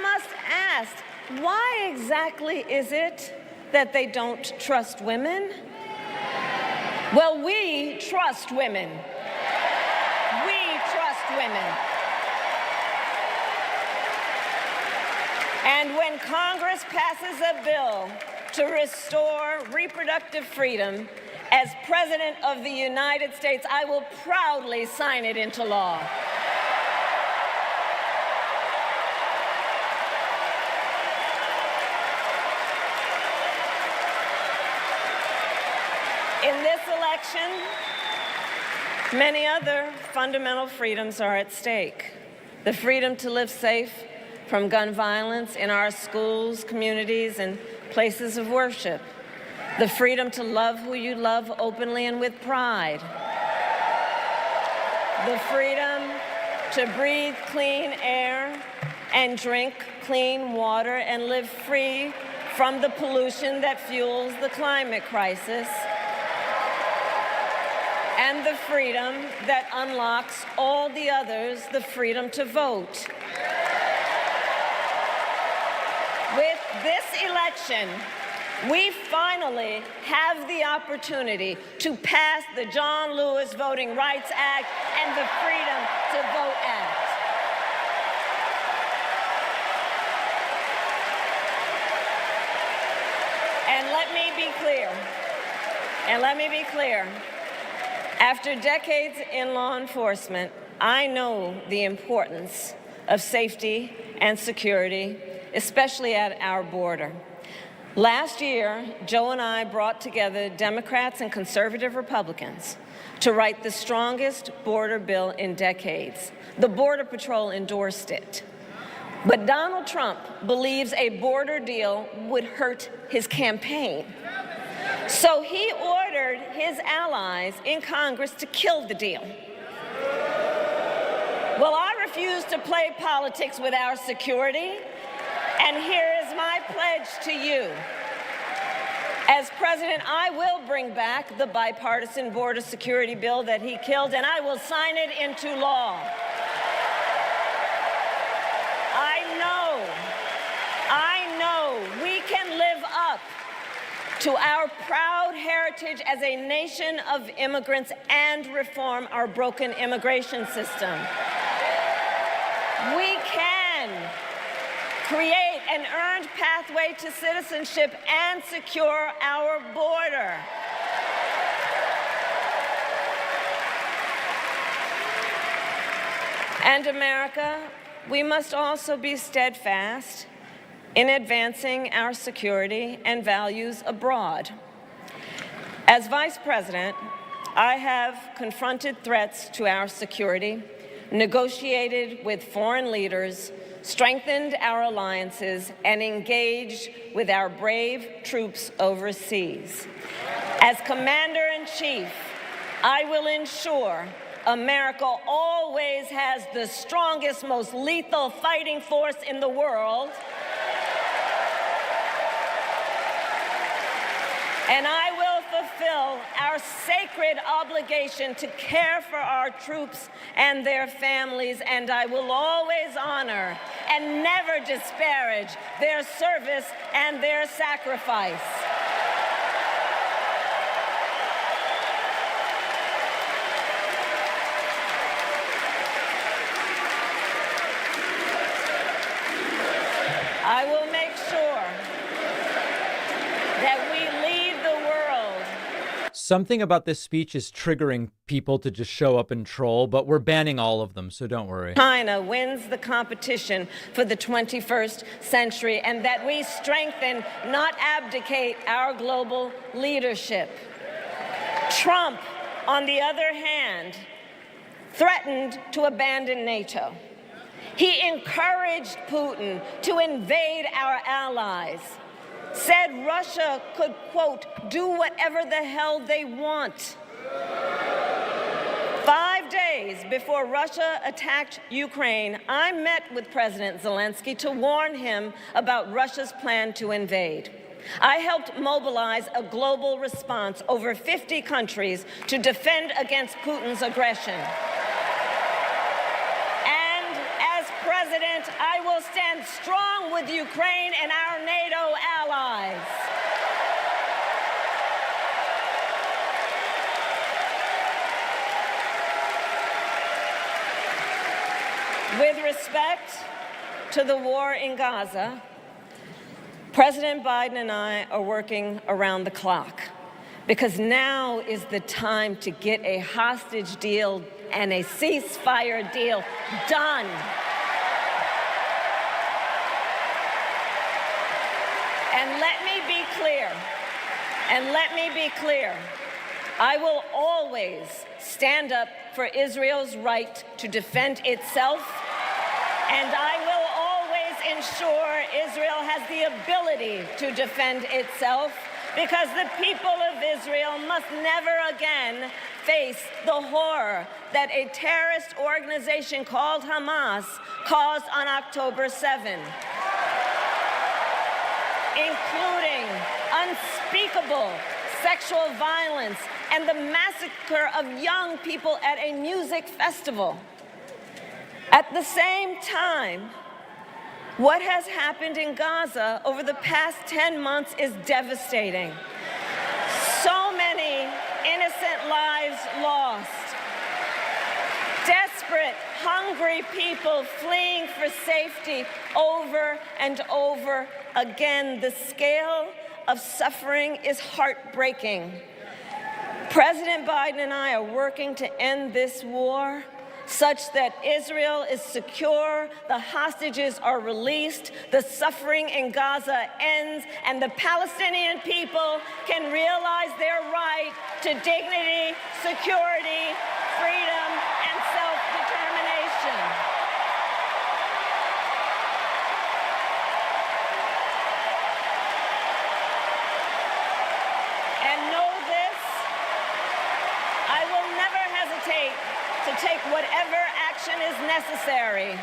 must ask, why exactly is it that they don't trust women? Well, we trust women. We trust women. And when Congress passes a bill to restore reproductive freedom, as President of the United States, I will proudly sign it into law. In this election, many other fundamental freedoms are at stake. The freedom to live safe from gun violence in our schools, communities, and places of worship. The freedom to love who you love openly and with pride. The freedom to breathe clean air and drink clean water and live free from the pollution that fuels the climate crisis. And the freedom that unlocks all the others, the freedom to vote. With this election, we finally have the opportunity to pass the John Lewis Voting Rights Act and the Freedom to Vote Act. And let me be clear, after decades in law enforcement, I know the importance of safety and security, especially at our border. Last year, Joe and I brought together Democrats and conservative Republicans to write the strongest border bill in decades. The Border Patrol endorsed it. But Donald Trump believes a border deal would hurt his campaign. So he ordered his allies in Congress to kill the deal. Well, I refuse to play politics with our security. And here is my pledge to you. As president, I will bring back the bipartisan border security bill that he killed, and I will sign it into law. I know we can live up to our proud heritage as a nation of immigrants and reform our broken immigration system. We can create an earned pathway to citizenship and secure our border. And America, we must also be steadfast in advancing our security and values abroad. As Vice President, I have confronted threats to our security, negotiated with foreign leaders, strengthened our alliances, and engaged with our brave troops overseas. As Commander-in-Chief, I will ensure America always has the strongest, most lethal fighting force in the world. And I will fulfill our sacred obligation to care for our troops and their families, and I will always honor and never disparage their service and their sacrifice. I will make sure that we lead the world. Something about this speech is triggering people to just show up and troll, but we're banning all of them, so don't worry. China wins the competition for the 21st century, and that we strengthen, not abdicate, our global leadership. Trump, on the other hand, threatened to abandon NATO. He encouraged Putin to invade our allies, said Russia could, quote, do whatever the hell they want. 5 days before Russia attacked Ukraine, I met with President Zelensky to warn him about Russia's plan to invade. I helped mobilize a global response, over 50 countries, to defend against Putin's aggression. President, I will stand strong with Ukraine and our NATO allies. With respect to the war in Gaza, President Biden and I are working around the clock because now is the time to get a hostage deal and a ceasefire deal done. And let me be clear, I will always stand up for Israel's right to defend itself, and I will always ensure Israel has the ability to defend itself, because the people of Israel must never again face the horror that a terrorist organization called Hamas caused on October 7, including unspeakable sexual violence and the massacre of young people at a music festival. At the same time, what has happened in Gaza over the past 10 months is devastating. So many innocent lives lost. Desperate, hungry people fleeing for safety over and over again. The scale of suffering is heartbreaking. President Biden and I are working to end this war such that Israel is secure, the hostages are released, the suffering in Gaza ends, and the Palestinian people can realize their right to dignity, security, freedom, and self-determination. And know this, I will never hesitate to take whatever action is necessary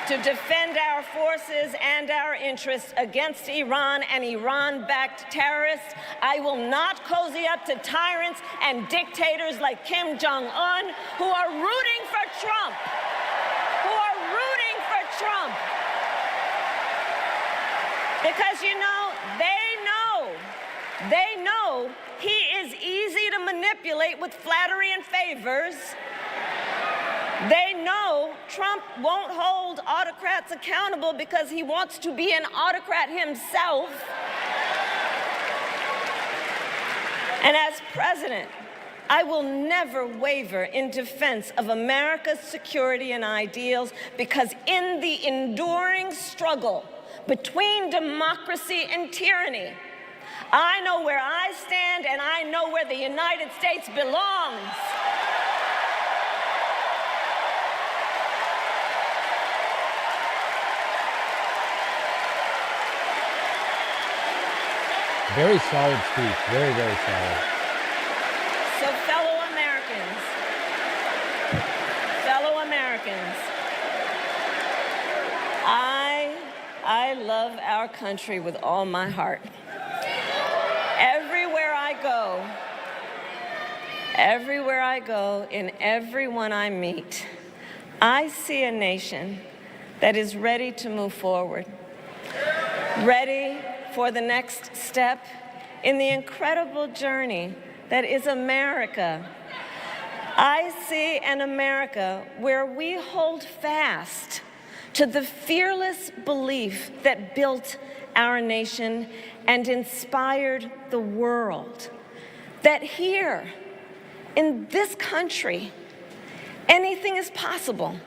to defend our forces and our interests against Iran and Iran-backed terrorists. I will not cozy up to tyrants and dictators like Kim Jong-un who are rooting for Trump, Because, you know, they know he is easy to manipulate with flattery and favors. They know Trump won't hold autocrats accountable because he wants to be an autocrat himself. And as president, I will never waver in defense of America's security and ideals, because in the enduring struggle between democracy and tyranny, I know where I stand and I know where the United States belongs. Very solid speech. Very, very solid. So fellow Americans, I love our country with all my heart. Everywhere I go, in everyone I meet, I see a nation that is ready to move forward, ready for the next step in the incredible journey that is America. I see an America where we hold fast to the fearless belief that built our nation and inspired the world, that here in this country, anything is possible,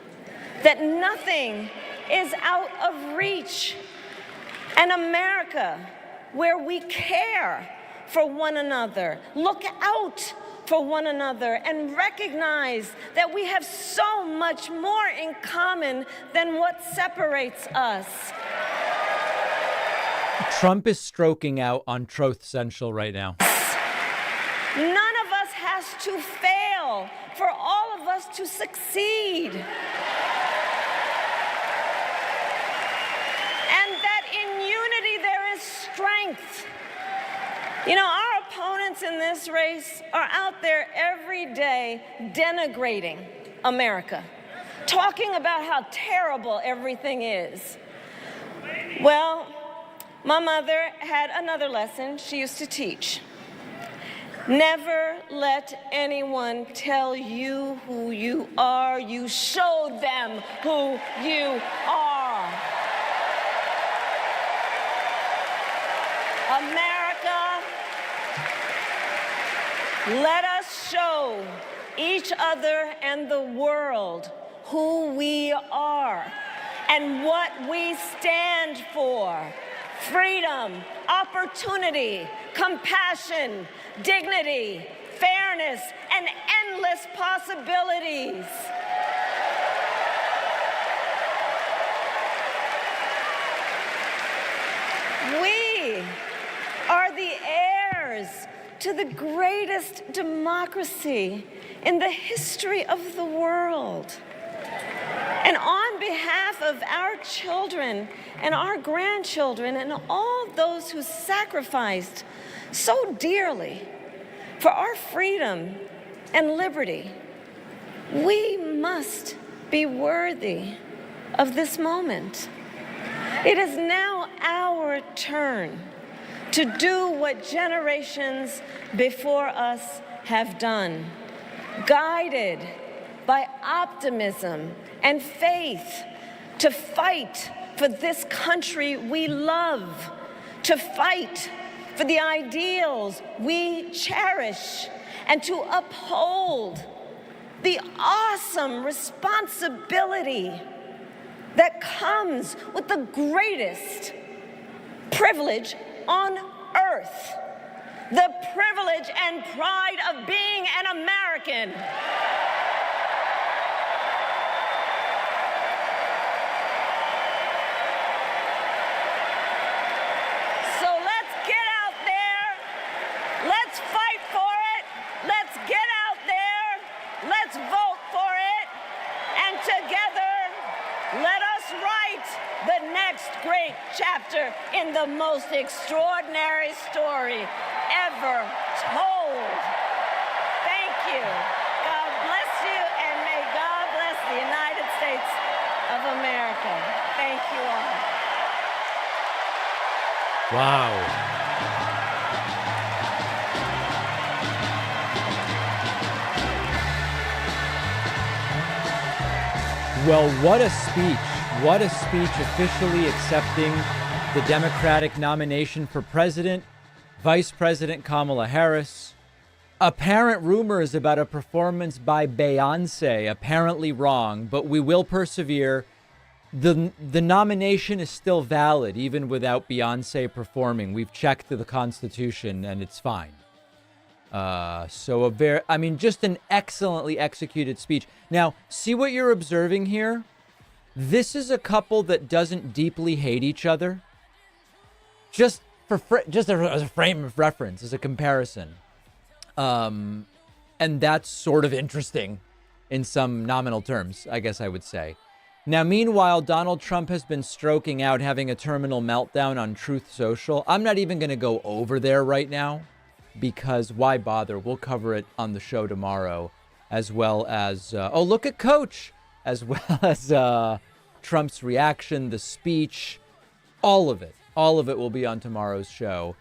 that nothing is out of reach. An America where we care for one another, look out for one another, and recognize that we have so much more in common than what separates us. Trump is stroking out on Truth Central right now. None of us has to fail for all of us to succeed. And that in unity there is strength. You know, our opponents in this race are out there every day denigrating America, talking about how terrible everything is. Well, my mother had another lesson she used to teach. Never let anyone tell you who you are. You show them who you are. America, let us show each other and the world who we are and what we stand for. Freedom, opportunity, compassion, dignity, fairness, and endless possibilities. We are the heirs to the greatest democracy in the history of the world. And on behalf of our children and our grandchildren and all those who sacrificed so dearly for our freedom and liberty, we must be worthy of this moment. It is now our turn to do what generations before us have done, guided by optimism and faith, to fight for this country we love, to fight for the ideals we cherish, and to uphold the awesome responsibility that comes with the greatest privilege on earth, the privilege and pride of being an American. So let's get out there, let's fight for it, let's get out there, let's vote for it, and together let us write the next great chapter in the most extraordinary story ever told. Thank you. God bless you, and may God bless the United States of America. Thank you all. Wow. Well, what a speech. What a speech officially accepting the Democratic nomination for president, Vice President Kamala Harris. Apparent rumors about a performance by Beyonce, apparently wrong, but we will persevere. The nomination is still valid even without Beyonce performing. We've checked the Constitution and it's fine. Just an excellently executed speech. Now, see what you're observing here? This is a couple that doesn't deeply hate each other. Just as a frame of reference, as a comparison. And that's sort of interesting in some nominal terms, I guess I would say. Now, meanwhile, Donald Trump has been stroking out, having a terminal meltdown on Truth Social. I'm not even going to go over there right now, because why bother? We'll cover it on the show tomorrow, as well as, look at Coach, as well as Trump's reaction, the speech, all of it. All of it will be on tomorrow's show.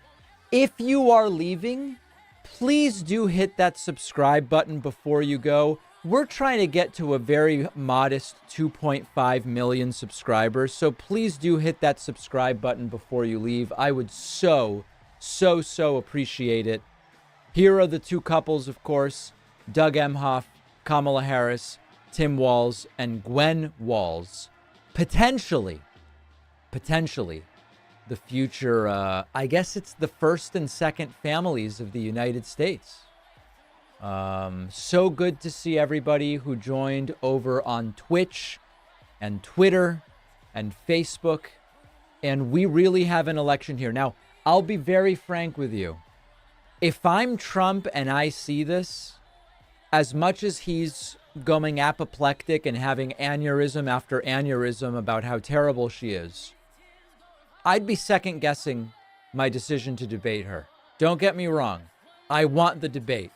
If you are leaving, please do hit that subscribe button before you go. We're trying to get to a very modest 2.5 million subscribers, so please do hit that subscribe button before you leave. I would so appreciate it. Here are the two couples, of course, Doug Emhoff, Kamala Harris, Tim Walz, and Gwen Walz. Potentially, the future, I guess it's the first and second families of the United States. So good to see everybody who joined over on Twitch and Twitter and Facebook. And we really have an election here. Now, I'll be very frank with you. If I'm Trump and I see this, as much as he's going apoplectic and having aneurysm after aneurysm about how terrible she is, I'd be second guessing my decision to debate her. Don't get me wrong. I want the debate.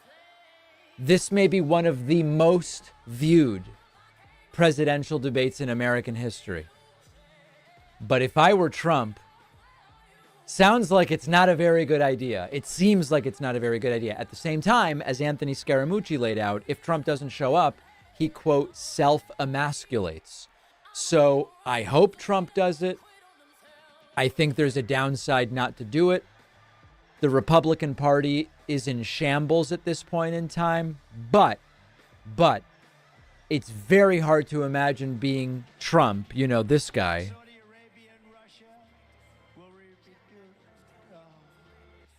This may be one of the most viewed presidential debates in American history. But if I were Trump, sounds like it's not a very good idea. It seems like it's not a very good idea. At the same time, as Anthony Scaramucci laid out, if Trump doesn't show up, he, quote, self-emasculates. So I hope Trump does it. I think there's a downside not to do it. The Republican Party is in shambles at this point in time, but it's very hard to imagine being Trump, this guy.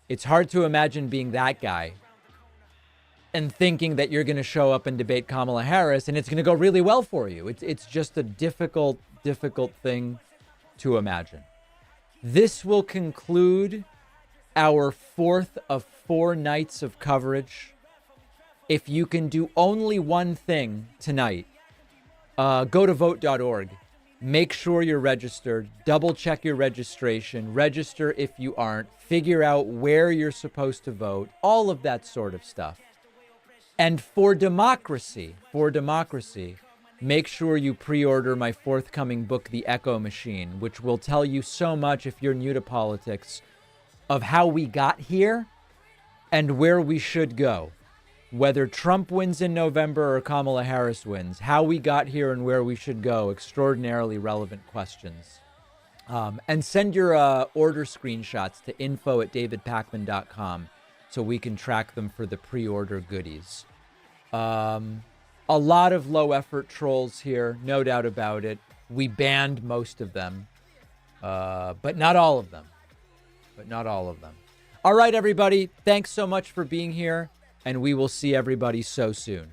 It's hard to imagine being that guy and thinking that you're going to show up and debate Kamala Harris and it's going to go really well for you. It's just a difficult thing to imagine. This will conclude our 4th of 4 nights of coverage. If you can do only one thing tonight, go to vote.org. Make sure you're registered. Double check your registration. Register if you aren't. Figure out where you're supposed to vote. All of that sort of stuff. And for democracy, make sure you pre-order my forthcoming book, The Echo Machine, which will tell you so much, if you're new to politics, of how we got here and where we should go. Whether Trump wins in November or Kamala Harris wins, how we got here and where we should go. Extraordinarily relevant questions. And send your order screenshots to info@davidpakman.com so we can track them for the pre-order goodies. A lot of low-effort trolls here, no doubt about it. We banned most of them, but not all of them. All right, everybody. Thanks so much for being here, and we will see everybody so soon.